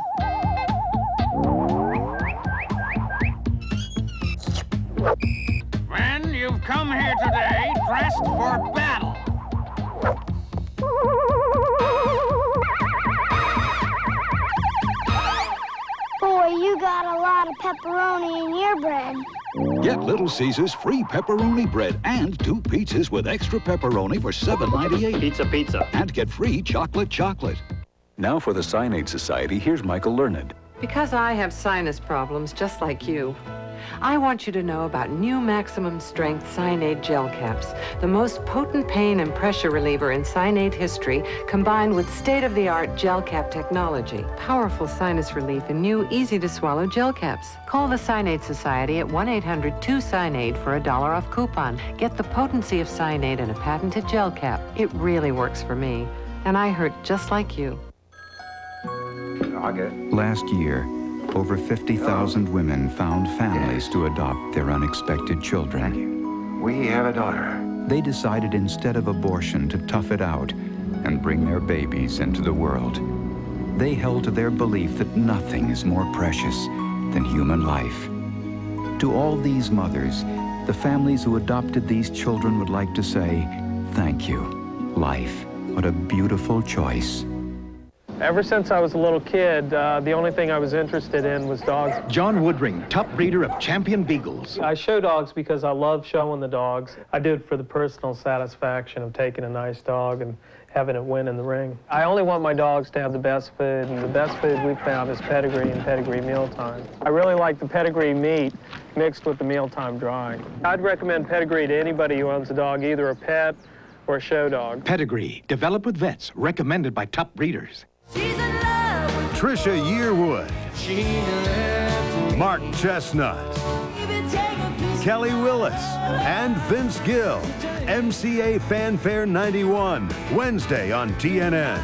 Men, you've come here today dressed for battle. got a lot of pepperoni in your bread. Get Little Caesars free pepperoni bread and 2 pizzas with extra pepperoni for $7.98. Pizza. And get free chocolate. Now for the Cyanide Society, here's Michael Learned. Because I have sinus problems just like you, I want you to know about new maximum strength cyanide gel caps, the most potent pain and pressure reliever in cyanide history, combined with state-of-the-art gel cap technology. Powerful sinus relief in new, easy-to-swallow gel caps. Call the Cyanide Society at 1-800-2-CYANIDE for a $1 off coupon. Get the potency of cyanide in a patented gel cap. It really works for me, and I hurt just like you. Last year, over 50,000 women found families to adopt their unexpected children. We have a daughter. They decided instead of abortion to tough it out and bring their babies into the world. They held to their belief that nothing is more precious than human life. To all these mothers, the families who adopted these children would like to say, thank you, life. What a beautiful choice. Ever since I was a little kid, the only thing I was interested in was dogs. John Woodring, top breeder of champion beagles. I show dogs because I love showing the dogs. I do it for the personal satisfaction of taking a nice dog and having it win in the ring. I only want my dogs to have the best food, and the best food we found is pedigree and pedigree mealtime. I really like the pedigree meat mixed with the mealtime dry. I'd recommend pedigree to anybody who owns a dog, either a pet or a show dog. Pedigree, developed with vets, recommended by top breeders. Trisha Yearwood, Mark Chestnut, Kelly Willis, and Vince Gill. MCA Fanfare 91, Wednesday on TNN.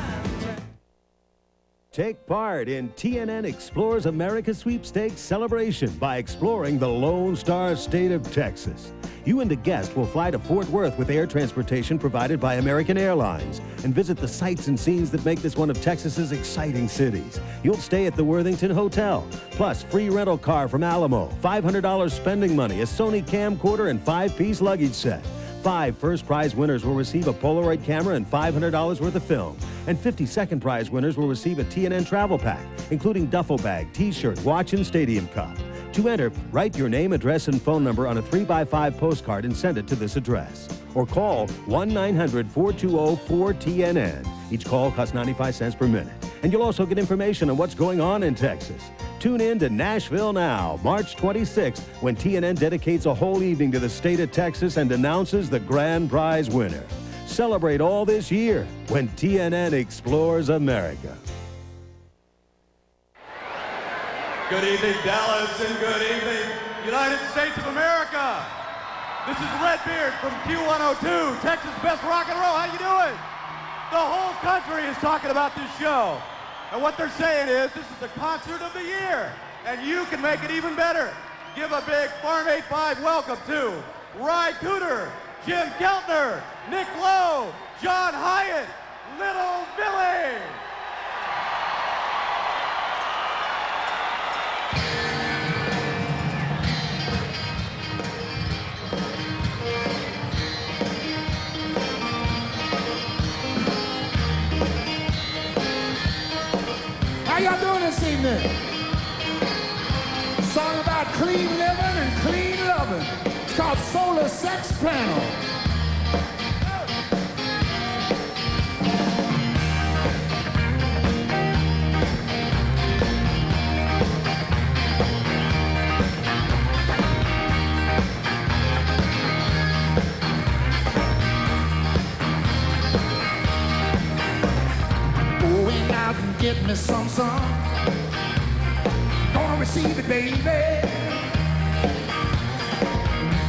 Take part in TNN Explores America Sweepstakes celebration by exploring the Lone Star State of Texas. You and a guest will fly to Fort Worth with air transportation provided by American Airlines and visit the sights and scenes that make this one of Texas's exciting cities. You'll stay at the Worthington Hotel, plus free rental car from Alamo, $500 spending money, a Sony camcorder, and 5-piece luggage set. 5 first prize winners will receive a Polaroid camera and $500 worth of film. And 50 second prize winners will receive a TNN travel pack, including duffel bag, t-shirt, watch, and stadium cup. To enter, write your name, address, and phone number on a 3x5 postcard and send it to this address. Or call 1-900-420-4TNN. Each call costs 95 cents per minute. And you'll also get information on what's going on in Texas. Tune in to Nashville Now, March 26th, when TNN dedicates a whole evening to the state of Texas and announces the grand prize winner. Celebrate all this year when TNN Explores America. Good evening, Dallas, and good evening, United States of America. This is Redbeard from Q102, Texas Best Rock and Roll. How you doing? The whole country is talking about this show. And what they're saying is this is the concert of the year, and you can make it even better. Give a big Farm 85 welcome to Ry Cooter, Jim Keltner, Nick Lowe, John Hyatt, Little Billy. How y'all doing this evening? Song about clean living and clean loving. It's called Solar Sex Panel. Going out and get me some sun. Gonna receive it, baby.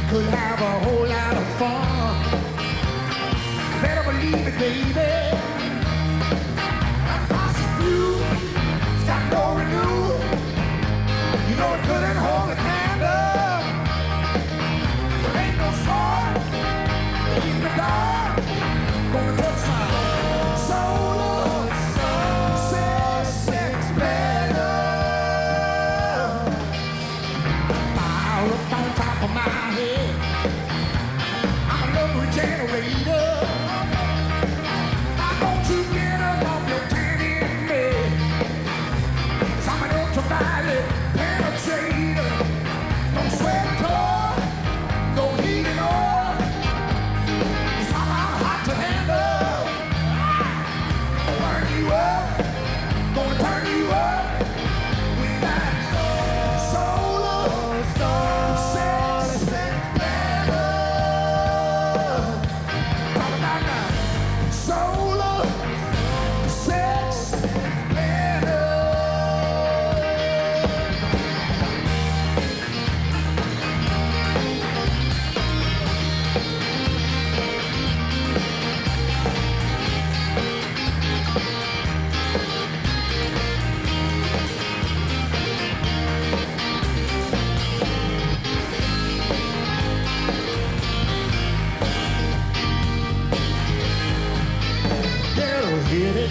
Could have a whole lot of fun. Better believe it, baby. Fossil fuel, it's got no renewal. You know it couldn't hold a candle. There ain't no spark in the dark. Gonna touch my solar sex panel. Fire up on top of my head. I'm a love regenerator. Why don't you get up off your tanning bed? Some ultraviolet panel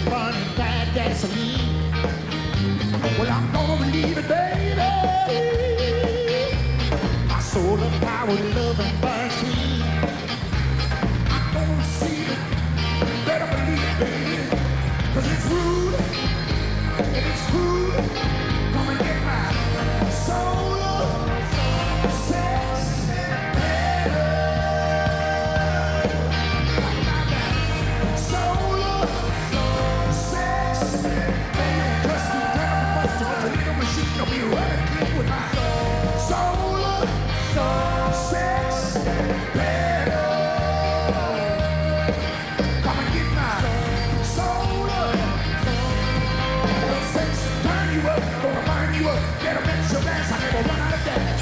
burning bad gasoline. Well, I'm gonna believe it, baby. My solar powered love and burns clean. I'm gonna receive it. You better believe it, baby. 'Cause it's rude and it's crude. Come and get my solar sex better. Solar sex better. Just be down the bus to a little machine. I'll be running through with my solar sex better. Come and get my solar sex. Turn you up, gonna burn you up. Get a mix of gas, I never run out of gas.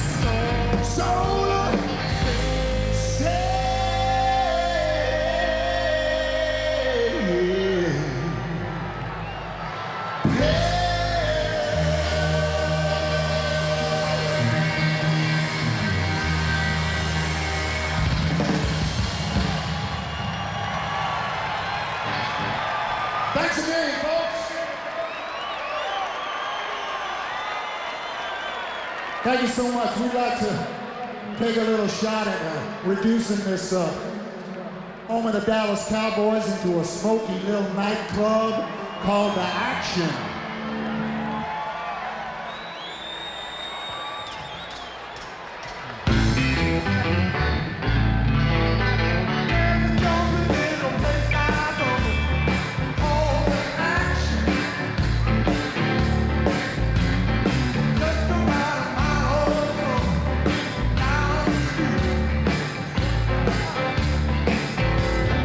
Solar sex. Thanks again, folks. Thank you so much. We'd like to take a little shot at reducing this home of the Dallas Cowboys into a smoky little nightclub called The Action.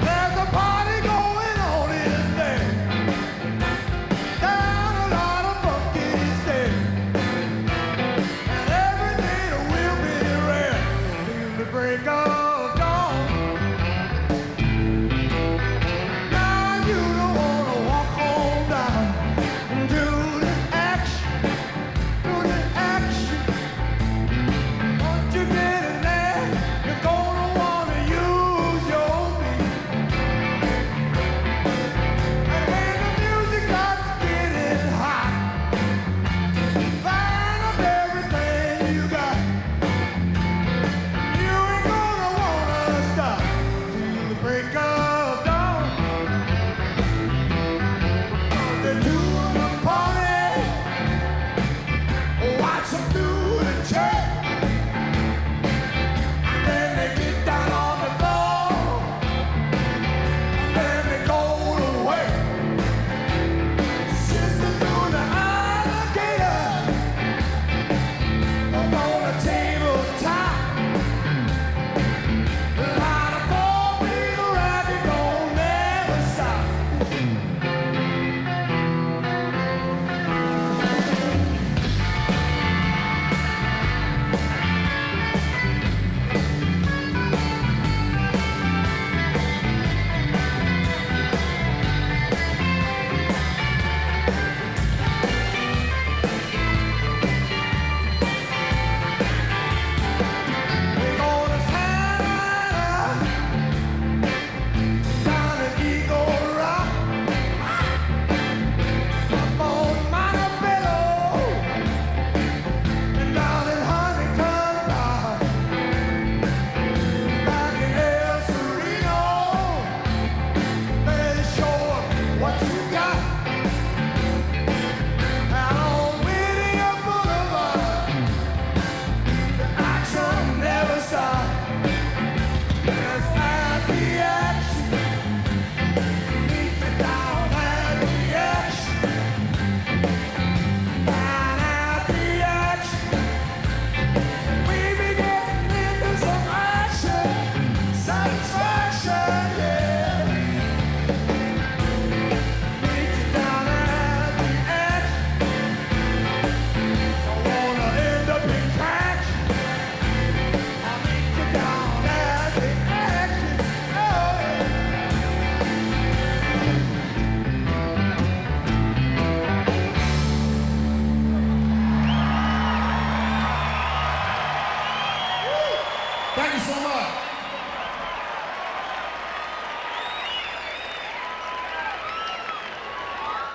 There's a party going on in there.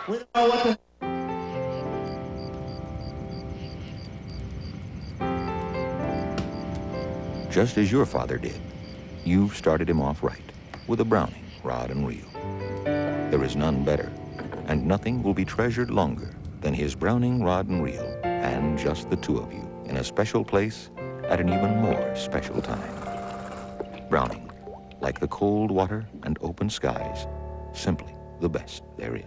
We know what to... Just as your father did, you've started him off right with a Browning rod and reel. There is none better, and nothing will be treasured longer than his Browning rod and reel, and just the two of you in a special place at an even more special time. Browning, like the cold water and open skies, simply the best there is.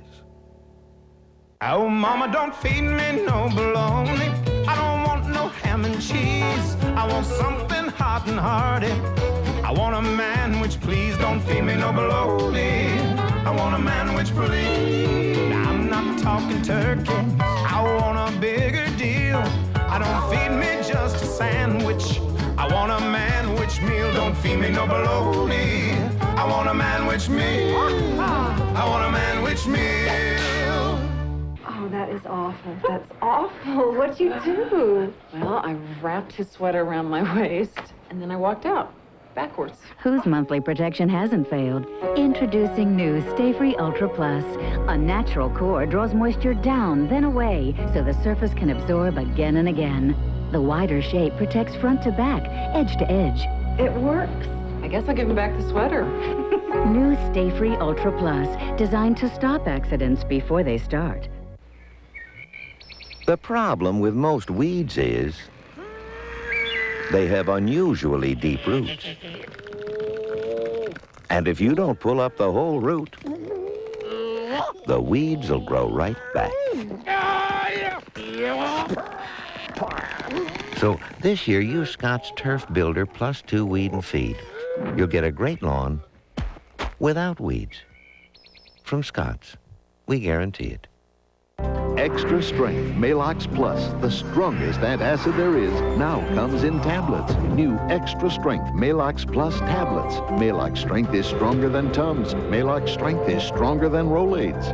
Oh, mama, don't feed me no bologna. I don't want no ham and cheese. I want something hot and hearty. I want a man which please don't feed me no bologna. I want a man which please. Now, I'm not talking turkey. I want a bigger deal. I don't feed me just a sandwich. I want a man which meal. Don't feed me no bologna. I want a man which meal. I want a man which meal. Oh, that is awful. That's awful. What'd you do? Well, I wrapped his sweater around my waist, and then I walked out, backwards. Whose monthly protection hasn't failed? Introducing new Stay Free Ultra Plus. A natural core draws moisture down, then away, so the surface can absorb again and again. The wider shape protects front to back, edge to edge. It works. I guess I'll give him back the sweater. New Stay Free Ultra Plus, designed to stop accidents before they start. The problem with most weeds is they have unusually deep roots. And if you don't pull up the whole root, the weeds will grow right back. So this year, use Scott's Turf Builder Plus 2 Weed and Feed. You'll get a great lawn without weeds. From Scott's, we guarantee it. Extra Strength Malox Plus, the strongest antacid there is, now comes in tablets. New Extra Strength Malox Plus tablets. Malox Strength is stronger than Tums. Malox Strength is stronger than Rolaids.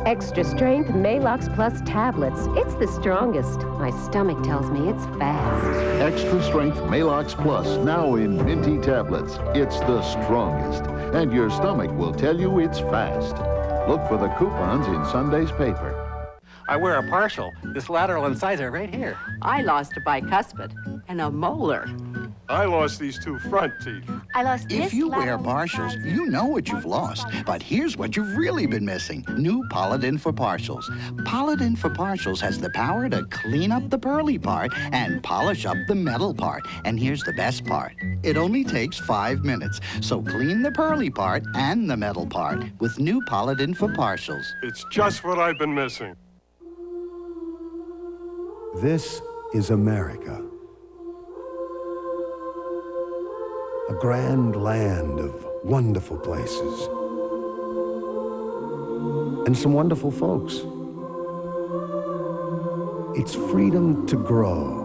Extra Strength Malox Plus tablets. It's the strongest. My stomach tells me it's fast. Extra Strength Malox Plus, now in minty tablets. It's the strongest. And your stomach will tell you it's fast. Look for the coupons in Sunday's paper. I wear a partial. This lateral incisor right here. I lost a bicuspid and a molar. I lost these two front teeth. I lost this. If you wear partials, you know what you've lost. But here's what you've really been missing. New Polidin for Partials. Polidin for Partials has the power to clean up the pearly part and polish up the metal part. And here's the best part. It only takes 5 minutes. So clean the pearly part and the metal part with new Polidin for Partials. It's just what I've been missing. This is America. A grand land of wonderful places. And some wonderful folks. It's freedom to grow.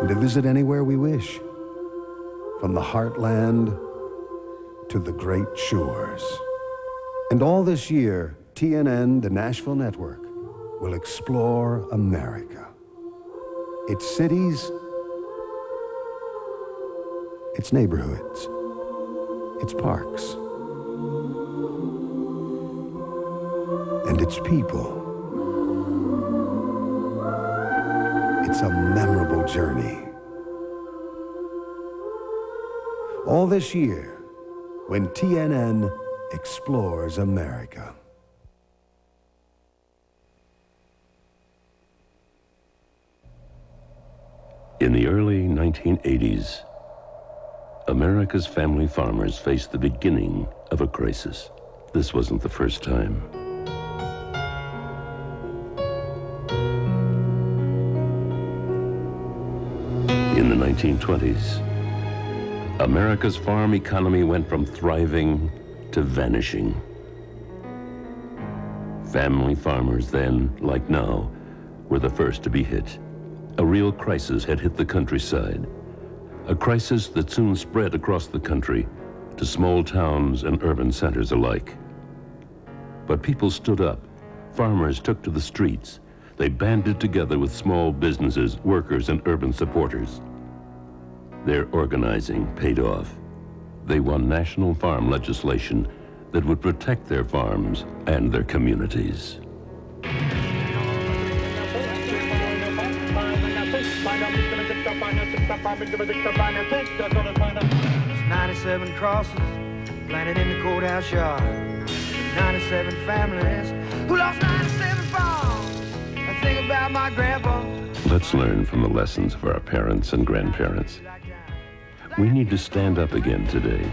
And to visit anywhere we wish. From the heartland to the great shores. And all this year, TNN, the Nashville Network, will explore America. Its cities, its neighborhoods, its parks, and its people. It's a memorable journey. All this year, when TNN explores America. In the early 1980s, America's family farmers faced the beginning of a crisis. This wasn't the first time. In the 1920s, America's farm economy went from thriving to vanishing. Family farmers then, like now, were the first to be hit. A real crisis had hit the countryside, a crisis that soon spread across the country to small towns and urban centers alike. But people stood up. Farmers took to the streets. They banded together with small businesses, workers, and urban supporters. Their organizing paid off. They won national farm legislation that would protect their farms and their communities. It's 97 crosses planted in the courthouse yard. 97 families who lost 97 farms. I think about my grandpa. Let's learn from the lessons of our parents and grandparents. We need to stand up again today.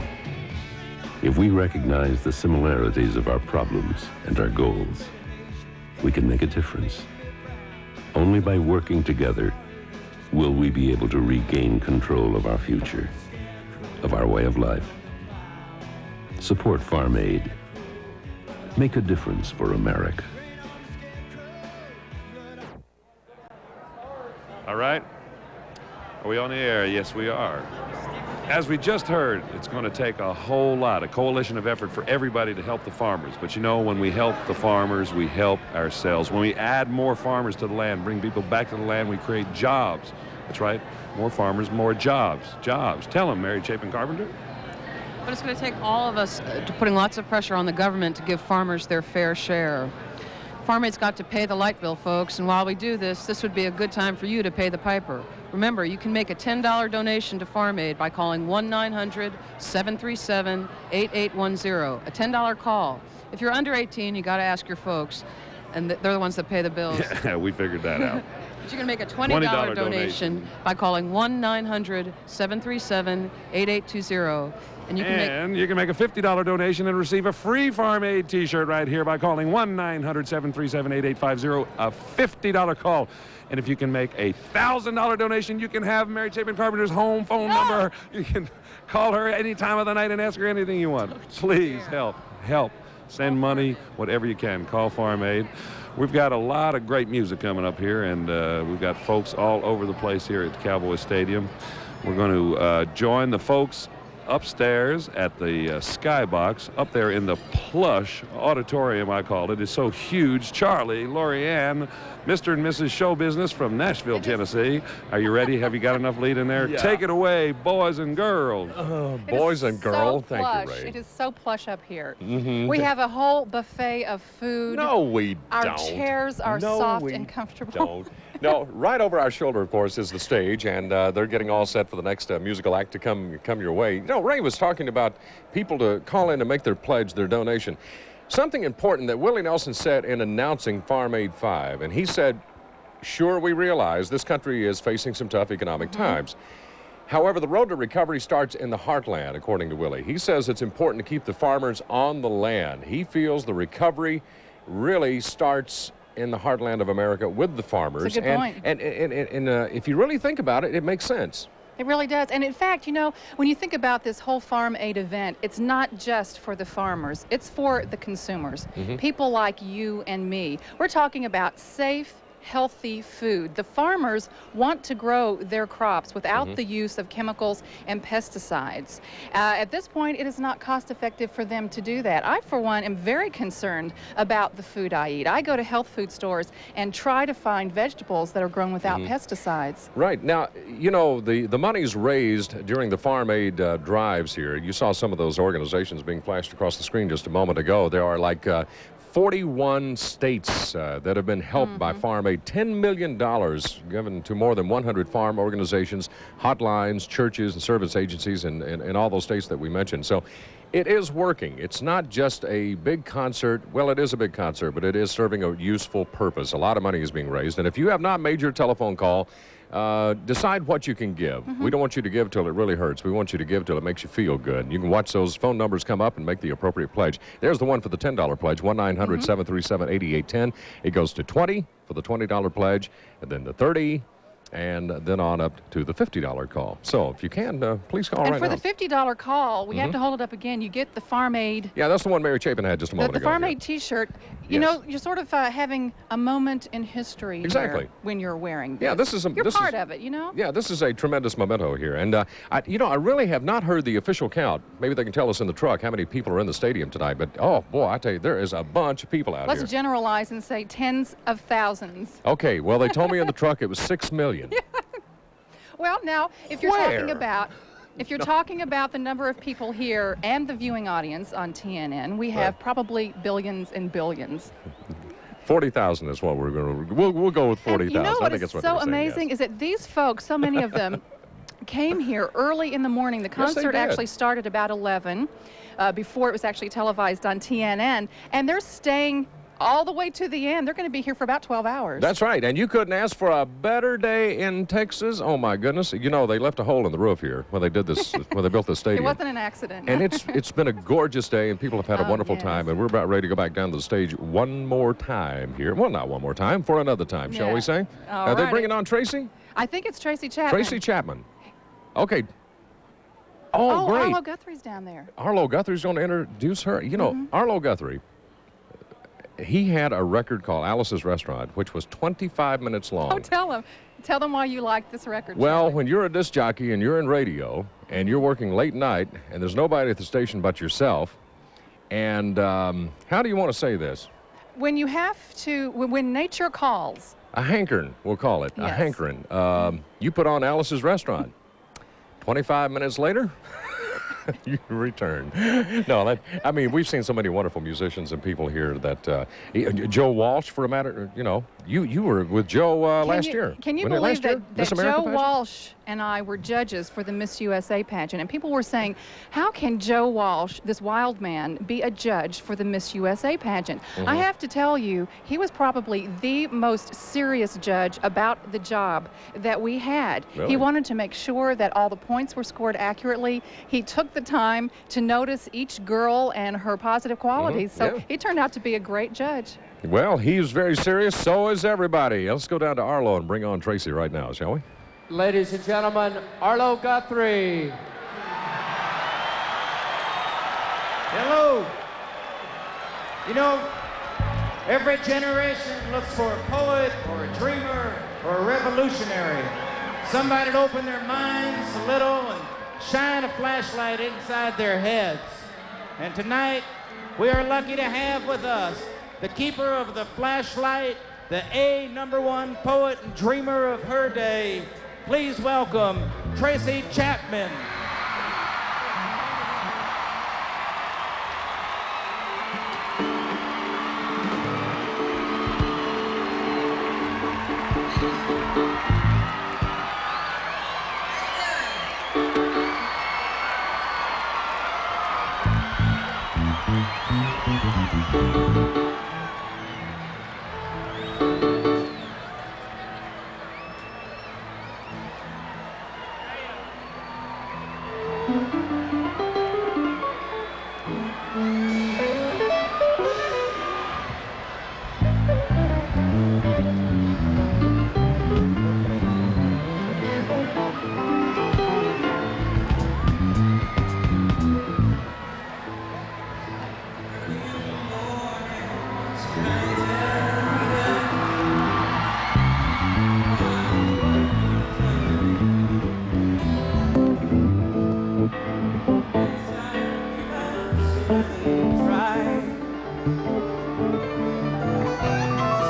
If we recognize the similarities of our problems and our goals, we can make a difference. Only by working together will we be able to regain control of our future, of our way of life. Support Farm Aid. Make a difference for America. All right. Are we on the air? Yes, we are. As we just heard, it's going to take a whole lot, a coalition of effort for everybody to help the farmers. But you know, when we help the farmers, we help ourselves. When we add more farmers to the land, bring people back to the land, we create jobs. That's right. More farmers, more jobs. Jobs. Tell them, Mary Chapin Carpenter. But it's going to take all of us putting lots of pressure on the government to give farmers their fair share. Farm Aid's got to pay the light bill, folks, and while we do this, this would be a good time for you to pay the piper. Remember, you can make a $10 donation to Farm Aid by calling 1-900-737-8810, a $10 call. If you're under 18, you got to ask your folks, and they're the ones that pay the bills. Yeah, we figured that out. But you can make a $20 donation by calling 1-900-737-8820. And you can make a $50 donation and receive a free Farm Aid t-shirt right here by calling 1-900-737-8850, a $50 call. And if you can make a $1,000 donation, you can have Mary Chapin Carpenter's home phone number. You can call her any time of the night and ask her anything you want. Please help. Send money, whatever you can. Call Farm Aid. We've got a lot of great music coming up here, and we've got folks all over the place here at Cowboy Stadium. We're going to join the folks upstairs at the Skybox, up there in the plush auditorium, I call it. It's so huge. Charlie, Lorianne, Mr. and Mrs. Show Business from Nashville, Tennessee. Are you ready? Have you got enough lead in there? Yeah. Take it away, boys and girls. Boys and girls, so thank plush. you, Ray. It is so plush up here. Mm-hmm. We have a whole buffet of food. No, we Our don't. chairs are No, soft we and comfortable. Don't. No, right over our shoulder, of course, is the stage, and they're getting all set for the next musical act to come your way. You know, Ray was talking about people to call in to make their pledge, their donation. Something important that Willie Nelson said in announcing Farm Aid 5, and he said, sure, we realize this country is facing some tough economic times. However, the road to recovery starts in the heartland, according to Willie. He says it's important to keep the farmers on the land. He feels the recovery really starts in the heartland of America with the farmers. That's a good point. And if you really think about it, it makes sense. It really does. And in fact, you know, when you think about this whole Farm Aid event, it's not just for the farmers. It's for the consumers, people like you and me. We're talking about safe, healthy food. The farmers want to grow their crops without the use of chemicals and pesticides. At this point, it is not cost effective for them to do that. I, for one, am very concerned about the food I eat. I go to health food stores and try to find vegetables that are grown without pesticides. Right. Now, you know, the money's raised during the Farm Aid drives here. You saw some of those organizations being flashed across the screen just a moment ago. There are like 41 states that have been helped by Farm Aid. $10 million given to more than 100 farm organizations, hotlines, churches, and service agencies in all those states that we mentioned. So it is working. It's not just a big concert. Well, it is a big concert, but it is serving a useful purpose. A lot of money is being raised. And if you have not made your telephone call, decide what you can give. We don't want you to give till it really hurts. We want you to give till it makes you feel good. You can watch those phone numbers come up and make the appropriate pledge. There's the one for the $10 pledge, 1-900-737-8810. It goes to 20 for the $20 pledge, and then the 30, and then on up to the $50 call. So if you can, please call right now. And for the $50 call, we have to hold it up again. You get the Farm Aid. Yeah, that's the one Mary Chapin had just a moment The ago. Farm Aid T-shirt. You know, you're sort of having a moment in history Exactly. when you're wearing this. Yeah, this is You're part of it, you know? Yeah, this is a tremendous memento here. And, I really have not heard the official count. Maybe they can tell us in the truck how many people are in the stadium tonight. But, oh, boy, I tell you, there is a bunch of people out here. Let's generalize and say tens of thousands. Okay, well, they told me in the truck it was 6 million. Well, now, if you're talking about If you're talking about the number of people here and the viewing audience on TNN, we have probably billions and billions. 40,000 is what we're going to. We'll go with 40,000. You know I what think is it's what so they're saying, amazing is that these folks, so many of them, came here early in the morning. The Yes, they concert did. actually started about 11, before it was actually televised on TNN, and they're staying all the way to the end. They're going to be here for about 12 hours. That's right, and you couldn't ask for a better day in Texas. Oh my goodness! You know they left a hole in the roof here when they did this, when they built the It stadium. wasn't an accident. And it's been a gorgeous day, and people have had a Oh, wonderful yes. time, and we're about ready to go back down to the stage one more time here. Well, not one more time, for another time, shall we say? Are they Alrighty. bringing on Tracy? I think it's Tracy Chapman. Tracy Chapman. Okay. Oh, great. Arlo Guthrie's down there. Arlo Guthrie's going to introduce her. You know, Arlo Guthrie, he had a record called Alice's Restaurant, which was 25 minutes long. Oh, tell them. Tell them why you like this record. Well, when you're a disc jockey and you're in radio and you're working late night and there's nobody at the station but yourself, and how do you want to say this? When you have to, when nature calls. A hankering, we'll call it. A Yes. hankering. You put on Alice's Restaurant. 25 minutes later, you return. No, I mean, we've seen so many wonderful musicians and people here that, Joe Walsh, for a matter, you know, you were with Joe last year. Can you Wasn't it believe last year? that Miss America Joe pageant? Walsh and I were judges for the Miss USA pageant, and people were saying, how can Joe Walsh, this wild man, be a judge for the Miss USA pageant? I have to tell you, he was probably the most serious judge about the job that we had. Really? He wanted to make sure that all the points were scored accurately. He took the time to notice each girl and her positive qualities, so yeah. he turned out to be a great judge. Well, he's very serious, so is everybody. Let's go down to Arlo and bring on Tracy right now, shall we? Ladies and gentlemen, Arlo Guthrie. Hello. You know, every generation looks for a poet or a dreamer or a revolutionary. Somebody to open their minds a little and shine a flashlight inside their heads. And tonight, we are lucky to have with us the keeper of the flashlight, the #1 poet and dreamer of her day. Please welcome Tracy Chapman.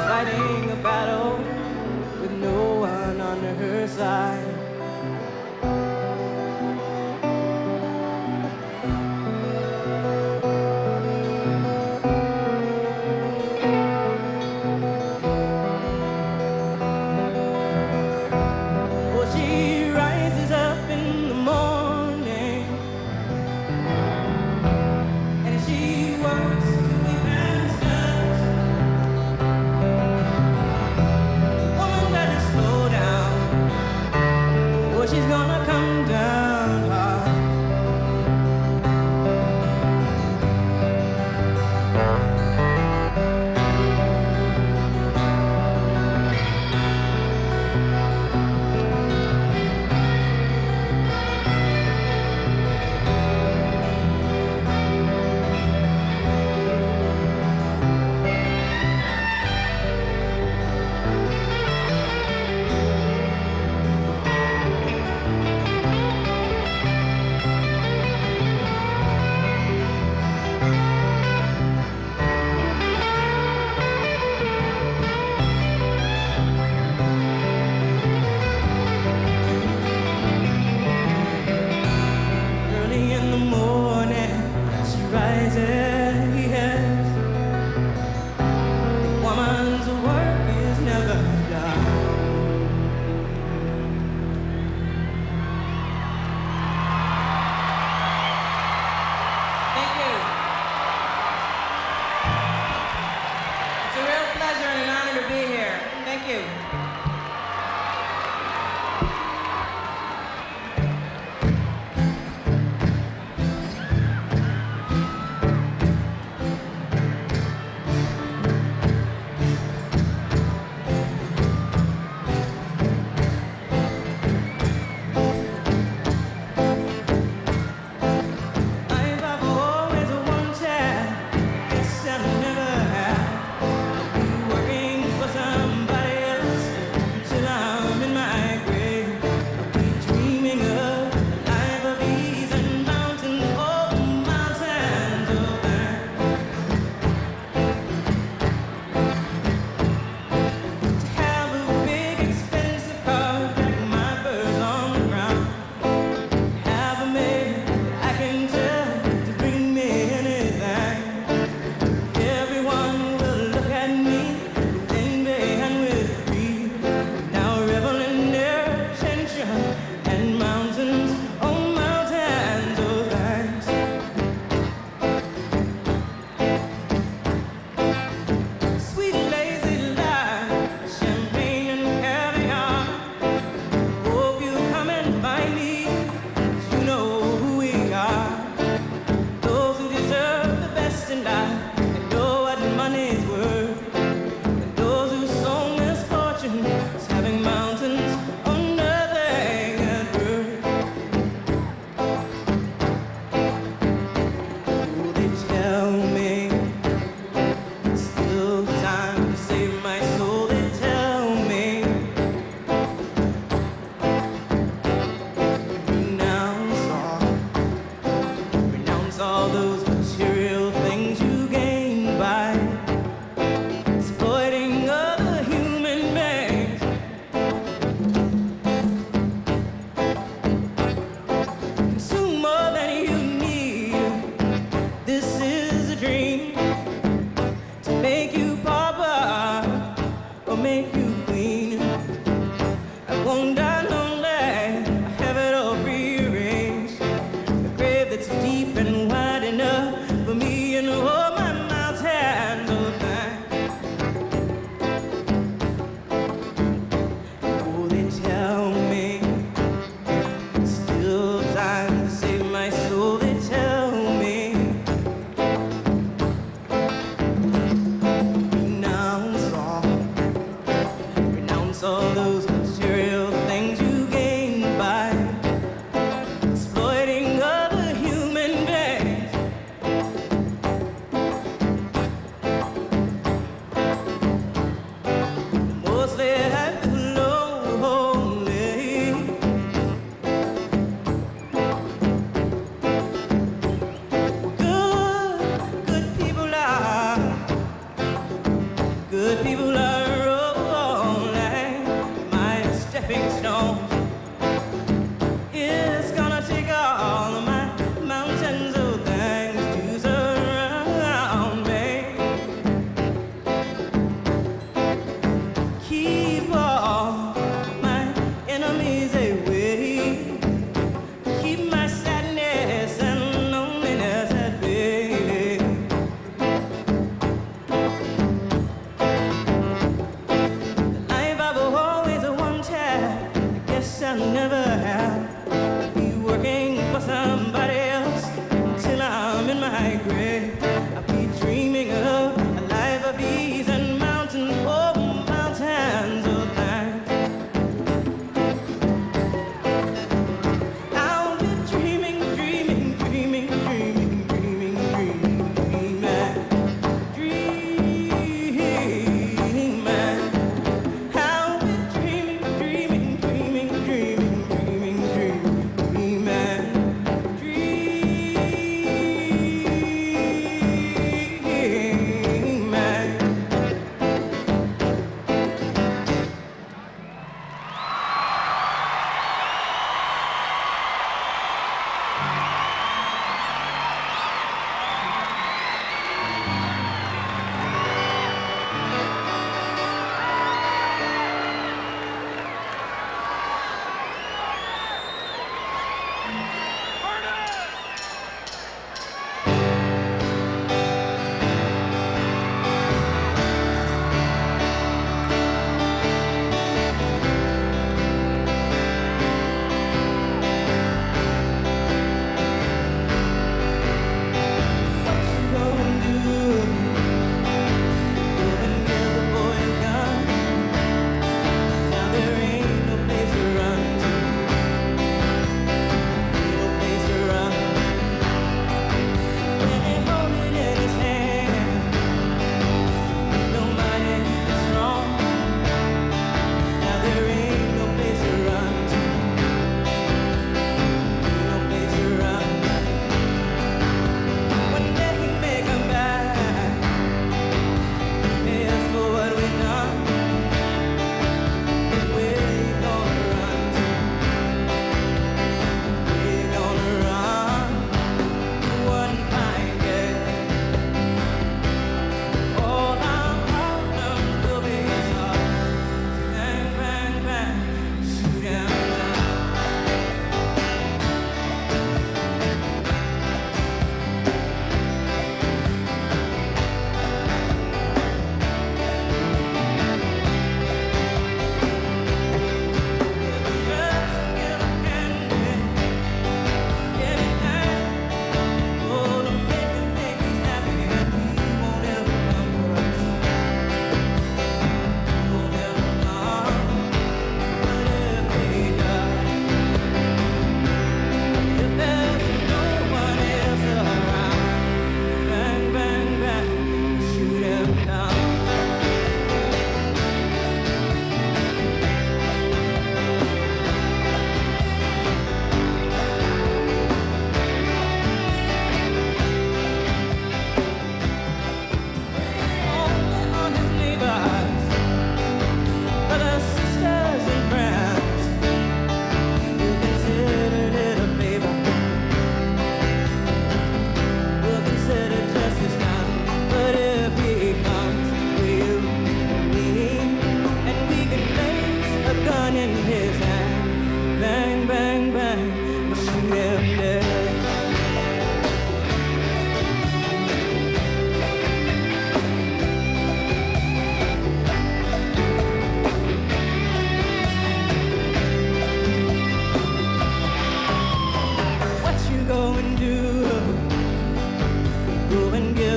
Fighting a battle with no one on her side. Well, she rises up in the morning and she walks Thank you. I've always wanted, guess I never have. Be working for somebody else till I'm in my grave. I'll be dreaming of a life of ease and mountains, oh, mountains of mine. To have a big expensive car, pack my furs on the ground. Have a man I can tell to bring me anything. Everyone will look at me with envy and with greed. Now revel in their attention and mountains, oh mountains of thanks. Sweet lazy life, champagne and caviar. Hope you come and find me, 'cause you know who we are. Those who deserve the best in life and know what money's worth. And those whose sole misfortune is having mountains on nothing at birth. Oh, they tell me still time to save my soul. They tell me renounce all those material things you gain by exploiting other human beings. Consume more than you need. This is a dream to make you pauper or make you queen. I won't die lonely. I have it all prearranged. A grave that's deep and wide enough for me and all my mountains of thanks. Oh, they tell me still time to save my soul. They tell me renounce all those material things you gain by exploiting other human beings. Mostly happy, lonely. Good people are. Good people are rolling my stepping stones. It's gonna take all of my mountains of things to surround me. Keep all my enemies away. Keep my sadness and loneliness at bay. Life I've always wanted, I guess I'll never have. Be working for somebody else till I'm in my grave. I'll be dreaming of a life of ease and mountains, oh mountains of thanks. I'll be dreaming, dreaming, dreaming, dreaming, dreaming, dreaming, dreaming. I'll be dreaming, dreaming, dreaming, dreaming, dreaming, dreaming, dreaming.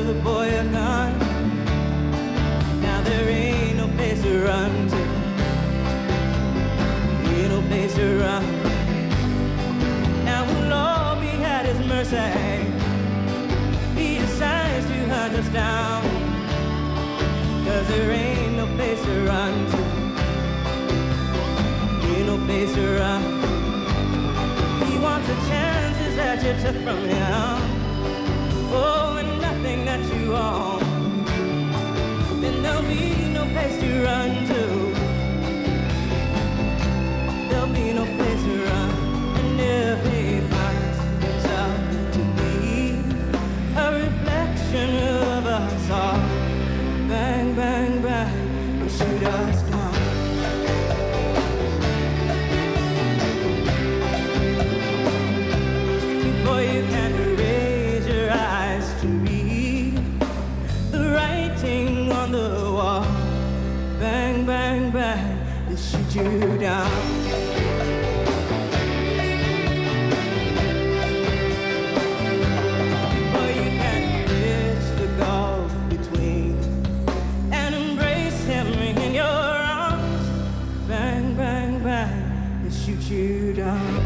river, boy, you're gone. Now there ain't no place to run to. Ain't no place to run. Now we'll all be at his mercy. He decides to hunt us down. 'Cause there ain't no place to run to. Ain't no place to run. He wants the chances that you took from him. Oh, and nothing that you own. Then there'll be no place to run to. There'll be no place to run. And if he finds himself to be a reflection of us all, bang, bang, bang, he'll shoot us down. Before you can raise your eyes to read the writing on the wall, bang, bang, bang, he'll shoot you down. Before you can bridge the gulf between and embrace him in your arms, bang, bang, bang, he'll shoot you down.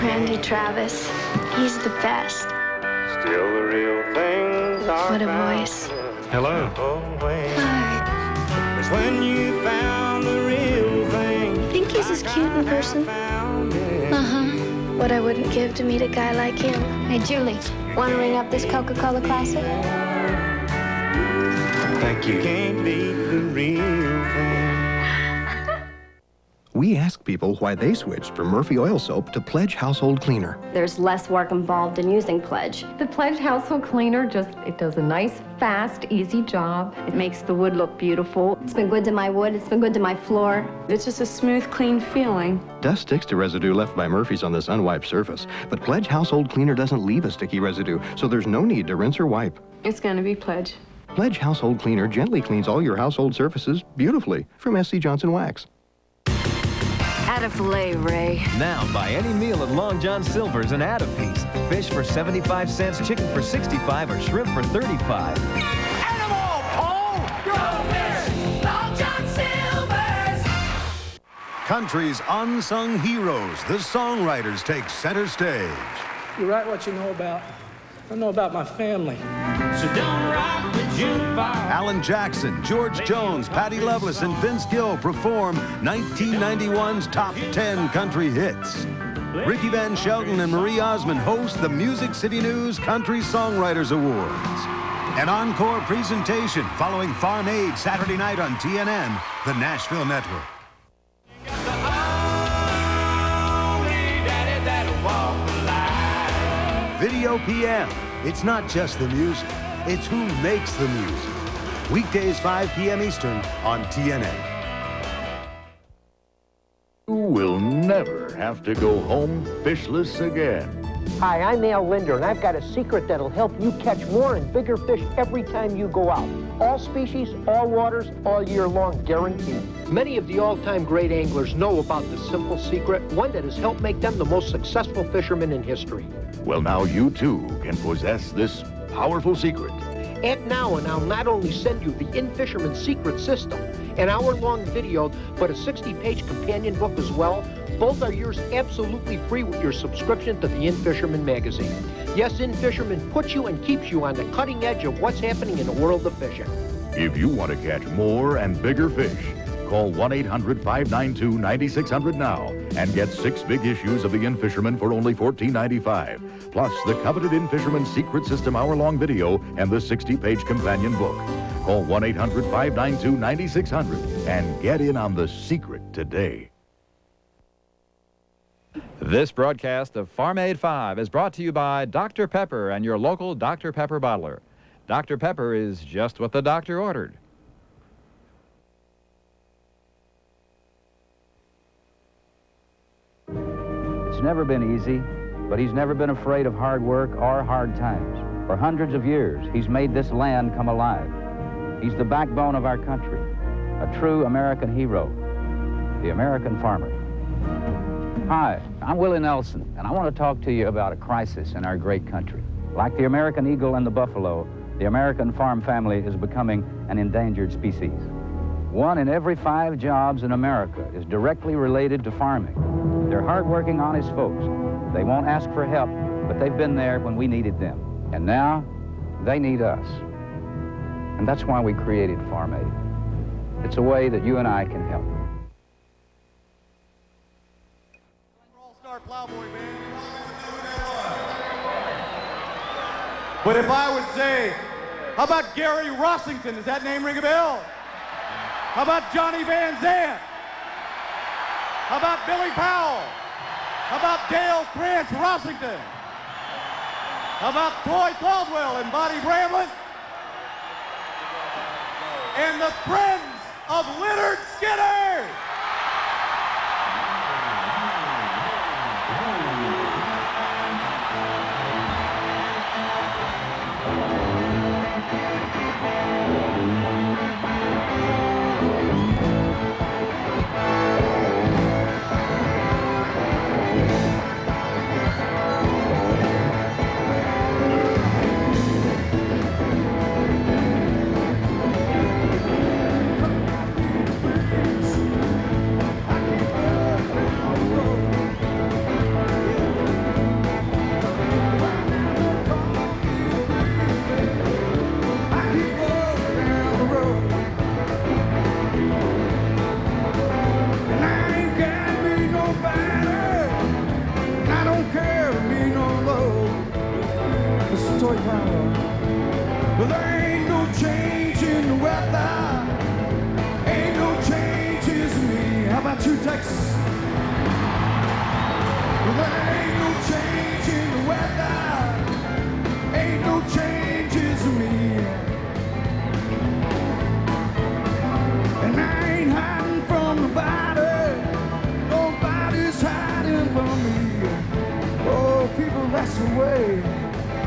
Randy Travis, he's the best. Still the real things are What a found voice. Hello. It's when you found the real thing. I think he's as cute in person. Uh-huh. What I wouldn't give to meet a guy like him. Hey, Julie, want to ring up this Coca-Cola Classic? Thank you. Can't beat the real thing. We asked people why they switched from Murphy Oil Soap to Pledge Household Cleaner. There's less work involved in using Pledge. The Pledge Household Cleaner it does a nice, fast, easy job. It makes the wood look beautiful. It's been good to my wood, it's been good to my floor. It's just a smooth, clean feeling. Dust sticks to residue left by Murphy's on this unwiped surface, but Pledge Household Cleaner doesn't leave a sticky residue, so there's no need to rinse or wipe. It's gonna be Pledge. Pledge Household Cleaner gently cleans all your household surfaces beautifully from SC Johnson Wax. Add a filet, Ray. Now, buy any meal at Long John Silver's and add a piece. Fish for 75 cents, chicken for 65, or shrimp for 35. Animal, Paul! Go Bears! Long John Silver's! Country's unsung heroes, the songwriters, take center stage. You write what you know about. I know about my family. So don't rock the jukebox. Alan Jackson, George Jones, Patti Loveless, and Vince Gill perform 1991's top 10 country hits. Ricky Van Shelton and Marie Osmond host the Music City News Country Songwriters Awards. An encore presentation following Farm Aid Saturday night on TNN, the Nashville Network. Video PM. It's not just the music, it's who makes the music. Weekdays 5 p.m. Eastern on TNN. You will never have to go home fishless again. Hi, I'm Al Linder, and I've got a secret that'll help you catch more and bigger fish every time you go out. All species, all waters, all year long, guaranteed. Many of the all-time great anglers know about this simple secret, one that has helped make them the most successful fishermen in history. Well, now you too can possess this powerful secret. Act now, and I'll not only send you the In-Fisherman Secret System, an hour-long video, but a 60-page companion book as well. Both are yours absolutely free with your subscription to the In-Fisherman magazine. Yes, In-Fisherman puts you and keeps you on the cutting edge of what's happening in the world of fishing. If you want to catch more and bigger fish, call 1-800-592-9600 now and get 6 big issues of the In-Fisherman for only $14.95. Plus the coveted In-Fisherman Secret System hour-long video and the 60-page companion book. Call 1-800-592-9600 and get in on the secret today. This broadcast of Farm Aid 5 is brought to you by Dr. Pepper and your local Dr. Pepper bottler. Dr. Pepper is just what the doctor ordered. It's never been easy, but he's never been afraid of hard work or hard times. For hundreds of years, he's made this land come alive. He's the backbone of our country, a true American hero, the American farmer. Hi, I'm Willie Nelson, and I want to talk to you about a crisis in our great country. Like the American eagle and the buffalo, the American farm family is becoming an endangered species. 1 in every 5 jobs in America is directly related to farming. They're hardworking, honest folks. They won't ask for help, but they've been there when we needed them. And now, they need us. And that's why we created Farm Aid. It's a way that you and I can help. But if I would say, how about Gary Rossington? Does that name ring a bell? How about Johnny Van Zandt? How about Billy Powell? How about Dale Krantz Rossington? How about Troy Caldwell and Bonnie Bramlett? And the Friends of Leonard Skinner! Well, there ain't no change in the weather, ain't no changes in me. How about you, Texas? Well, there ain't no change in the weather, ain't no changes in me. And I ain't hiding from nobody, nobody's hiding from me. Oh, people, that's the way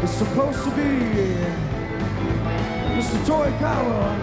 it's supposed to be. Mr. Toy Collar.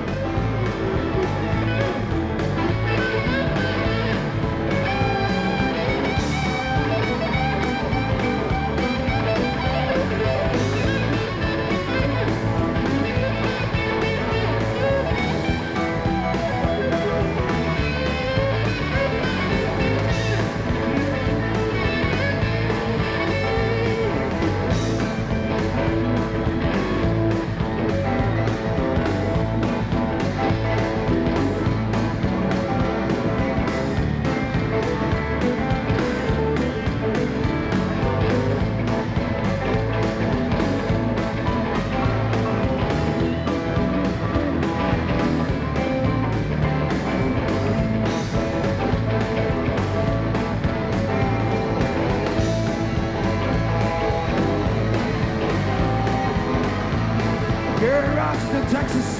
Texas.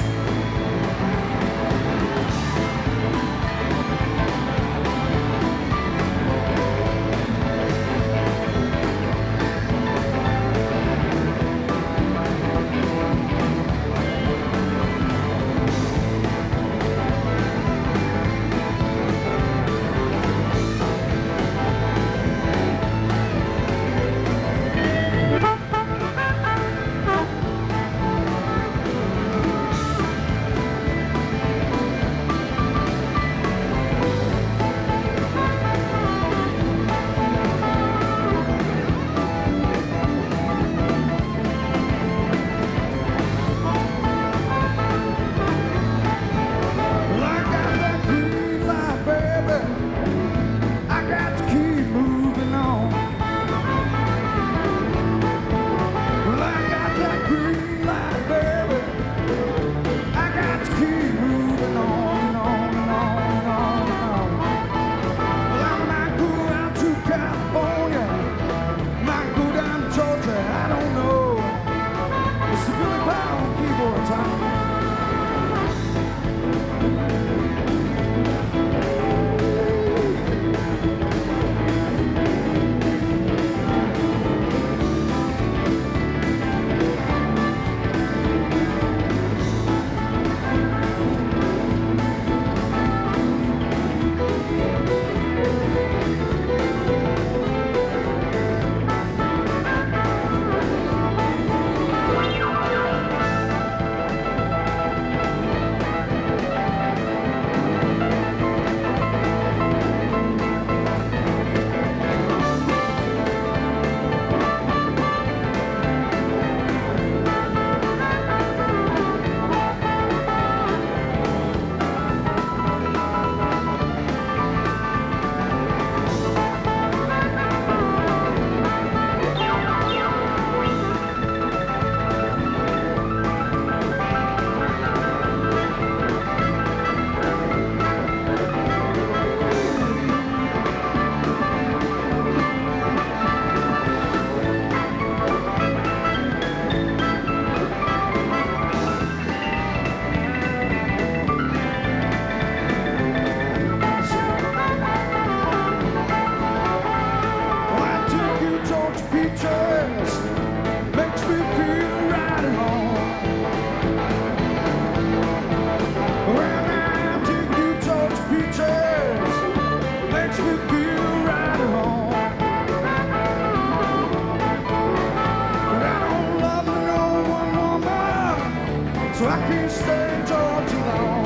so I can't stay in Georgia too long.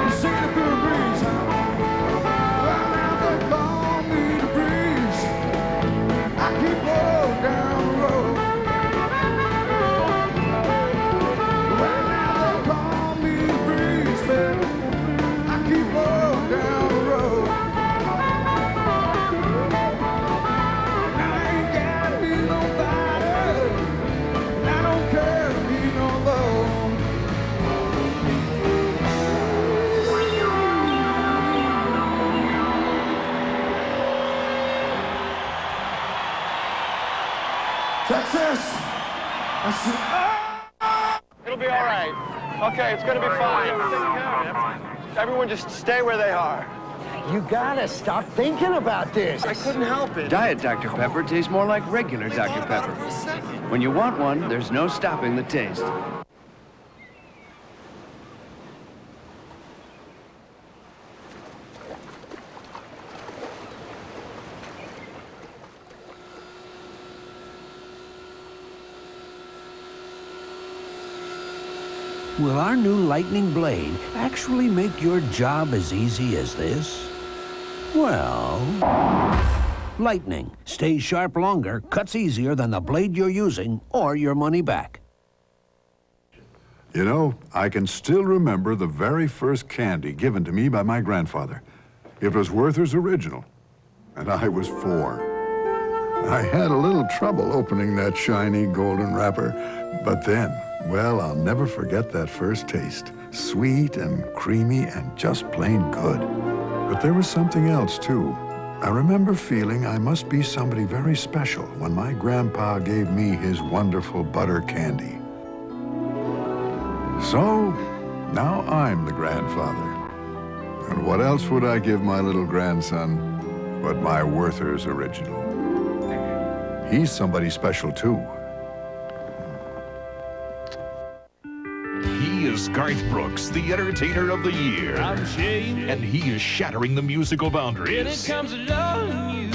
You see the pure breeze, huh? Well, now they call me the breeze. I keep rolling down the road. Well, now they call me the breeze, baby. I keep rolling down the road. And I ain't got me nobody, and I don't care to be no love. Texas! I said, It'll be all right. Okay, it's gonna be fine. Everyone just stay where they are. You gotta stop thinking about this. I couldn't help it. Diet Dr. Pepper tastes more like regular Dr. Pepper. When you want one, there's no stopping the taste. Will our new lightning blade actually make your job as easy as this? Well, lightning stays sharp longer, cuts easier than the blade you're using, or your money back. You know, I can still remember the very first candy given to me by my grandfather. It was Werther's Original, and I was 4. I had a little trouble opening that shiny golden wrapper, but then, well, I'll never forget that first taste. Sweet and creamy and just plain good. But there was something else, too. I remember feeling I must be somebody very special when my grandpa gave me his wonderful butter candy. So, now I'm the grandfather. And what else would I give my little grandson but my Werther's Original? He's somebody special, too. He is Garth Brooks, the Entertainer of the Year. I'm ashamed. And he is shattering the musical When it boundaries. comes to loving you,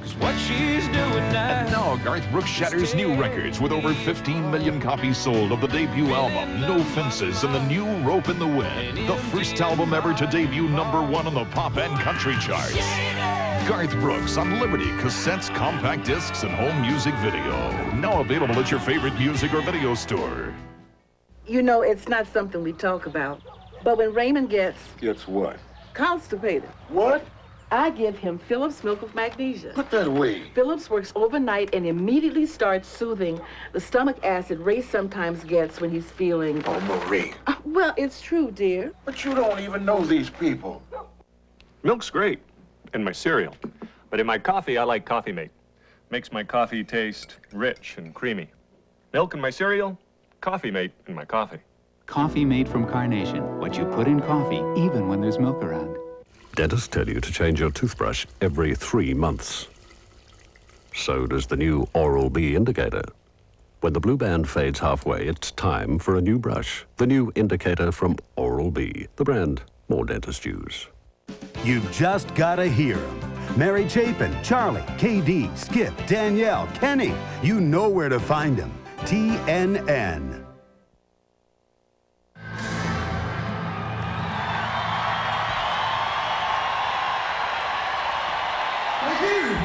'cause what she's doing now. And now Garth Brooks shatters new records with over 15 million copies sold of the debut album, No Fences and the new Rope in the Wind, the first album ever to debut #1 on the pop and country charts. Garth Brooks on Liberty cassettes, compact discs, and home music video. Now available at your favorite music or video store. You know, it's not something we talk about, but when Raymond gets Gets what? constipated, What? I give him Phillips milk with magnesia. Put that away. Phillips works overnight and immediately starts soothing the stomach acid Ray sometimes gets when he's feeling... Oh, Marie. Well, it's true, dear. But you don't even know these people. Milk's great in my cereal, but in my coffee, I like Coffee Mate. Makes my coffee taste rich and creamy. Milk in my cereal, Coffee Mate in my coffee. Coffee made from Carnation. What you put in coffee, even when there's milk around. Dentists tell you to change your toothbrush every 3 months. So does the new Oral-B indicator. When the blue band fades halfway, it's time for a new brush. The new indicator from Oral-B, the brand more dentists use. You've just gotta hear them. Mary Chapin, Charlie, KD, Skip, Danielle, Kenny. You know where to find them. TNN. Thank you.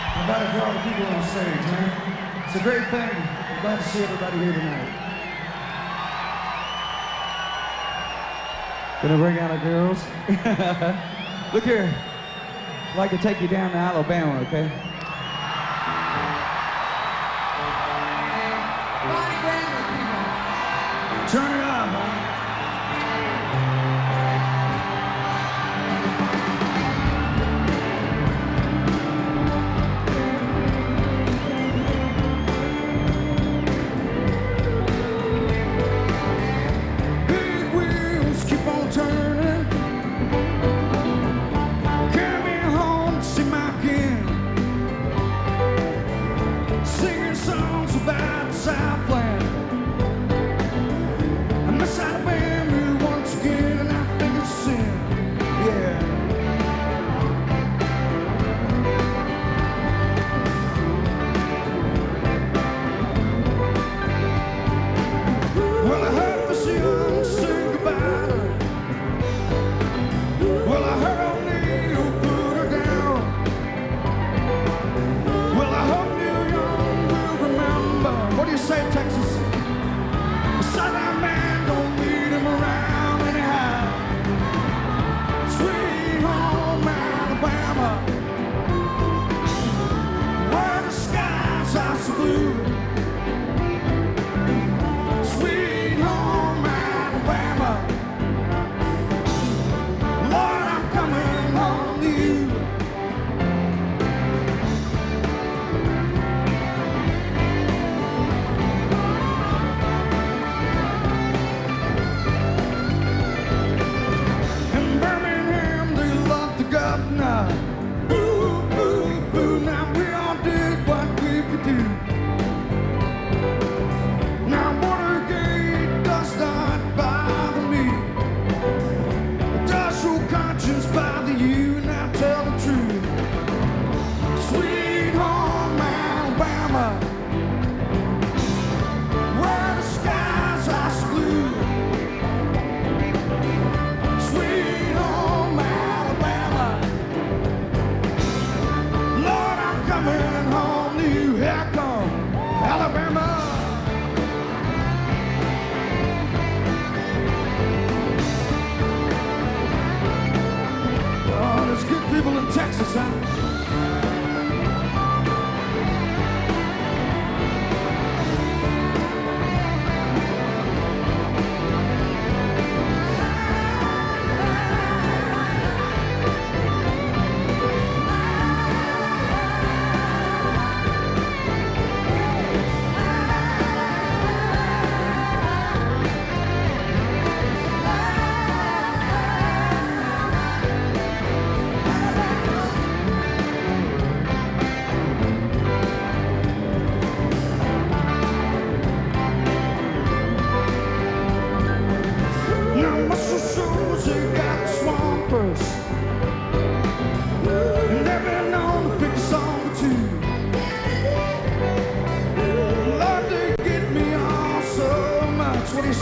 How about it for all the people on stage, man? It's a great thing. I'm glad to see everybody here tonight. Gonna bring out our girls. Look here. I'd like to take you down to Alabama, okay? Turn it up, huh? Big wheels keep on turning. Carry me home to see my kin. Singing songs about the Southland. I miss Alabama once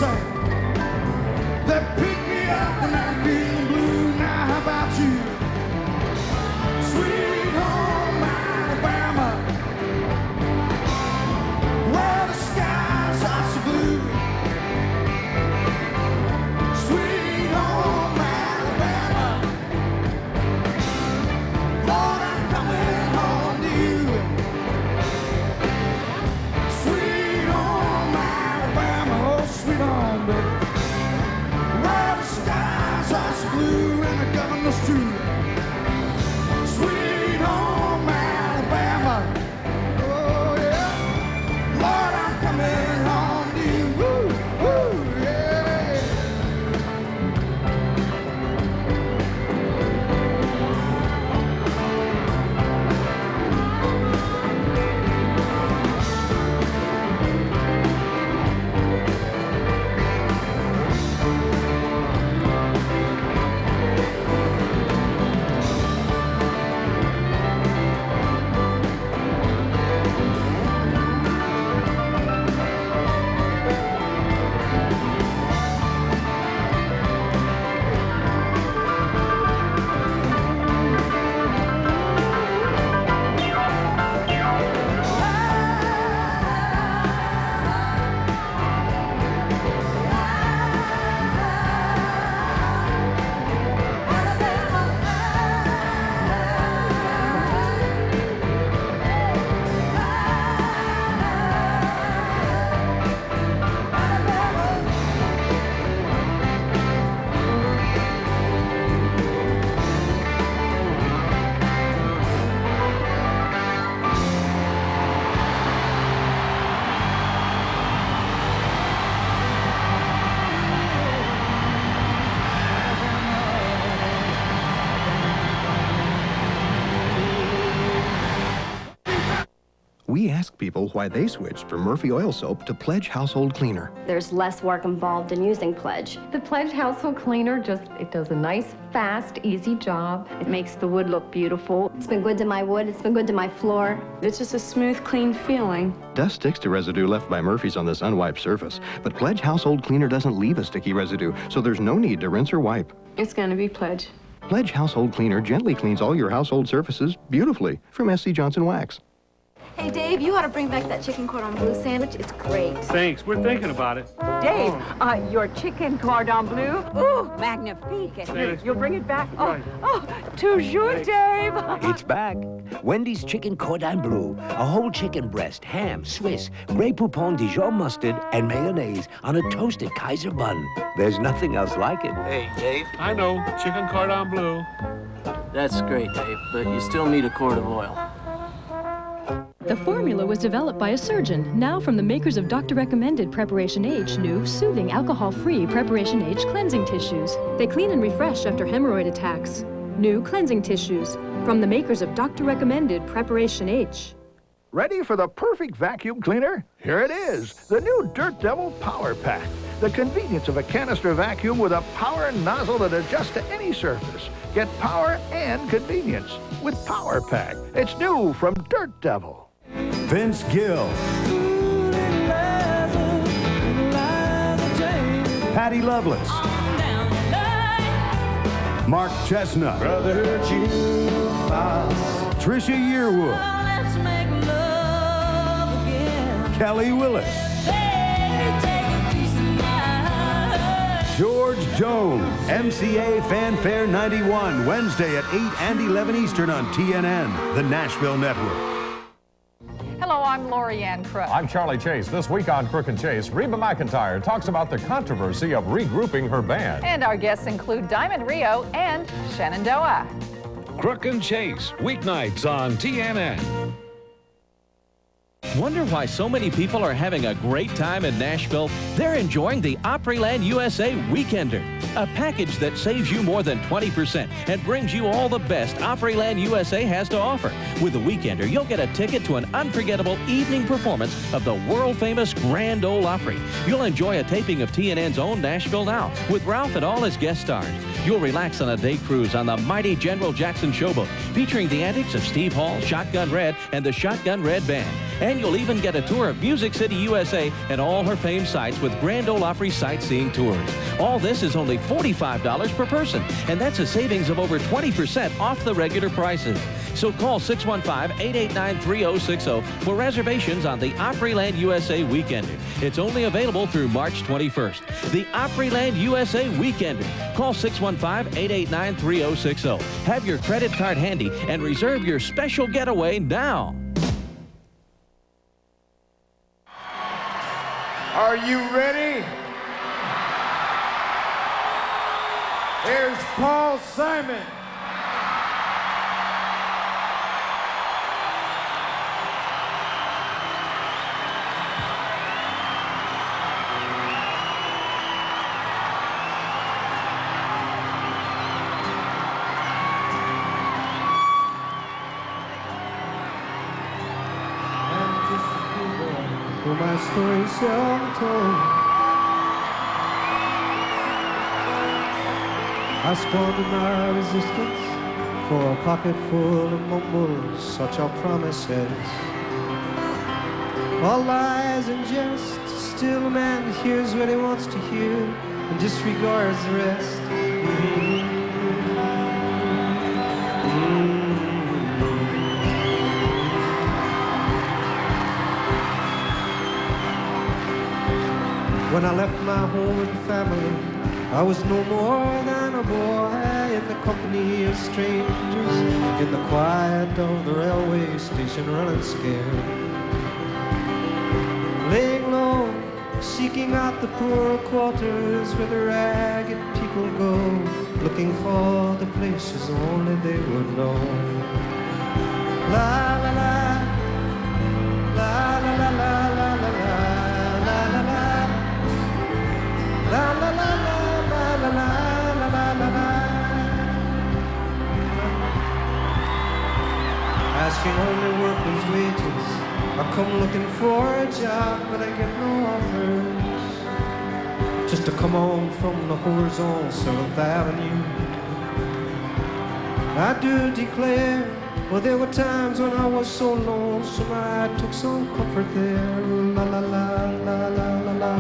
sing. They pick me up when I'm feeling blue. Now how about you? Sweet home Alabama, where the skies are so blue. Sweet home Alabama, Lord, I'm coming home to you. Sweet home Alabama, oh sweet home, baby, where the skies are so blue and the governor's true. Sweet home Alabama, oh yeah, Lord, I'm coming home to you. Woo, woo, yeah. We asked people why they switched from Murphy Oil Soap to Pledge Household Cleaner. There's less work involved in using Pledge. The Pledge Household Cleaner it does a nice, fast, easy job. It makes the wood look beautiful. It's been good to my wood, it's been good to my floor. It's just a smooth, clean feeling. Dust sticks to residue left by Murphy's on this unwiped surface, but Pledge Household Cleaner doesn't leave a sticky residue, so there's no need to rinse or wipe. It's gonna be Pledge. Pledge Household Cleaner gently cleans all your household surfaces beautifully from SC Johnson Wax. Hey, Dave, you ought to bring back that chicken cordon bleu sandwich. It's great. Thanks. We're thinking about it. Dave, your chicken cordon bleu. Ooh, magnifique. You'll bring it back? Right. Oh, toujours, Dave. It's back. Wendy's Chicken Cordon Bleu. A whole chicken breast, ham, Swiss, Grey Poupon Dijon mustard, and mayonnaise on a toasted Kaiser bun. There's nothing else like it. Hey, Dave. I know. Chicken cordon bleu. That's great, Dave, but you still need a quart of oil. The formula was developed by a surgeon, now from the makers of Doctor Recommended Preparation H, new, soothing, alcohol-free Preparation H cleansing tissues. They clean and refresh after hemorrhoid attacks. New cleansing tissues from the makers of Doctor Recommended Preparation H. Ready for the perfect vacuum cleaner? Here it is, the new Dirt Devil Power Pack. The convenience of a canister vacuum with a power nozzle that adjusts to any surface. Get power and convenience with Power Pack. It's new from Dirt Devil. Vince Gill. Patty Loveless. Mark Chestnut. Brother Jukebox. Trisha Yearwood. Let's make love again. Kelly Willis. George Jones. MCA Fanfare 91, Wednesday at 8 and 11 Eastern on TNN, the Nashville Network. Hello, I'm Lori Ann Crook. I'm Charlie Chase. This week on Crook and Chase, Reba McEntire talks about the controversy of regrouping her band. And our guests include Diamond Rio and Shenandoah. Crook and Chase, weeknights on TNN. Wonder why so many people are having a great time in Nashville? They're enjoying the Opryland USA Weekender, a package that saves you more than 20% and brings you all the best Opryland USA has to offer. With the Weekender, you'll get a ticket to an unforgettable evening performance of the world-famous Grand Ole Opry. You'll enjoy a taping of TNN's own Nashville Now with Ralph and all his guest stars. You'll relax on a day cruise on the mighty General Jackson Showboat, featuring the antics of Steve Hall, Shotgun Red, and the Shotgun Red Band. And you'll even get a tour of Music City, USA and all her famed sites with Grand Ole Opry sightseeing tours. All this is only $45 per person, and that's a savings of over 20% off the regular prices. So call 615-889-3060 for reservations on the Opryland USA Weekender. It's only available through March 21st. The Opryland USA Weekender. Call 615-889-3060. Have your credit card handy and reserve your special getaway now. Are you ready? Here's Paul Simon. For my story seldom told, I squandered my resistance for a pocket full of mumbles, such are promises. All lies and jest, still a man hears what he wants to hear and disregards the rest. When I left my home and family, I was no more than a boy in the company of strangers, in the quiet of the railway station, running scared. Laying low, seeking out the poor quarters where the ragged people go, looking for the places only they would know. La la la, la la la la la la la. La la la la la la la la la la. Asking only workers' wages. I come looking for a job, but I get no offers. Just to come on from the horizontal 7th Avenue. I do declare, well, there were times when I was so lonesome I took some comfort there. La la la la la la la.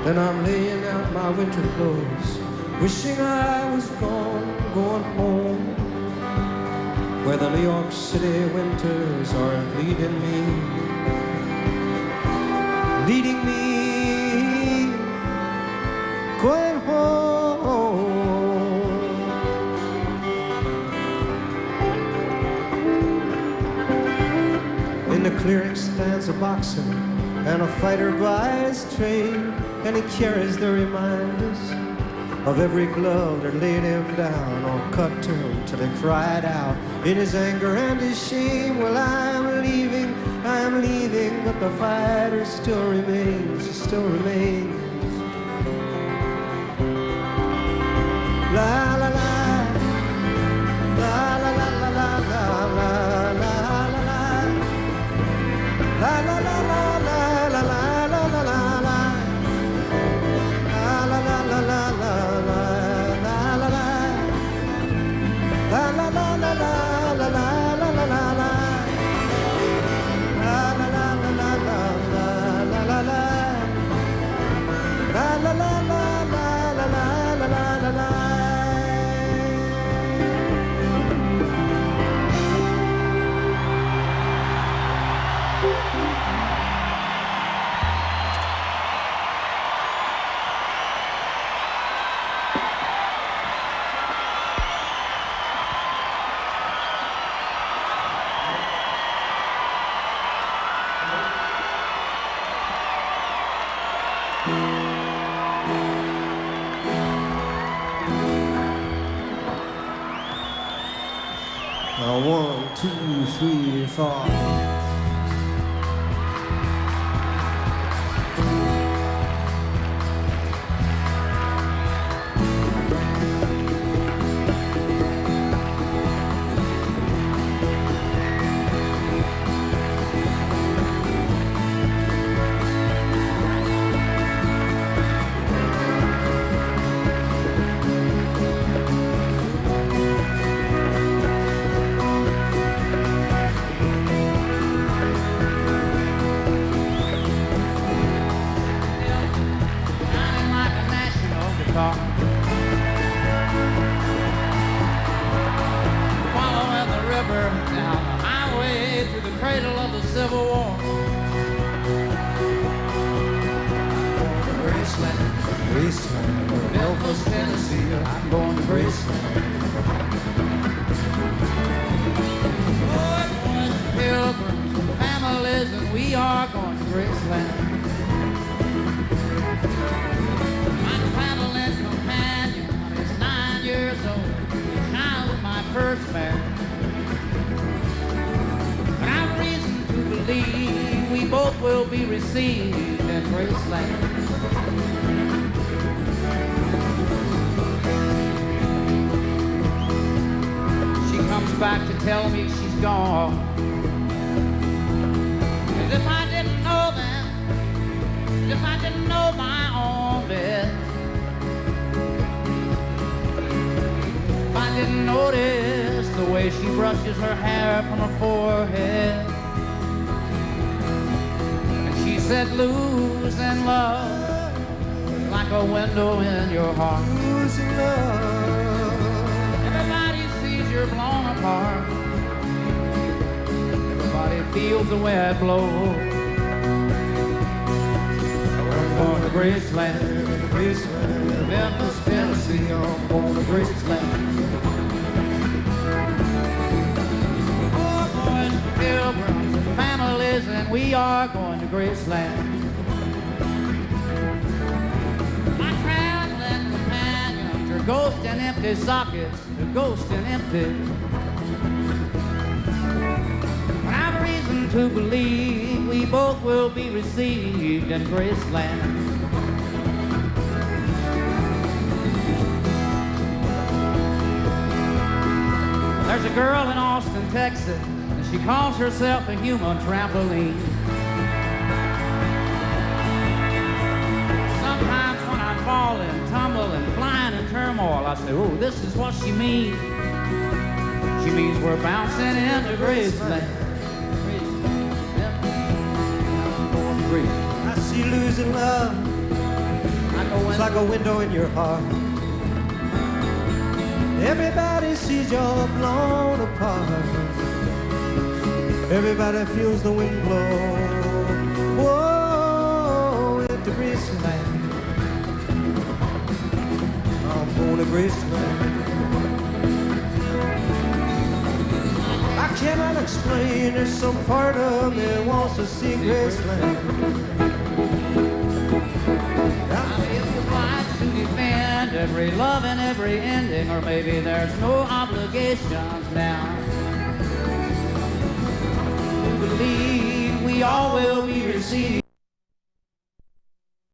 Then I'm laying out my winter clothes, wishing I was gone, going home, where the New York City winters are leading me, going home. In the clearing stands a boxer and a fighter by his trade, and he carries the reminders of every glove that laid him down or cut to him till he cried out in his anger and his shame. Well, I'm leaving, but the fighter still remains, still remains. La la la, la la la la la la la la la la la la la. 1, 2, 3, 4. Following the river down the highway to the cradle of the Civil War. Graceland, Memphis, Tennessee. I'm going to Graceland. Boys, pilgrims, families, and we are going to Graceland. First marriage. But I've reason to believe we both will be received at Graceland. She comes back to tell me she's gone. As if I didn't know that, as if I didn't know my own death. I didn't notice the way she brushes her hair from her forehead. And she said, losing love is like a window in your heart. Losing love. Everybody sees you're blown apart. Everybody feels the wind blow. We're going to Graceland, Memphis, Tennessee. I'm going to Graceland. Pilgrims and families, and we are going to Graceland. My traveling companions are ghosts and empty sockets, they're ghosts and empty. But I've reason to believe we both will be received in Graceland. There's a girl in Austin, Texas. She calls herself a human trampoline. Sometimes when I'm falling, tumbling, flying in turmoil, I say, oh, this is what she means. She means we're bouncing into Graceland. I see losing love. It's like a window in your heart. Everybody sees you're blown apart. Everybody feels the wind blow. Whoa, into Graceland. I'm going to Graceland. I cannot explain, there's some part of me that wants to see Graceland. Defend every love and every ending, or maybe there's no obligations now. Believe we all will be received.